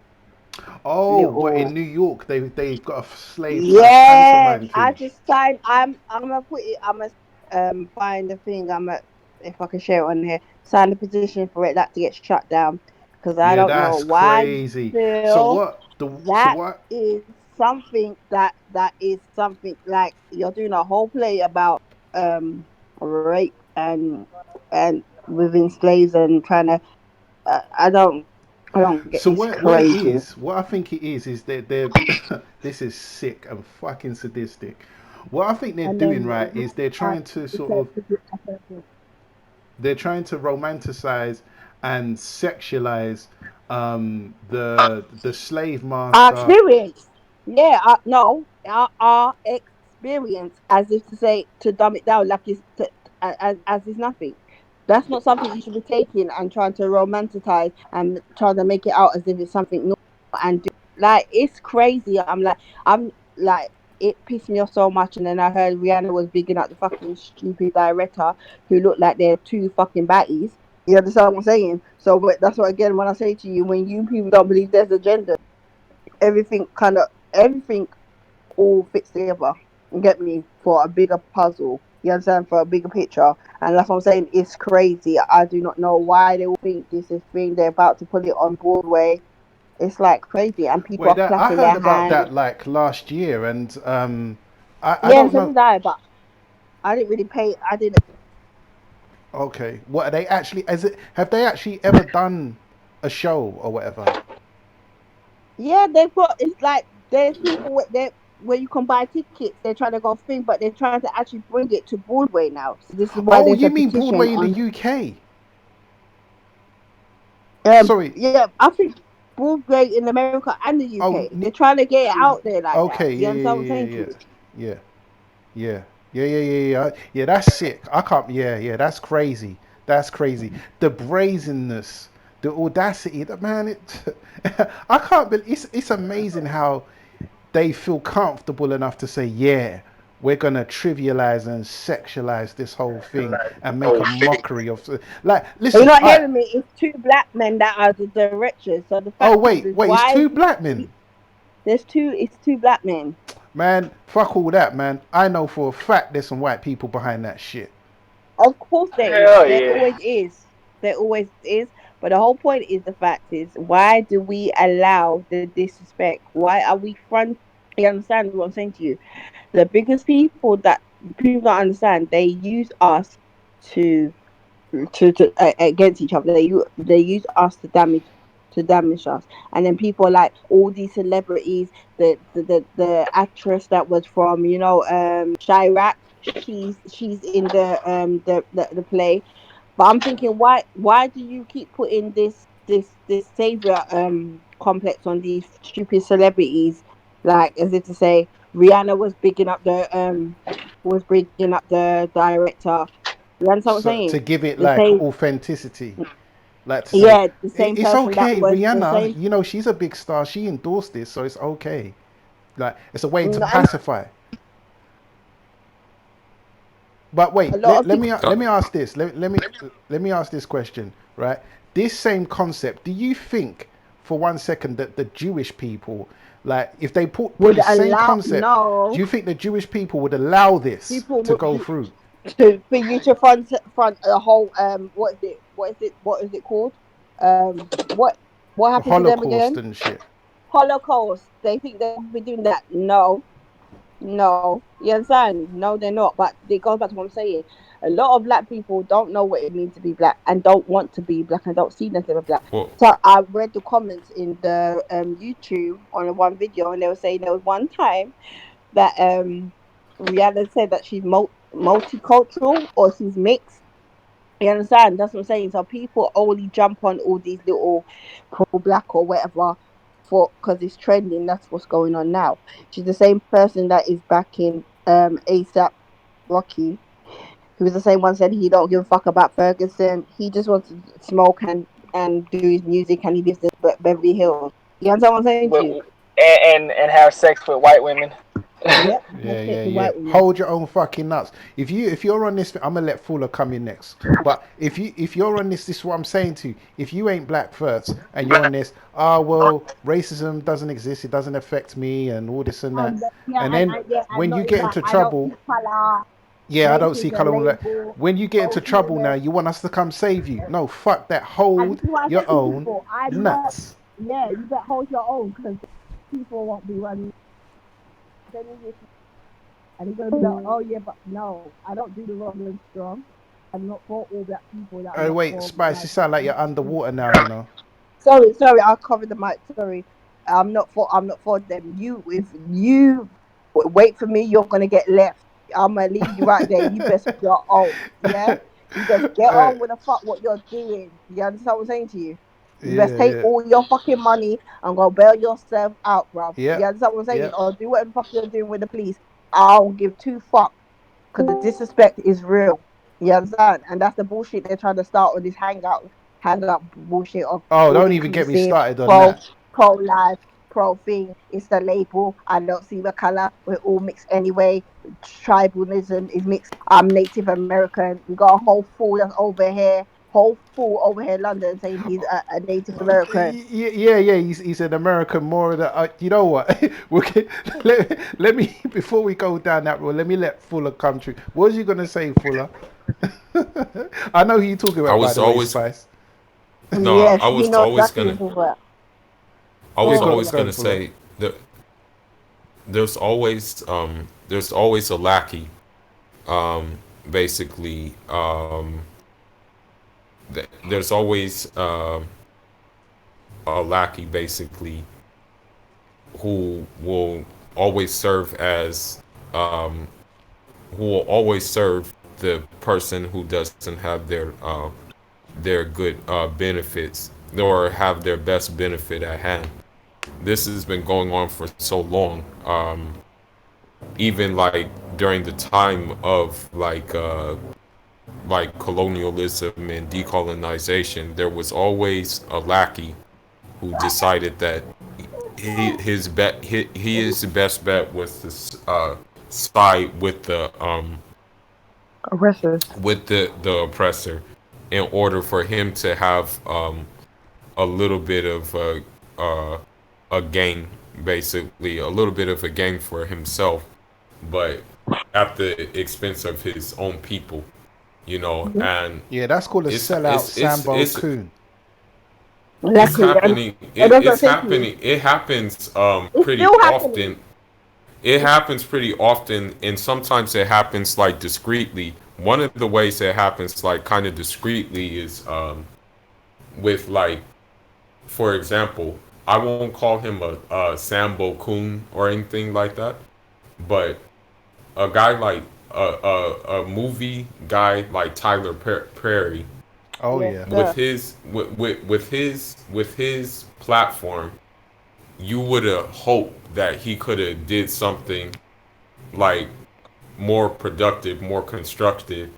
Oh, what in little New York they've got a slave yes, pantomime I thing. just signed. I'm gonna put it. I'm gonna find the thing. I'm gonna if I can share it on here, sign a petition for it that to get shut down because I Yeah, don't know that's why you crazy. So feel what the so that what is something that is something like you're doing a whole play about rape and within slaves and trying to I don't get so it's what it crazy. is, what I think it is that they're this is sick and fucking sadistic. What I think they're And doing then right is they're trying to sort of they're trying to romanticize and sexualize the slave our master. experience. Yeah, no, our experience, as if to say to dumb it down, like as is nothing. That's not something you should be taking and trying to romanticize and trying to make it out as if it's something normal and do. Like it's crazy. I'm like it pissed me off so much. And then I heard Rihanna was bigging up the fucking stupid director who looked like they're two fucking baddies. You understand what I'm saying? So that's what again when I say to you, when you people don't believe there's a gender, everything all fits together. You get me for a bigger puzzle. You understand for a bigger picture, and that's what I'm saying. It's crazy. I do not know why they will think this is thing. They're about to put it on Broadway. It's like crazy, and people Wait, are that I clapping heard their about hands. that like last year, and I Yeah, and don't so know. did I, but I didn't really pay. I didn't. Okay, what are they actually? Is it? Have they actually ever done a show or whatever? Yeah, they put it's like there's people where you can buy tickets. They're trying to go thing, but they're trying to actually bring it to Broadway now. So this is why Oh, there's you a mean petition Broadway in the on. UK? Sorry. Yeah, I think Broadway in America and the Oh, UK. They're trying to get it out there like that. okay. You Yeah, understand what I'm yeah, saying yeah, to yeah, you? yeah, yeah, yeah, yeah, yeah, yeah. Yeah, that's sick. I can't. Yeah, yeah, that's crazy. That's crazy. The brazenness, the audacity. That man, it. I can't believe. It's amazing how they feel comfortable enough to say, yeah, we're gonna trivialize and sexualize this whole thing and make a mockery of. Like, You're listen, not I. hearing me. It's two black men that are the directors. So the Oh fact wait, is wait. It's why two black men. there's two. It's two black men. Man, fuck all that, man. I know for a fact there's some white people behind that shit. Of course there is. Hell There yeah. always is. There always is. But the whole point is the fact is why do we allow the disrespect? Why are we front? You understand what I'm saying to you? The biggest people that people don't understand, they use us to against each other. They use us to damage us, and then people like all these celebrities. The actress that was from Chirac. She's in the play, but I'm thinking why do you keep putting this savior complex on these stupid celebrities, like as if to say Rihanna was bigging up the director. You understand what I'm So to saying? give it The like same, authenticity, like to say yeah, the same it's person that okay, was the Rihanna. same. You know she's a big star. She endorsed this, so it's okay. Like it's a way to No, and pacify. But a wait, lot of people. let me ask this. Let me ask this question. Right, this same concept. Do you think for one second that the Jewish people, like, if they put Would this same allow concept, do no you think the Jewish people would allow this people to would go through? for you to front a whole what is it called what happened to them Holocaust again? and shit. Holocaust. They think they would be doing that. No, no, you understand? No, they're not. But it goes back to what I'm saying. A lot of black people don't know what it means to be black and don't want to be black and don't see themselves as black. Well, So I read the comments in the YouTube on the one video, and they were saying there was one time that Rihanna said that she's multicultural or she's mixed. You understand? That's what I'm saying. So people only jump on all these little pro black or whatever for because it's trending. That's what's going on now. She's the same person that is backing ASAP Rocky, who was the same one said he don't give a fuck about Ferguson. He just wants to smoke and do his music, and he lives in Beverly Hills. You understand what I'm saying to With, you? and have sex with white women. Yep, have Yeah, sex yeah, with yeah. white women. Hold your own fucking nuts. If you're on this, I'm gonna let Fuller come in next. But if you're on this is what I'm saying to you. If you ain't black first and you're on this, well, racism doesn't exist. It doesn't affect me and all this and that. Yeah, And then and when not you even get that. into I don't trouble, eat color. Yeah, I Race don't is see a color all that. label. When you get into trouble now, Opium. you want us to come save you. No, fuck that. And Hold this is what I your said to own people. I'm not. nuts. Yeah, you better hold your own because people won't be running. Sending you, and he's gonna be like, oh yeah, but no, I don't do the wrong and strong. I'm not for all black people. That I'm Oh not wait, for Spice, you like. sound like you're underwater now. You know. Sorry, I'll cover the mic. Sorry, I'm not for them. If you wait for me, you're gonna get left. I'm gonna leave you right there. You best be your own. Yeah, you best get uh, on with the fuck what you're doing. You understand what I'm saying to you? You best yeah, take yeah, all your fucking money and go bail yourself out, bruv. You yep, understand what I'm saying? yep. Or do whatever the fuck you're doing with the police. I don't give two fucks because the disrespect is real. You understand? And that's the bullshit they're trying to start on this hangout bullshit of Oh, all don't even get me inclusive, started on pro that. pro life, pro thing. It's the label. I don't see the color. We're all mixed anyway. Tribalism is mixed. I'm Native American. We got a whole fool that's over here. Whole fool over here in London saying he's a Native American. Yeah, yeah. He's an American more of the. You know what? Let me before we go down that road. Let me let Fuller come through. What was you gonna say, Fuller? I know who you're talking I about, by was the way, always Spice. no, Yes, he knows exactly what he's talking about. I Go Yeah, was on, go always Fuller. go gonna Fuller. say that there's always a lackey, basically. There's always a lackey basically who will always serve as um, who will always serve the person who doesn't have their good benefits or have their best benefit at hand. This has been going on for so long. Even like during the time of like colonialism and decolonization, there was always a lackey who decided that he is the best bet was to side Aggressors. with the oppressor in order for him to have a little bit of a gain, basically a little bit of a gain for himself, but at the expense of his own people, you know. And Yeah, that's called a it's sellout it's it's Sambo it's coon. it's Exactly. happening. And that's what I say to you. It happens It's pretty still happening. often. It happens pretty often, and sometimes it happens like discreetly. One of the ways it happens like kind of discreetly is with like, for example, I won't call him a Sambo Coon or anything like that, but a guy like a movie guy like Tyler Perry Oh Yes, yeah. sir. with his platform, you would have hoped that he could have did something like more productive, more constructive,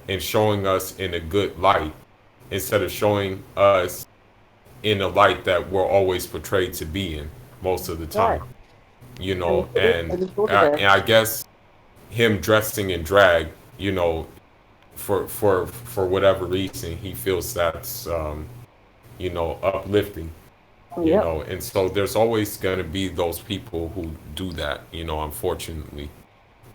and showing us in a good light instead of showing us in a light that we're always portrayed to be in most of the Right. time. You And know, and it's all there. and I guess him dressing in drag, you know, for whatever reason he feels that's you know, uplifting, you Yep. know. And so there's always going to be those people who do that, you know, unfortunately,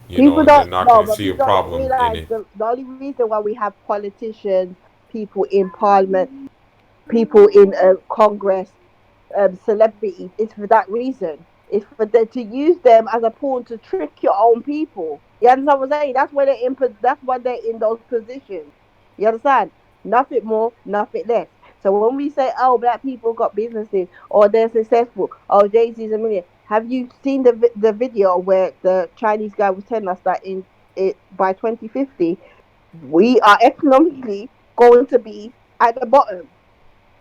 you know, People and they're don't not know, going to but see a people don't problem in realize it. the only reason why we have politicians, people in parliament, people in Congress, celebrities, is for that reason. It's for them to use them as a pawn to trick your own people. You understand what I'm saying? That's why they're in. That's why they're in those positions. You understand? Nothing more, nothing less. So when we say, "Oh, black people got businesses or they're successful," oh, Jay Z's a million. Have you seen the video where the Chinese guy was telling us that in it by 2050 we are economically going to be at the bottom,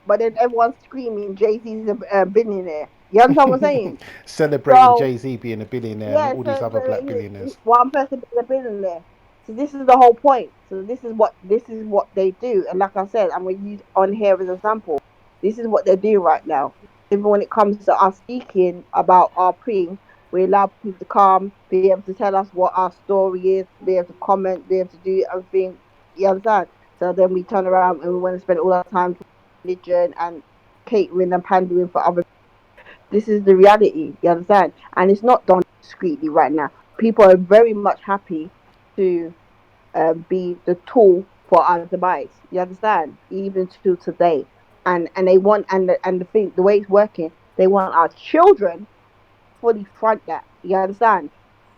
but then everyone's screaming Jay Z's a billionaire. You understand what I'm saying? Celebrating So Jay Z being a billionaire and yeah, all these so other black billionaires. one person being a billionaire. So this is the whole point. So this is what they do. And like I said, I'm gonna use on here as an example. This is what they do right now. Even when it comes to us speaking about our thing, we allow people to come, be able to tell us what our story is, be able to comment, be able to do everything. You understand? So then we turn around and we want to spend all our time talking religion and catering and pandering for other. This is the reality, you understand? And it's not done discreetly right now. People are very much happy to. be the tool for our demise. You understand? Even to today, and they want and the thing, the way it's working, they want our children fully front that. You understand?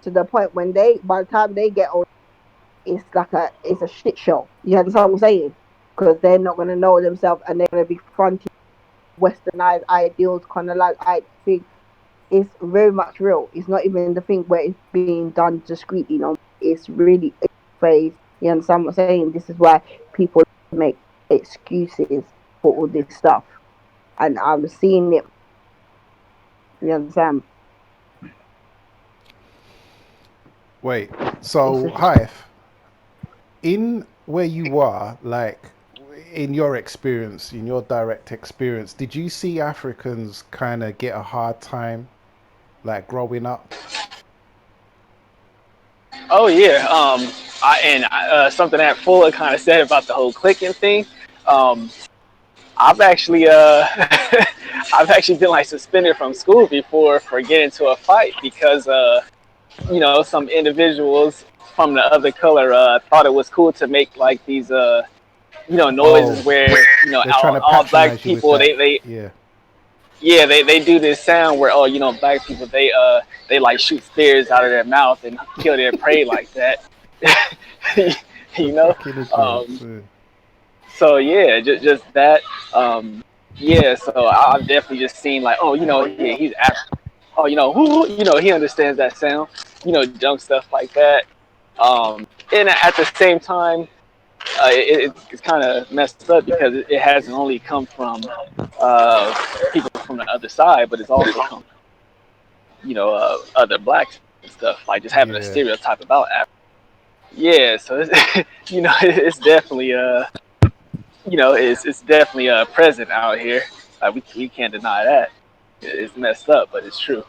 To the point when they, by the time they get old, it's a shit show. You understand what I'm saying? Because they're not gonna know themselves, and they're gonna be fronting westernized ideals, kind of like I think it's very much real. It's not even the thing where it's being done discreetly. No, it's really a phase. You understand what I'm saying? This is why people make excuses for all this stuff, and I'm seeing it. You understand? Wait. It's So, just Hive, in where you are, like in your experience, in your direct experience, did you see Africans kind of get a hard time, like growing up? Oh yeah. Something that Fuller kind of said about the whole clicking thing. Um, I've actually I've actually been like suspended from school before for getting into a fight because some individuals from the other color thought it was cool to make like these noises Oh, where they're trying to all black patronize you with people that. they Yeah. yeah, they do this sound where black people they like shoot spears out of their mouth and kill their prey like that. The you know. fucking Um, ignorance. so yeah, just that. Um, yeah, so I've definitely just seen like, oh, yeah, he's African. Oh, he understands that sound. Junk stuff like that. And at the same time, it's kind of messed up because it hasn't only come from people from the other side, but it's also come, other blacks and stuff, like just having a Yeah. stereotype about Africa. Yeah, so it's, it's definitely it's definitely present out here. We can't deny that. It's messed up, but it's true.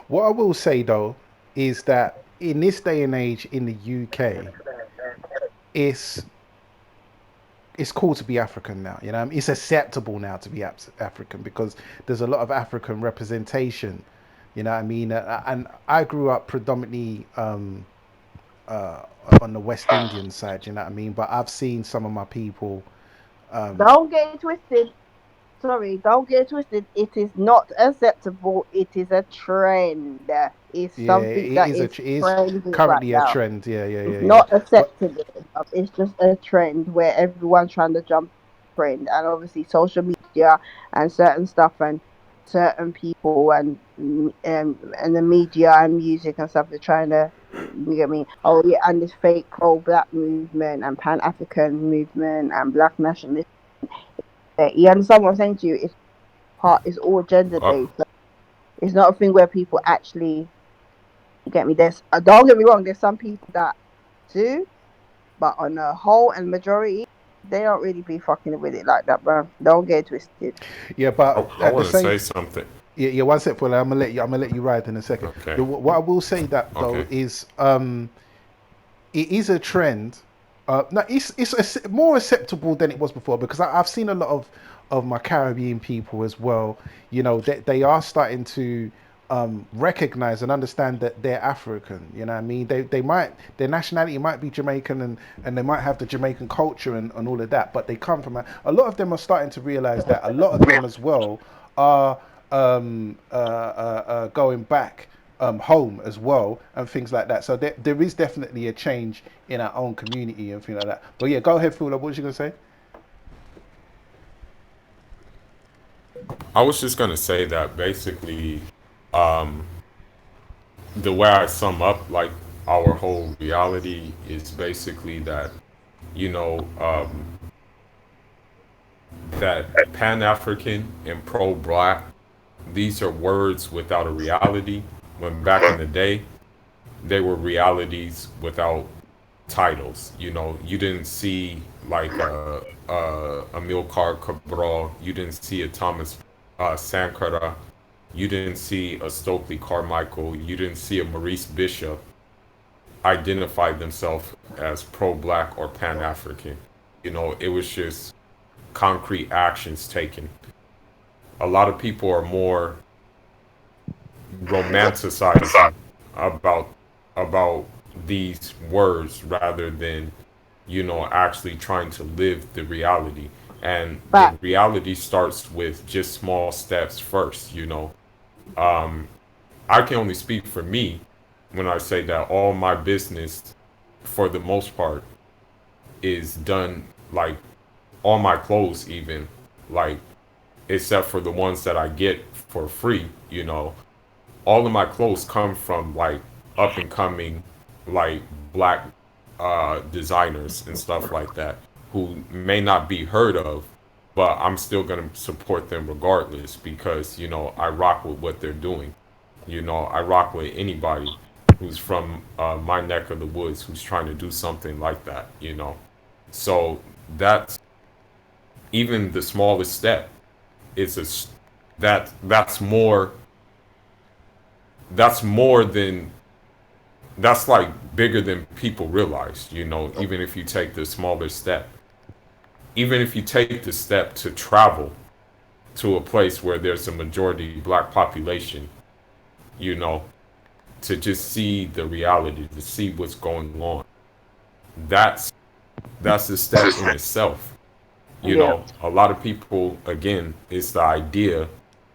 What I will say though is that in this day and age in the UK, it's it's cool to be African now. You know, it's acceptable now to be African because there's a lot of African representation. You know what I mean? And I grew up predominantly uh, on the West Indian side. You know what I mean? But I've seen some of my people. don't get it twisted. Sorry, don't get it twisted. It is not acceptable. It is a trend. It's Yeah, something it that is is it is trending right currently a now. trend. Yeah, yeah, It's yeah, yeah. not But acceptable. It's just a trend where everyone's trying to jump trend, and obviously social media and certain stuff and certain people and the media and music and stuff. They're trying to, you get me? Oh yeah, and this fake pro-black movement and Pan-African movement and black nationalism. You understand what I'm saying to you? It's all gender Uh, based. So it's not a thing where people actually, you get me. There's don't get me wrong. There's some people that do, but on the whole and majority, they don't really be fucking with it like that, bro. Don't get it twisted. yeah, I, but I at the want to same say something. yeah, yeah. One sec, for I'm gonna let you. I'm gonna let you ride in a second. Okay. What I will say that though Okay. is, it is a trend. No, it's more acceptable than it was before because I've seen a lot of my Caribbean people as well. You know, they are starting to recognize and understand that they're African. You know what I mean? They might, their nationality might be Jamaican and they might have the Jamaican culture and all of that, but they come from a lot of them are starting to realize that a lot of them as well are going back home as well and things like that. So there is definitely a change in our own community and things like that. But yeah, go ahead, Fula. What was you gonna say? I was just gonna say that basically, um, the way I sum up like our whole reality is basically that you know that Pan African and pro Black, these are words without a reality. When back in the day, they were realities without titles. You know, you didn't see like a Amilcar Cabral, you didn't see a Thomas Sankara, you didn't see a Stokely Carmichael, you didn't see a Maurice Bishop identify themselves as pro-black or pan-African. You know, it was just concrete actions taken. A lot of people are more romanticizing about about these words rather than, actually trying to live the reality. And the But reality starts with just small steps first. I can only speak for me when I say that all my business, for the most part, is done, like all my clothes, even, like, except for the ones that I get for free. All of my clothes come from like up and coming, like, black designers and stuff like that, who may not be heard of, but I'm still gonna support them regardless because I rock with what they're doing. I rock with anybody who's from my neck of the woods who's trying to do something like that. So that's even the smallest step. It's that's more, that's more than, that's like bigger than people realize. Even if you take the smaller step, even if you take the step to travel to a place where there's a majority black population, you know to just see the reality, to see what's going on, that's that's a step in itself. yeah, A lot of people, again, it's the idea,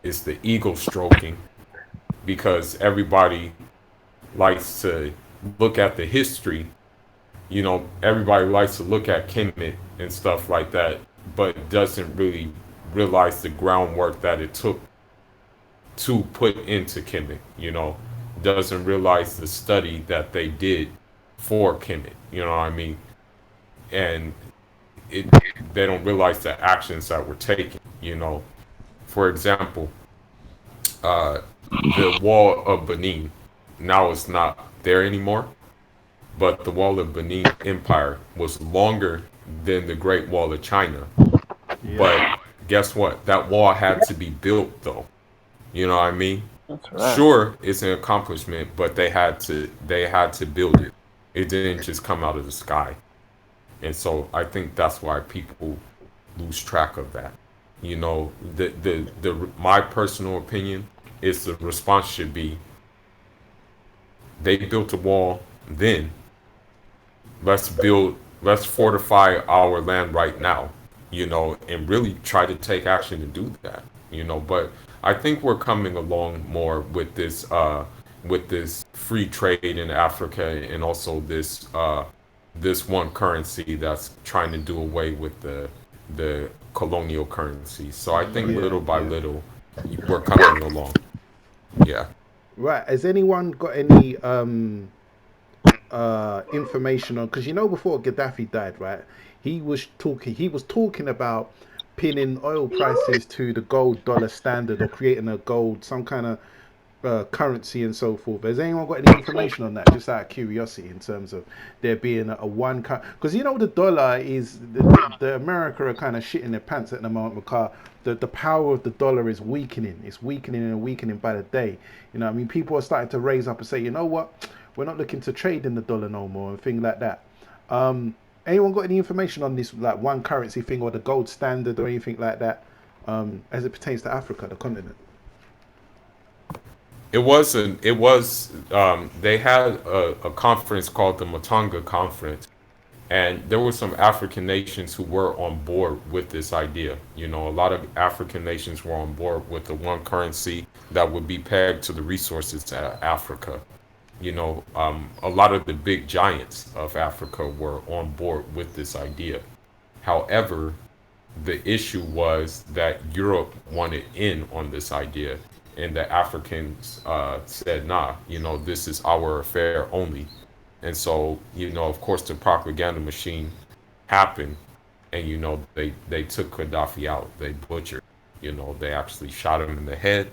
it's the ego stroking, because everybody likes to look at the history. Everybody likes to look at Kemet and stuff like that, but doesn't really realize the groundwork that it took to put into Kemet. Doesn't realize the study that they did for Kemet. You know what I mean? And it, they don't realize the actions that were taken. For example, uh, the Wall of Benin, now it's not there anymore, but the Wall of Benin Empire was longer than the Great Wall of China. Yeah. But guess what? That wall had to be built, though. You know what I mean? That's right. Sure, it's an accomplishment, but they had to build it. It didn't just come out of the sky. And so I think that's why people lose track of that. The my personal opinion is the response should be, they built a wall, then let's fortify our land right now, and really try to take action to do that. But I think we're coming along more with this free trade in Africa, and also this one currency that's trying to do away with the colonial currency. So I think Yeah, little by yeah. little we're coming along. Yeah. Right. Has anyone got any information on, because before Gaddafi died, right? He was talking about pinning oil prices to the gold dollar standard, or creating a gold, some kind of currency and so forth. Has anyone got any information on that? Just out of curiosity, in terms of there being a one, because the dollar is the America are kind of shitting their pants at the moment, because the power of the dollar is weakening. It's weakening and weakening by the day. I mean, people are starting to raise up and say, you know what, we're not looking to trade in the dollar no more, and things like that. Anyone got any information on this, like, one currency thing, or the gold standard, or anything like that, as it pertains to Africa, the continent? They had a conference called the Matanga Conference, and there were some African nations who were on board with this idea. A lot of African nations were on board with the one currency that would be pegged to the resources of Africa. A lot of the big giants of Africa were on board with this idea. However, the issue was that Europe wanted in on this idea, and the Africans said, "Nah, this is our affair only." And so, of course, the propaganda machine happened, and they took Gaddafi out. They butchered. They actually shot him in the head.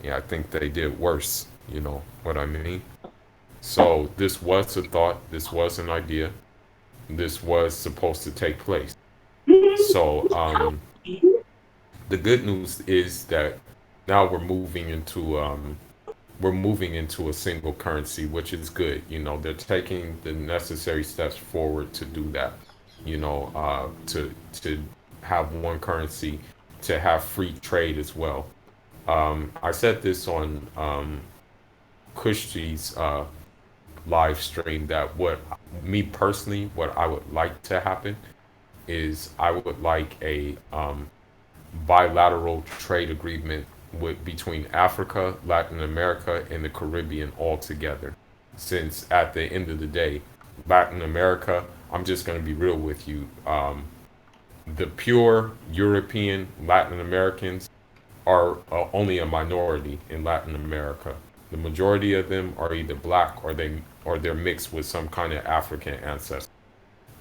Yeah, I think they did worse. You know what I mean? So this was a thought. This was an idea. This was supposed to take place. So the good news is that now we're moving into a single currency, which is good. They're taking the necessary steps forward to do that. To have one currency, to have free trade as well. I said this on Kushti's live stream that what me personally, what I would like to happen is I would like a bilateral trade agreement with between Africa, Latin America, and the Caribbean all together. Since at the end of the day, Latin America, I'm just going to be real with you. The pure European Latin Americans are only a minority in Latin America. The majority of them are either black or they're mixed with some kind of African ancestor.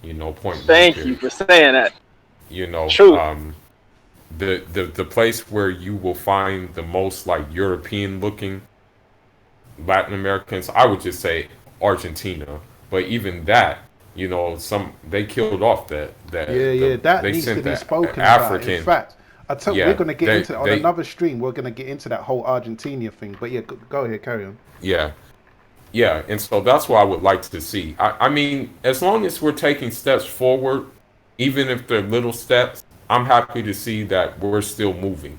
Point blank Thank you period. for saying that. You know, Truth. the place where you will find the most like European looking Latin Americans, I would just say Argentina. But even that, some they killed off Yeah, that they needs to sent be the spoken about. In African. fact, I tell we're Yeah, gonna get into on they another stream. We're gonna get into that whole Argentina thing. But yeah, go ahead, carry on. yeah. Yeah, and so that's what I would like to see. I mean, as long as we're taking steps forward, even if they're little steps, I'm happy to see that we're still moving.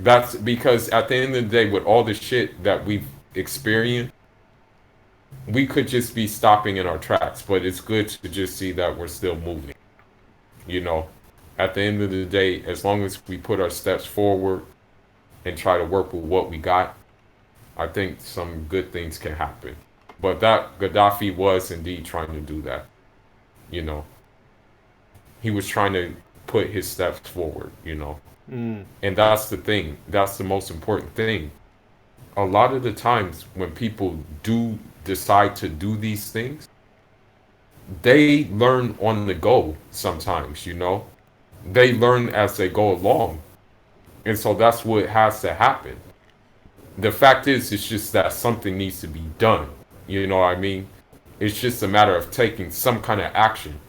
That's because at the end of the day, with all the shit that we've experienced, we could just be stopping in our tracks. But it's good to just see that we're still moving. You know, at the end of the day, as long as we put our steps forward and try to work with what we got, I think some good things can happen. But that Gaddafi was indeed trying to do that. You know, he was trying to put his steps forward. And that's the thing. That's the most important thing. A lot of the times when people do decide to do these things, they learn on the go sometimes. They learn as they go along. And so that's what has to happen. The fact is, it's just that something needs to be done. You know what I mean? It's just a matter of taking some kind of action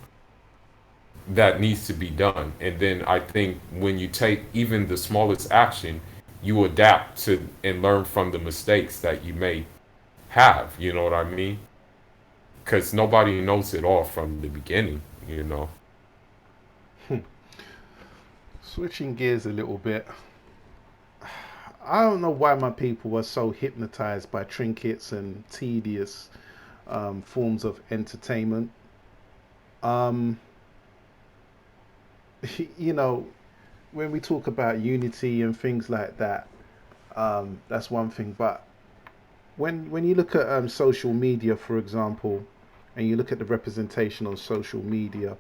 that needs to be done. And then I think when you take even the smallest action, you adapt to and learn from the mistakes that you may have. You know what I mean? Because nobody knows it all from the beginning. Switching gears a little bit. I don't know why my people were so hypnotized by trinkets and tedious forms of entertainment. Um, you know, when we talk about unity and things like that, that's one thing. But when you look at social media, for example, and you look at the representation on social media,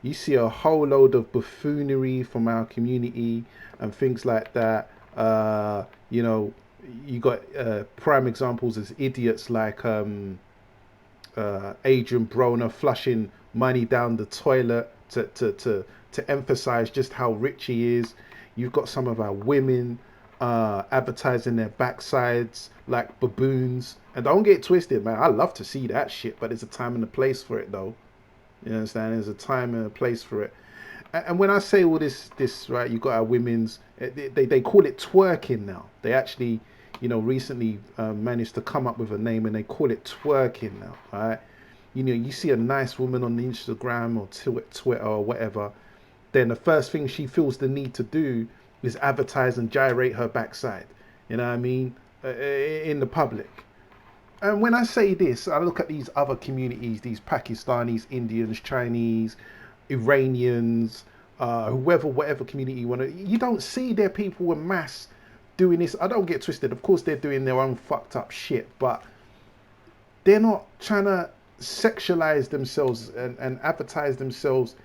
you see a whole load of buffoonery from our community and things like that. You know, you got prime examples as idiots like Adrian Broner flushing money down the toilet to emphasize just how rich he is. You've got some of our women advertising their backsides like baboons. And don't get twisted, man. I love to see that shit, but there's a time and a place for it, though. You understand? There's a time and a place for it. And when I say all this right, you got our women's. They call it twerking now. They actually, recently managed to come up with a name, and they call it twerking now. Right? You see a nice woman on Instagram or Twitter or whatever, then the first thing she feels the need to do is advertise and gyrate her backside. You know what I mean? In the public. And when I say this, I look at these other communities, these Pakistanis, Indians, Chinese, Iranians, whatever community you want to. You don't see their people en masse doing this. I don't get twisted. Of course, they're doing their own fucked up shit, but they're not trying to sexualize themselves and advertise themselves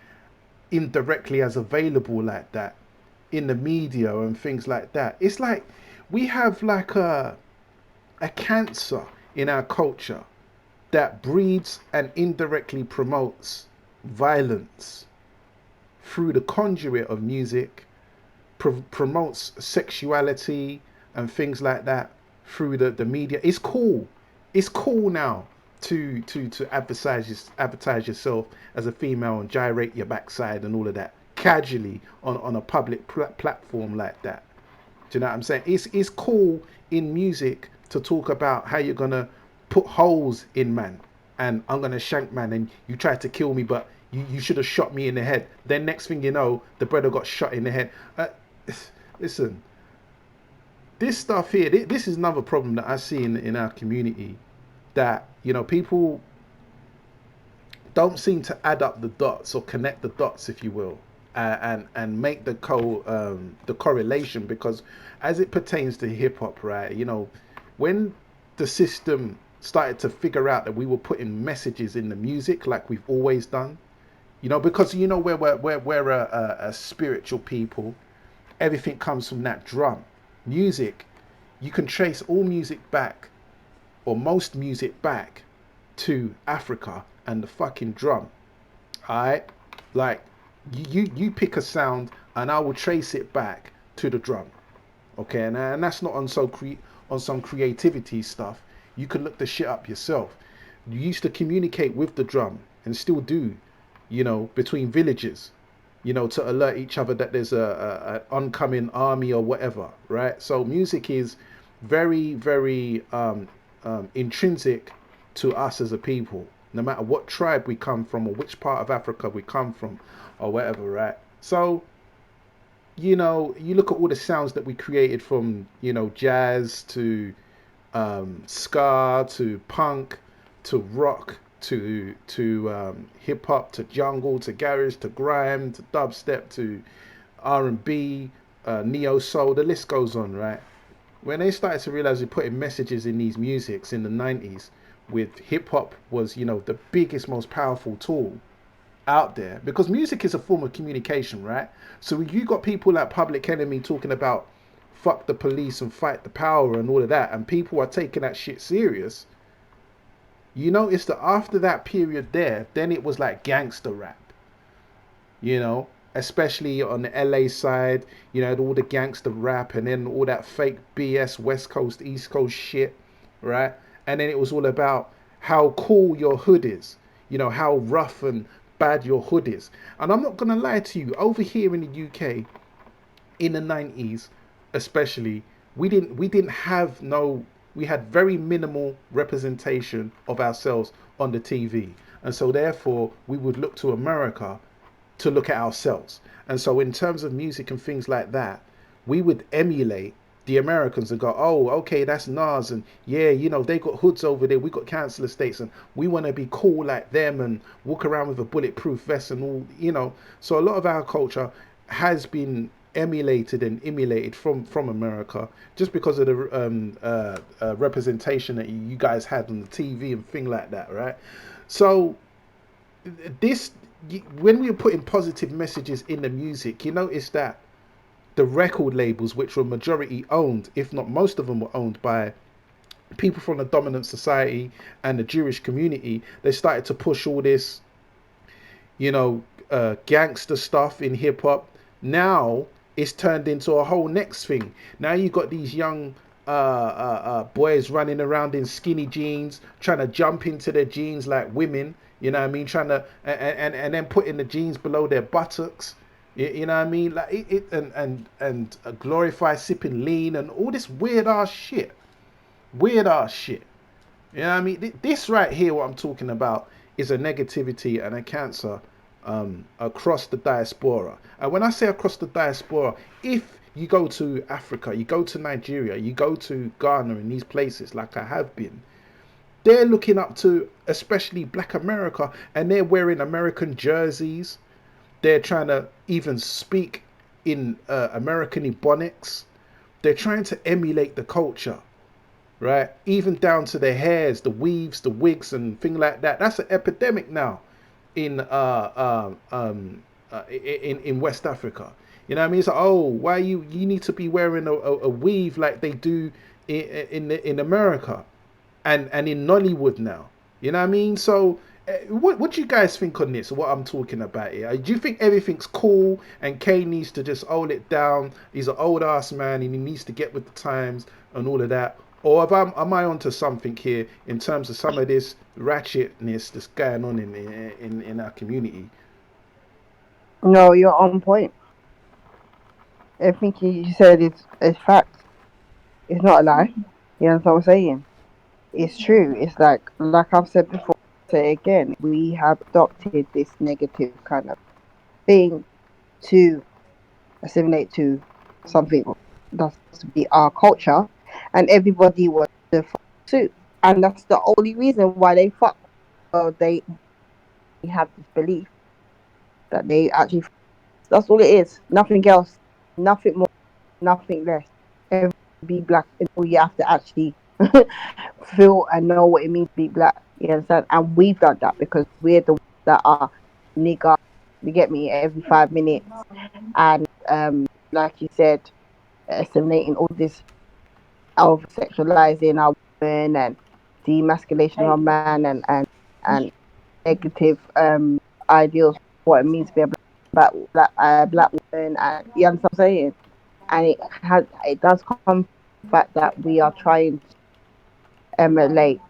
indirectly as available like that in the media and things like that. It's like we have like a cancer in our culture that breeds and indirectly promotes violence through the conduit of music, promotes sexuality and things like that through the media. It's cool. It's cool now to advertise yourself as a female and gyrate your backside and all of that casually on a public platform like that. Do you know what I'm saying? It's cool in music to talk about how you're gonna put holes in man and I'm gonna shank man and you tried to kill me but you should have shot me in the head. Then next thing you know, the brother got shot in the head. Listen, this stuff here, this is another problem that I see in our community, that People don't seem to add up the dots or connect the dots, if you will, and make the correlation, because as it pertains to hip hop, right? When the system started to figure out that we were putting messages in the music like we've always done, because we're a spiritual people. Everything comes from that drum. Music, you can trace all music back, or most music back, to Africa and the fucking drum. Alright? Like, you pick a sound and I will trace it back to the drum. Okay, and that's not on some creativity stuff. You can look the shit up yourself. You used to communicate with the drum, and still do, between villages, to alert each other that there's an oncoming army or whatever, right? So music is very, very intrinsic to us as a people, no matter what tribe we come from or which part of Africa we come from or whatever, right? So, you look at all the sounds that we created, from, jazz to ska to punk to rock to hip hop to jungle to garage to grime to dubstep to R&B, neo soul. The list goes on, right? When they started to realize we're putting messages in these musics in the 90s, with hip hop was, the biggest, most powerful tool out there, because music is a form of communication, right? So you got people like Public Enemy talking about fuck the police and fight the power and all of that, and people are taking that shit serious. You notice that after that period there, then it was like gangster rap, especially on the LA side, all the gangster rap, and then all that fake BS West Coast, East Coast shit, right? And then it was all about how cool your hood is, how rough and bad your hood is. And I'm not gonna lie to you, over here in the UK, in the 90s especially, we didn't have no we had very minimal representation of ourselves on the TV. And so therefore we would look to America to look at ourselves. And so in terms of music and things like that, we would emulate the Americans and go, oh, okay, that's Nas, and yeah, they got hoods over there, we got council estates, and we want to be cool like them and walk around with a bulletproof vest and all. So a lot of our culture has been emulated and emulated from America, just because of the representation that you guys had on the TV and thing like that, right? So this, when we were putting positive messages in the music, you notice that the record labels, which were majority owned, if not most of them were owned by people from the dominant society and the Jewish community, they started to push all this, gangster stuff in hip hop. Now it's turned into a whole next thing. Now you got these young boys running around in skinny jeans, trying to jump into their jeans like women. You know what I mean? Trying to and then putting the jeans below their buttocks. You know what I mean? Like and glorify sipping lean and all this weird ass shit. Weird ass shit. You know what I mean? This right here, what I'm talking about, is a negativity and a cancer across the diaspora. And when I say across the diaspora, if you go to Africa, you go to Nigeria, you go to Ghana and these places like I have been, they're looking up to especially Black America, and they're wearing American jerseys. They're trying to even speak in American Ebonics. They're trying to emulate the culture, right? Even down to their hairs, the weaves, the wigs, and thing like that. That's an epidemic now in in West Africa. You know what I mean? It's like, oh, why you need to be wearing a weave like they do in America and in Nollywood now. You know what I mean? So what do you guys think on this? What I'm talking about here? Do you think everything's cool and Kane needs to just hold it down? He's an old ass man and he needs to get with the times and all of that? Or am I onto something here in terms of some of this ratchetness that's going on in our community? No, you're on point. Everything you said is fact. It's not a lie. You know what I'm saying? It's true. It's like I've said before, say again, we have adopted this negative kind of thing to assimilate to something that's to be our culture, and everybody was to follow suit. and that's the only reason why they fuck. They have this belief that they actually. That's all it is. Nothing else. Nothing more. Nothing less. Everyone be black until you have to actually feel and know what it means to be black. You understand? And we've done that because we're the ones that are nigger. You get me? Every 5 minutes, and like you said, assimilating all this over sexualizing our women and demasculation of our man and negative ideals what it means to be a black woman, and you understand what I'm saying? And it does come from the fact that we are trying to emulate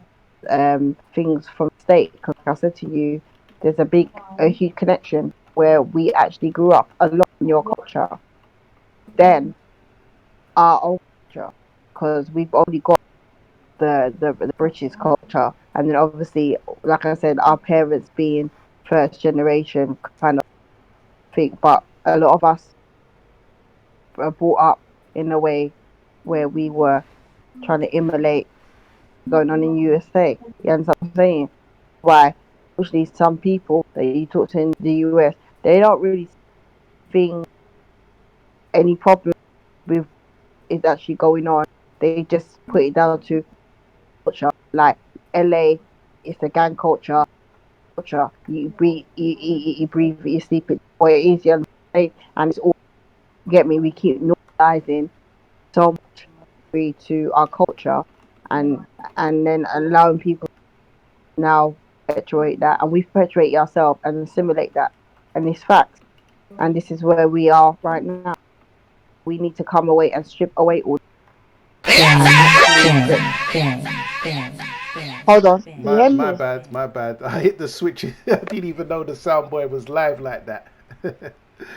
things from the state, because like I said to you, there's a huge connection where we actually grew up a lot in your culture then our own culture, because we've only got the British culture, and then obviously, like I said, our parents being first generation kind of thing. But a lot of us were brought up in a way where we were trying to emulate going on in USA. You understand what I'm saying? Why? Especially some people that you talk to in the US, they don't really think any problem with is actually going on. They just put it down to culture. Like LA, it's a gang culture. You breathe, you breathe, you sleep it. Or it is, you understand? And it's all get me. We keep normalizing so much to our culture, and and then allowing people now perpetuate that, and we perpetuate ourselves and assimilate that, and it's facts. And this is where we are right now. We need to come away and strip away all and actually hold on. Can you hear My me? bad, my bad. I hit the switch. I didn't even know the soundboy was live like that.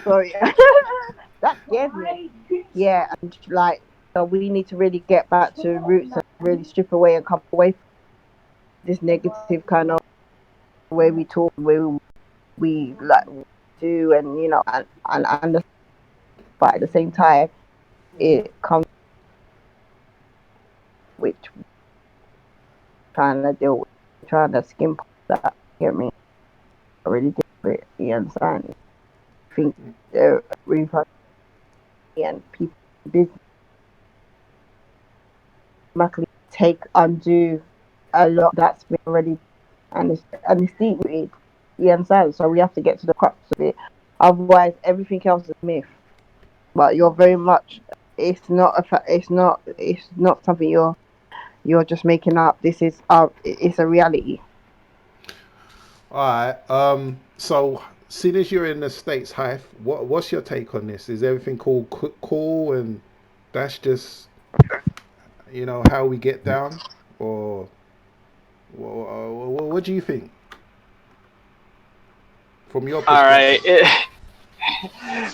Sorry. That scares me. Yeah, and like, so we need to really get back to roots and really strip away and come away from this negative kind of way we talk, way we like do, and and but at the same time, it comes with trying to deal with, trying to skim past that. Get me? I really do it. You understand? I think the refund and people business automatically take undo a lot that's been already, and it's deep rooted. You understand? So we have to get to the crux of it. Otherwise, everything else is myth. But you're very much. It's not it's not. It's not something you're just making up. This is it's a reality. All right. So, seeing as you're in the States, Hive, what's your take on this? Is everything cool, and that's just how we get down, or what do you think from your All right, perspective?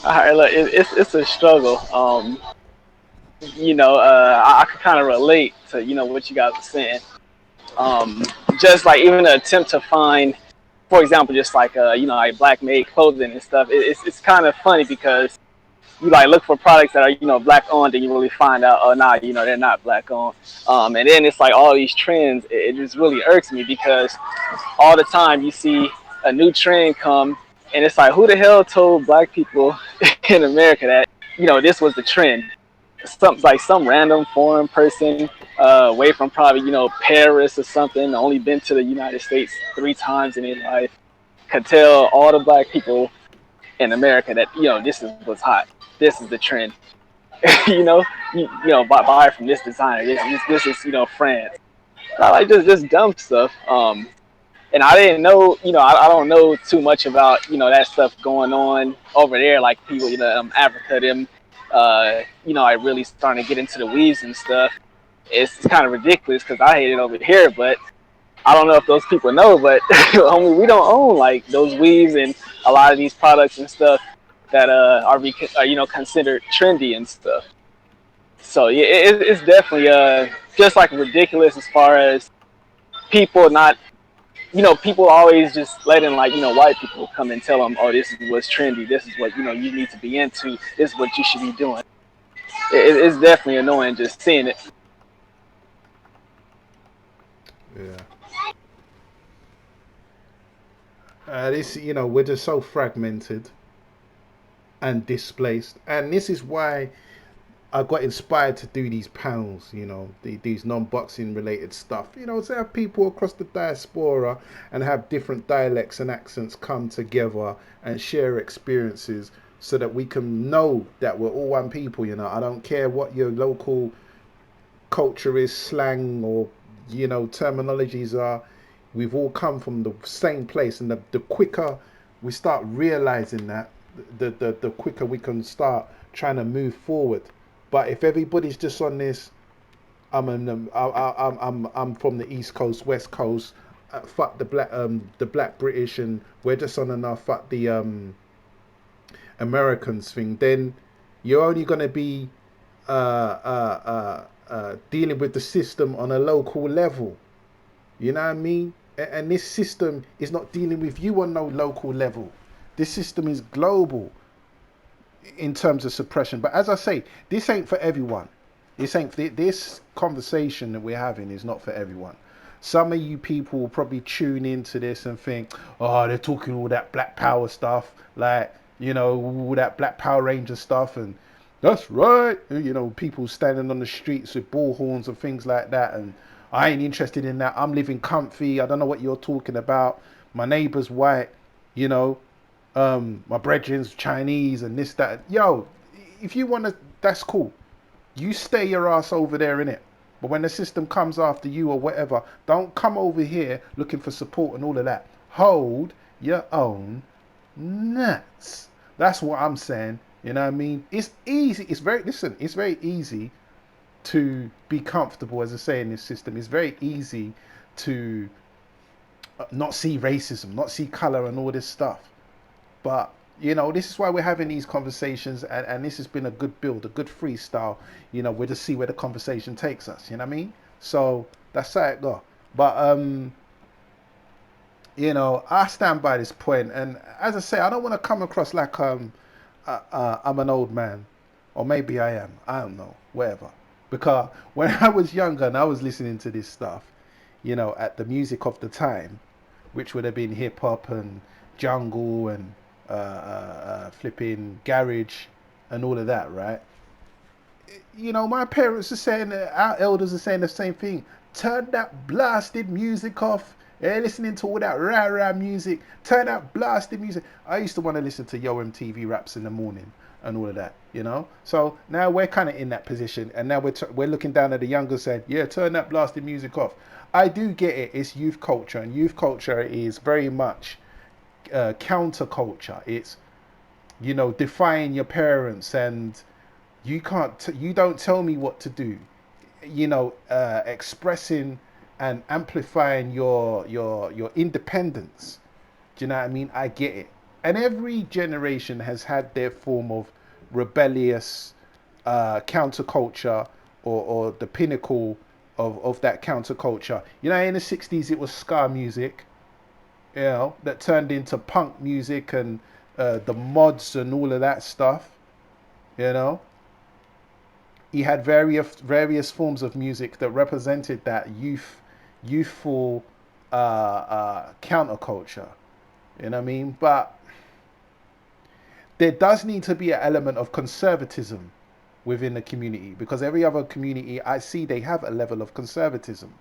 all right. Look, it's a struggle. I can kind of relate to what you guys are saying. Um, just like even an attempt to find, for example, just like like black made clothing and stuff. It's kind of funny because you like look for products that are black owned, and you really find out, oh nah, they're not black owned. And then it's like all these trends. It just really irks me because all the time you see a new trend come, and it's like, who the hell told black people in America that this was the trend? Some random foreign person away from probably Paris or something, only been to the United States 3 times in his life, could tell all the black people in America that this is what's hot, this is the trend. you know, buy from this designer. This is France. Not like just dumb stuff. And I didn't know, I don't know too much about that stuff going on over there, like people Africa, them I really starting to get into the weaves and stuff. It's kind of ridiculous because I hate it over here, but I don't know if those people know, but we don't own like those weaves and a lot of these products and stuff that are considered trendy and stuff. So yeah, it's definitely just like ridiculous as far as people not, people always just letting like white people come and tell them, oh, this is what's trendy, this is what you need to be into, this is what you should be doing. It's definitely annoying just seeing it. Yeah. This, we're just so fragmented and displaced, and this is why I got inspired to do these panels, these non-boxing related stuff, to have people across the diaspora and have different dialects and accents come together and share experiences so that we can know that we're all one people. I don't care what your local culture is, slang or, terminologies are. We've all come from the same place, and the quicker we start realizing that, the quicker we can start trying to move forward. But if everybody's just on this, I'm from the East Coast, West Coast, fuck the black British, and we're just on enough fuck the Americans thing, then you're only gonna be dealing with the system on a local level. You know what I mean? And this system is not dealing with you on no local level. This system is global in terms of suppression. But as I say, this ain't for everyone. This conversation that we're having is not for everyone. Some of you people will probably tune into this and think, oh, they're talking all that Black Power stuff, like, all that Black Power Ranger stuff, and that's right. People standing on the streets with bullhorns and things like that, and I ain't interested in that. I'm living comfy. I don't know what you're talking about. My neighbor's white, my brethren's Chinese and this, that. Yo, if you want to, that's cool. You stay your ass over there, innit? But when the system comes after you or whatever, don't come over here looking for support and all of that. Hold your own nuts. That's what I'm saying. You know what I mean? It's easy. It's very easy to be comfortable, as I say, in this system. It's very easy to not see racism, not see color and all this stuff. But, this is why we're having these conversations, and this has been a good build, a good freestyle. We'll just see where the conversation takes us, you know what I mean? So that's how it go. But, I stand by this point, and as I say, I don't want to come across like I'm an old man, or maybe I am, I don't know, whatever. Because when I was younger and I was listening to this stuff, at the music of the time, which would have been hip hop and jungle and flipping garage and all of that, right? My parents are saying, our elders are saying the same thing. Turn that blasted music off. They're listening to all that rah-rah music. Turn that blasted music. I used to want to listen to Yo MTV raps in the morning and all of that, So now we're kind of in that position, and now we're looking down at the younger saying, yeah, turn that blasted music off. I do get it. It's youth culture, and youth culture is very much counterculture. It's, defying your parents, and you don't tell me what to do. Expressing and amplifying your independence. Do you know what I mean? I get it. And every generation has had their form of rebellious counterculture, or the pinnacle of that counterculture. In the 60s it was ska music, that turned into punk music and the mods and all of that stuff. He had various forms of music that represented that youthful counterculture. You know what I mean? But there does need to be an element of conservatism within the community, because every other community I see, they have a level of conservatism.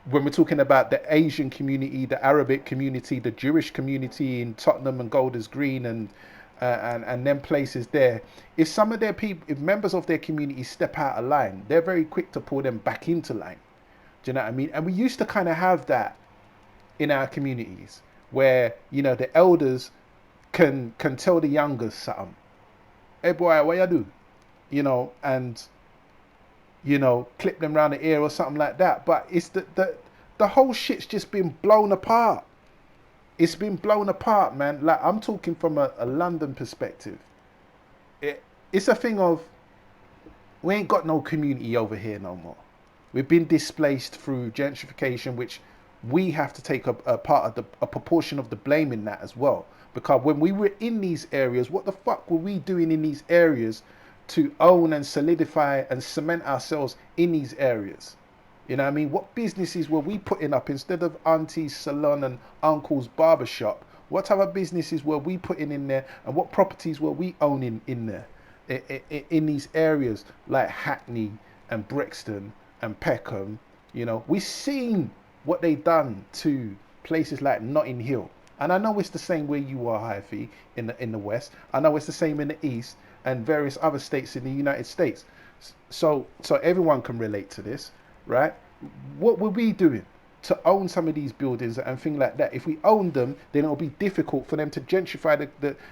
When we're talking about the Asian community, the Arabic community, the Jewish community in Tottenham and Golders Green and them places there, if some of their people, if members of their community step out of line, they're very quick to pull them back into line. Do you know what I mean? And we used to kind of have that in our communities, where the elders can tell the youngers something. Hey boy, what you do? And clip them round the ear or something like that. But it's the whole shit's just been blown apart. It's been blown apart, man. Like, I'm talking from a London perspective. It's a thing of, we ain't got no community over here no more. We've been displaced through gentrification, which we have to take a part of a proportion of the blame in that as well. Because when we were in these areas, what the fuck were we doing in these areas to own and solidify and cement ourselves in these areas? You know what I mean? What businesses were we putting up instead of auntie's salon and uncle's barbershop? What type of businesses were we putting in there, and what properties were we owning in there, in these areas like Hackney and Brixton and Peckham? You know, we've seen what they done to places like Notting Hill, and I know it's the same where you are, Hyphy, in the West. I know it's the same in the East and various other states in the United States. So everyone can relate to this, right? What were we doing to own some of these buildings and things like that? If we owned them, then it'll be difficult for them to gentrify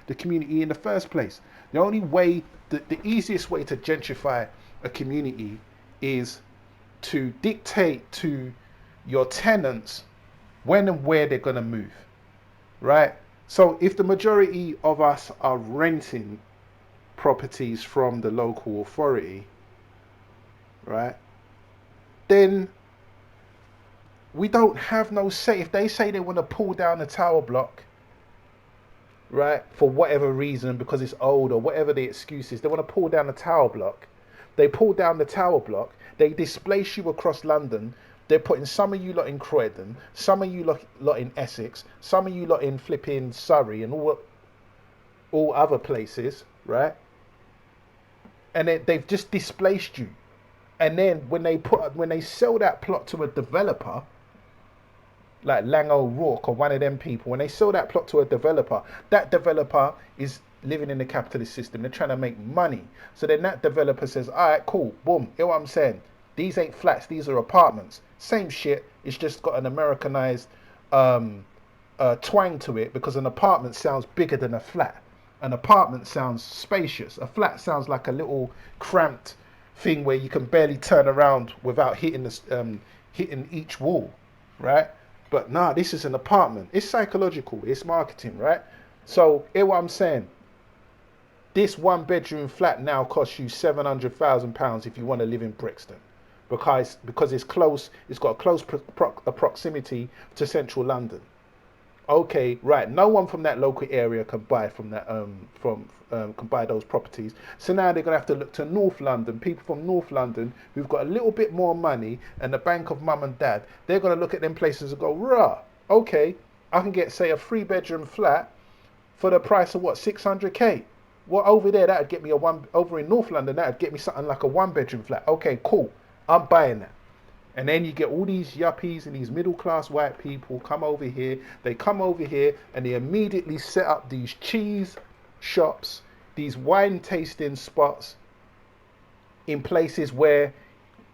the community in the first place. The only way, the easiest way to gentrify a community is to dictate to your tenants when and where they're going to move, right? So if the majority of us are renting properties from the local authority, right, then we don't have no say. If they say they want to pull down a tower block, right, for whatever reason, because it's old or whatever the excuse is, they want to pull down the tower block. They pull down the tower block. They displace you across London. They're putting some of you lot in Croydon, some of you lot in Essex, some of you lot in flipping Surrey and all other places, right? And they've just displaced you. And then when they sell that plot to a developer, like Lang O'Rourke or one of them people, when they sell that plot to a developer, that developer is living in the capitalist system. They're trying to make money. So then that developer says, all right, cool, boom, hear what I'm saying? These ain't flats, these are apartments. Same shit, it's just got an Americanized twang to it, because an apartment sounds bigger than a flat. An apartment sounds spacious. A flat sounds like a little cramped thing where you can barely turn around without hitting each wall, right? But nah, this is an apartment. It's psychological. It's marketing, right? So hear what I'm saying. This 1 bedroom flat now costs you £700,000 if you want to live in Brixton, because it's close. It's got a close proximity to central London. Okay, right. No one from that local area can buy from that can buy those properties. So now they're gonna have to look to North London. People from North London who've got a little bit more money and the bank of mum and dad. They're gonna look at them places and go, rah. Okay, I can get say a 3 bedroom flat for the price of what, 600k. Well, over there that'd get me over in North London that'd get me something like a 1 bedroom flat. Okay, cool. I'm buying that. And then you get all these yuppies and these middle-class white people come over here. They come over here and they immediately set up these cheese shops, these wine tasting spots in places where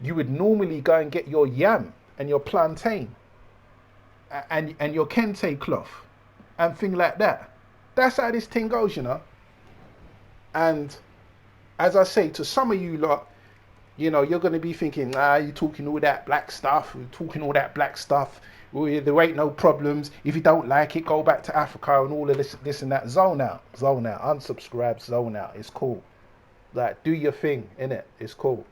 you would normally go and get your yam and your plantain and your kente cloth and thing like that. That's how this thing goes, you know. And as I say, to some of you lot, you know, you're going to be thinking, you're talking all that black stuff. There ain't no problems. If you don't like it, go back to Africa and all of this and that. Zone out. Unsubscribe, zone out. It's cool. Like, do your thing, innit? It's cool.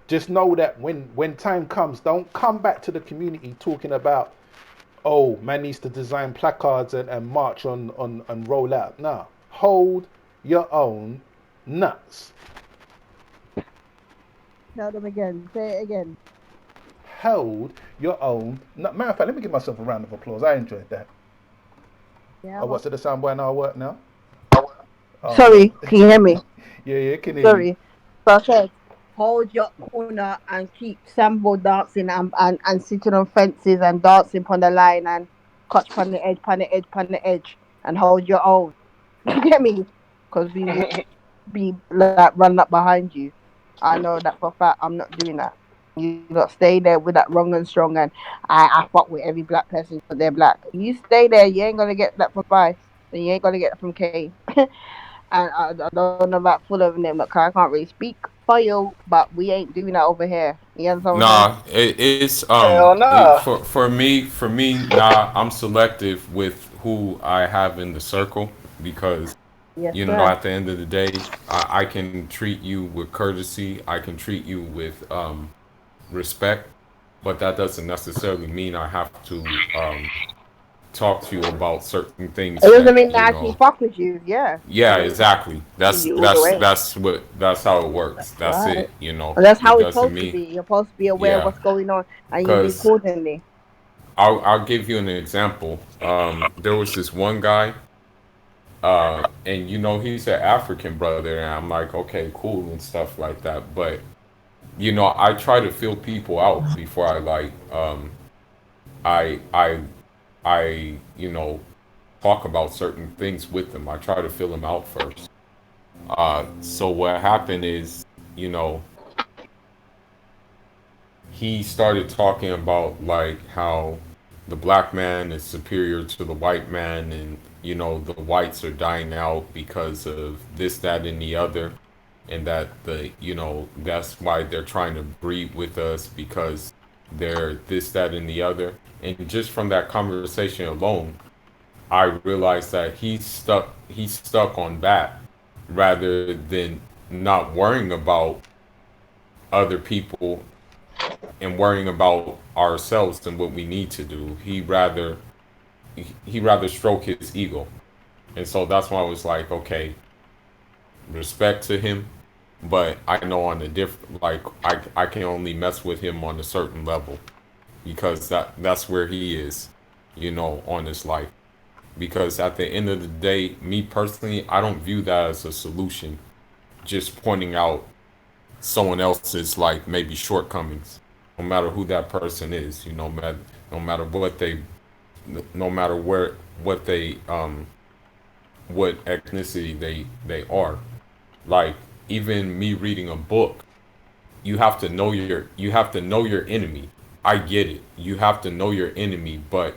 Just know that when time comes, don't come back to the community talking about, oh, man needs to design placards and march on and roll out. No. Hold your own nuts. Tell them again. Say it again. Hold your own. Matter of fact, let me give myself a round of applause. I enjoyed that. Yeah. Oh, what's the sound boy now? Work now? Sorry, can you hear me? Yeah, can hear you. Sorry. So I said, hold your corner and keep sample dancing and sitting on fences and dancing on the line and catch on the edge, and hold your own. You get me? Because we will be like run up behind you. I know that for a fact. I'm not doing that. You not stay there with that wrong and strong and I fuck with every black person because they're black. You stay there. You ain't gonna get that from Vice, and you ain't gonna get that from Kane. And I don't know about full of them. But I can't really speak for you, but we ain't doing that over here. You understand what I'm saying? Nah, it's Hell no. for me, nah, I'm selective with who I have in the circle, because Yes, at sir. the end of the day, I can treat you with courtesy, I can treat you with respect, but that doesn't necessarily mean I have to talk to you about certain It things doesn't that mean they actually fuck with you. Yeah. yeah, I mean, exactly. That's you all the way. that's how it works. That's That's right. it. You know, And that's it how it's doesn't supposed to mean be. You're supposed to be aware of yeah. what's going on and you move Because accordingly. I'll give you an example. There was this one guy, and you know he's an African brother, and I'm like, okay, cool and stuff like that. But you know, I try to feel people out before I like I I you know talk about certain things with them. I try to feel them out first. So what happened is, you know, he started talking about like how the black man is superior to the white man, and you know the whites are dying out because of this, that, and the other, and that the you know that's why they're trying to breed with us because they're this, that, and the other. And just from that conversation alone, I realized that he's stuck on that rather than not worrying about other people and worrying about ourselves and what we need to do. He rather stroke his ego. And so that's why I was like, okay, respect to him, but I know on the I can only mess with him on a certain level because that's where he is, you know, on his life. Because at the end of the day, me personally, I don't view that as a solution. Just pointing out someone else's like maybe shortcomings, no matter who that person is, you know, no matter what they, no matter where what they what ethnicity they are. Like even me reading a book, you have to know your enemy. I get it. You have to know your enemy, but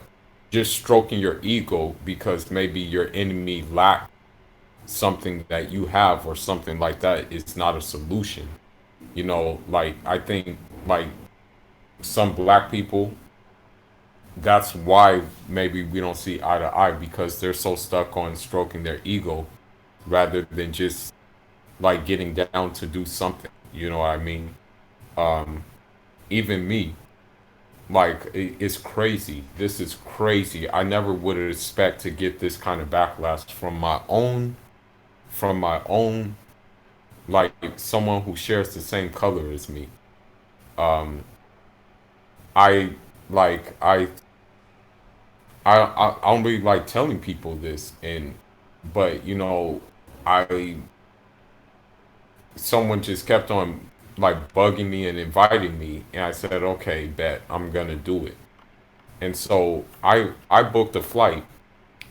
just stroking your ego because maybe your enemy lack something that you have or something like that is not a solution. You know, like I think like some black people, that's why maybe we don't see eye to eye because they're so stuck on stroking their ego rather than just like getting down to do something. You know what I mean? Even me, like it's crazy. This is crazy. I never would expect to get this kind of backlash from my own like someone who shares the same color as me. I like I only like telling people this, and but you know I someone just kept on like bugging me and inviting me, and I said okay, bet I'm gonna do it. And so I booked a flight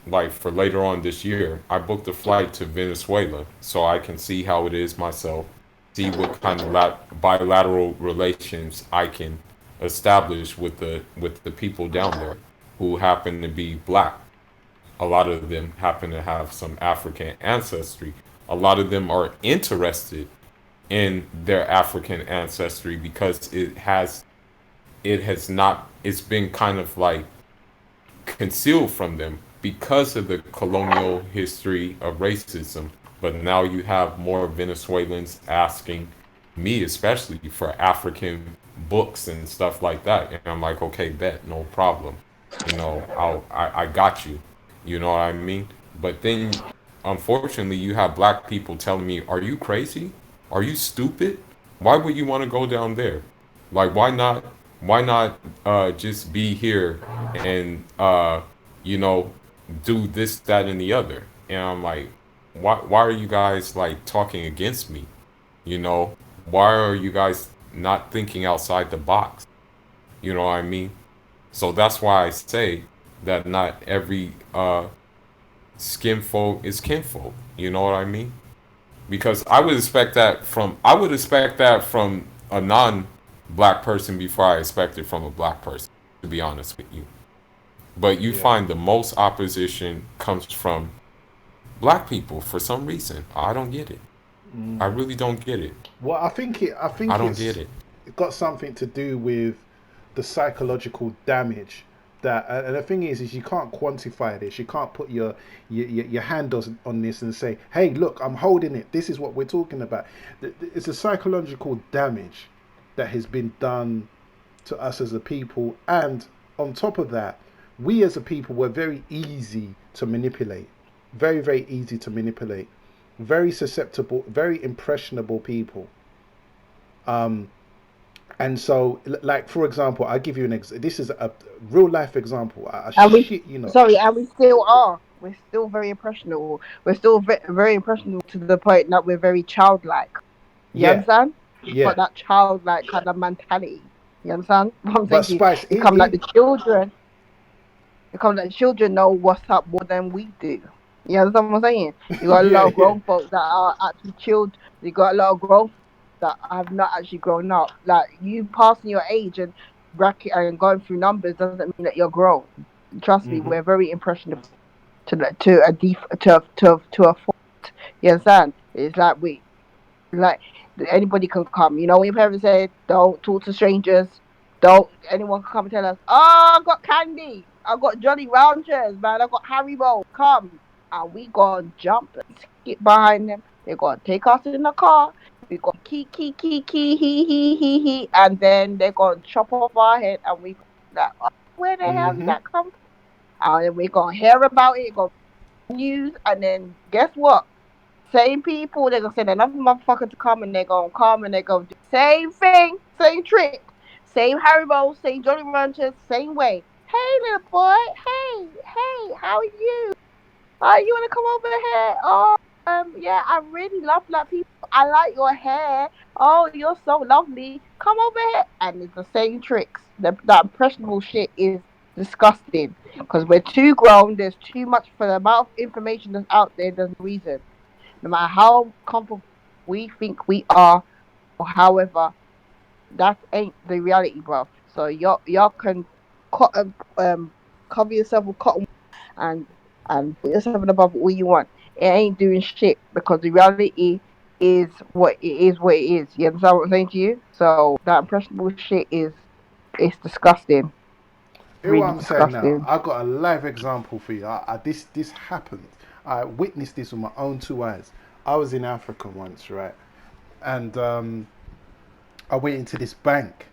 like for later on this year. I booked a flight to Venezuela so I can see how it is myself, see what kind of bilateral relations I can establish with the people down there who happen to be black. A lot of them happen to have some African ancestry. A lot of them are interested in their African ancestry because it has not it's been kind of like concealed from them because of the colonial history of racism. But now you have more Venezuelans asking me, especially for African books and stuff like that. And I'm like, okay, bet, no problem. You know, I got you. You know what I mean? But then, unfortunately, you have black people telling me, are you crazy? Are you stupid? Why would you want to go down there? Like, why not just be here and you know do this, that, and the other? And I'm like, why are you guys like talking against me? You know, why are you guys not thinking outside the box? You know what I mean? So that's why I say that not every skinfolk is kinfolk. You know what I mean? Because I would expect that from a non-black person before I expect it from a black person, to be honest with you. But you Yeah. find the most opposition comes from black people for some reason. I don't get it. I really don't get it. Well, I I think don't get it. it got something to do with the psychological damage that, and the thing is you can't quantify this. You can't put your hand on this and say, hey, look, I'm holding it. This is what we're talking about. It's a psychological damage that has been done to us as a people, and on top of that, we as a people were very easy to manipulate, very, very easy to manipulate, very susceptible, very impressionable people. Um, and so, like for example, I give you this is a real life example. I And we, shit, you know. sorry, and we still are. We're still very impressionable. We're still very impressionable to the point that we're very childlike. You Yeah, understand? We've yeah. got that childlike kind of mentality. You understand what I'm But saying to you? Spice, It's come like the children. It come like children know what's up more than we do. You understand what I'm saying? You got a lot yeah, of yeah. grown folks that are actually chilled. You got a lot of grown folks that have not actually grown up. Like you passing your age and bracket and going through numbers doesn't mean that you're grown. Trust me, Mhm, we're very impressionable to a fault. You understand? It's like like anybody can come. You know, when your parents say, "Don't talk to strangers," don't anyone can come and tell us, "Oh, I got candy, I got Jolly Ranchers, man, I got Haribo." Come, and we gonna jump and skip behind them. They're gonna take us in the car. We gonna key he, and then they're gonna chop off our head, and we like, oh, where the hell did mhm, that come from? And then we gonna hear about it, go news, and then guess what? Same people, they're gonna send another motherfucker to come and they're gonna come and they're gonna do the same thing, same trick, same Haribo, same Jolly Ranchers, same way. Hey little boy, hey, how are you? You wanna come over here? Oh, yeah, I really love black people. I like your hair. Oh, you're so lovely. Come over here. And it's the same tricks. That impressionable shit is disgusting. Because we're too grown, there's too much for the amount of information that's out there, there's no reason. No matter how comfortable we think we are, or however, that ain't the reality, bro. So y'all can cotton, cover yourself with cotton and put yourself in a bubble all you want. It ain't doing shit because the reality is what it is. What it is. You understand what I'm saying to you? So that impressionable shit is it's disgusting. Hear what Really I'm saying now? disgusting. I got a live example for you. This happened. I witnessed this with my own two eyes. I was in Africa once, right? And I went into this bank.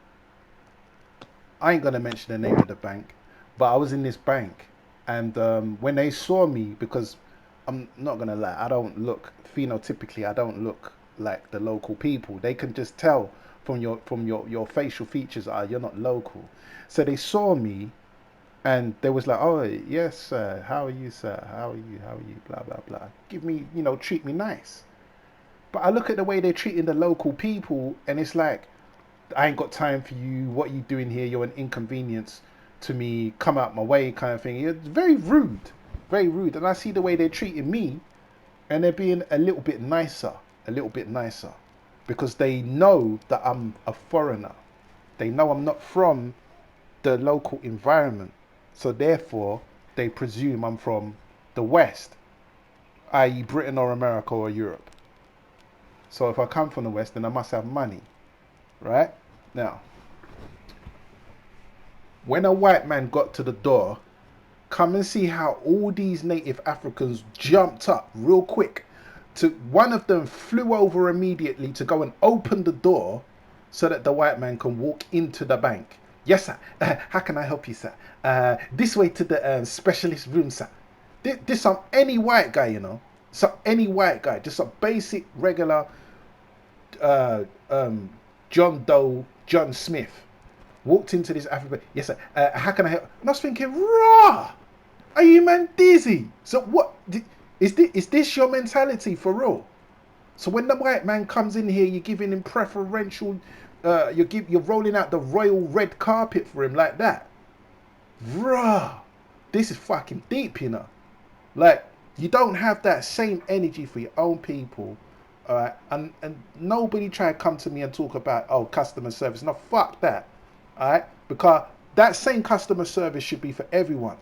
I ain't gonna mention the name of the bank, but I was in this bank, and when they saw me, because I'm not gonna lie, I don't look phenotypically. I don't look like the local people. They can just tell from your facial features. You're not local. So they saw me, and they was like, "Oh yes, sir. How are you, sir? How are you? How are you? Blah blah blah. Give me, treat me nice." But I look at the way they're treating the local people, and it's like, I ain't got time for you. What are you doing here? You're an inconvenience to me. Come out my way, kind of thing. It's very rude, very rude. And I see the way they're treating me, and they're being a little bit nicer, because they know that I'm a foreigner. They know I'm not from the local environment, so therefore they presume I'm from the West, i.e., Britain or America or Europe. So if I come from the West, then I must have money, right? Now, when a white man got to the door, come and see how all these native Africans jumped up real quick. One of them flew over immediately to go and open the door so that the white man can walk into the bank. Yes, sir. How can I help you, sir? This way to the specialist room, sir. This some any white guy, any white guy, just a basic regular uh, um, John Doe, John Smith, walked into this African. Yes, sir. How can I help? And I was thinking, rah, are you man dizzy? So what is this? Is this your mentality for real? So when the white man comes in here, you're giving him preferential. You're rolling out the royal red carpet for him like that, rah. This is fucking deep, Like, you don't have that same energy for your own people, all right? And nobody try to come to me and talk about, oh, customer service. No, fuck that, all right? Because that same customer service should be for everyone.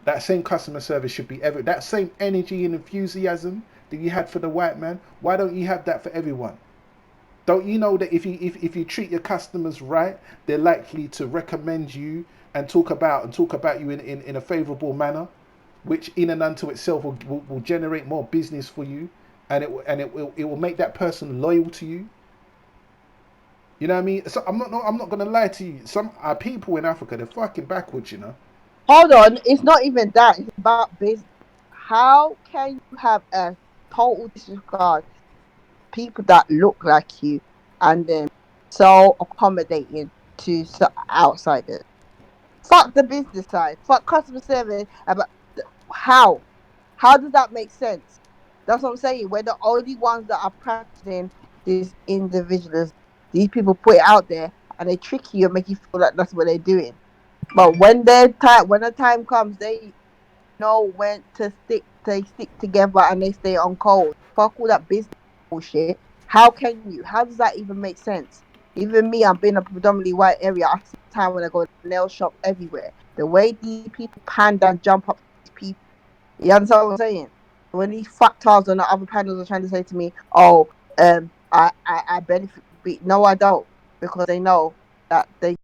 That same customer service should be that same energy and enthusiasm that you had for the white man. Why don't you have that for everyone? Don't you know that if you treat your customers right, they're likely to recommend you and talk about you in a favorable manner, which in and unto itself will generate more business for you, and it will make that person loyal to you. You know what I mean? So I'm not gonna lie to you. Some people in Africa, they're fucking backwards. Hold on, it's not even that. It's about business. How can you have a total disregard people that look like you and then so accommodating to outsiders? Fuck the business side. Fuck customer service. About how? How does that make sense? That's what I'm saying. We're the only ones that are practicing this individualism. These people put it out there and they trick you and make you feel like that's what they're doing. But when the time comes, they know when to stick. They stick together and they stay on code. Fuck all that business bullshit. How can you? How does that even make sense? Even me, I'm in a predominantly white area. I see time when I go to nail shops everywhere. The way these people panda and jump up these people. You understand what I'm saying? When these factors on the other panels are trying to say to me, "Oh, I benefit." No, I don't, because they know that they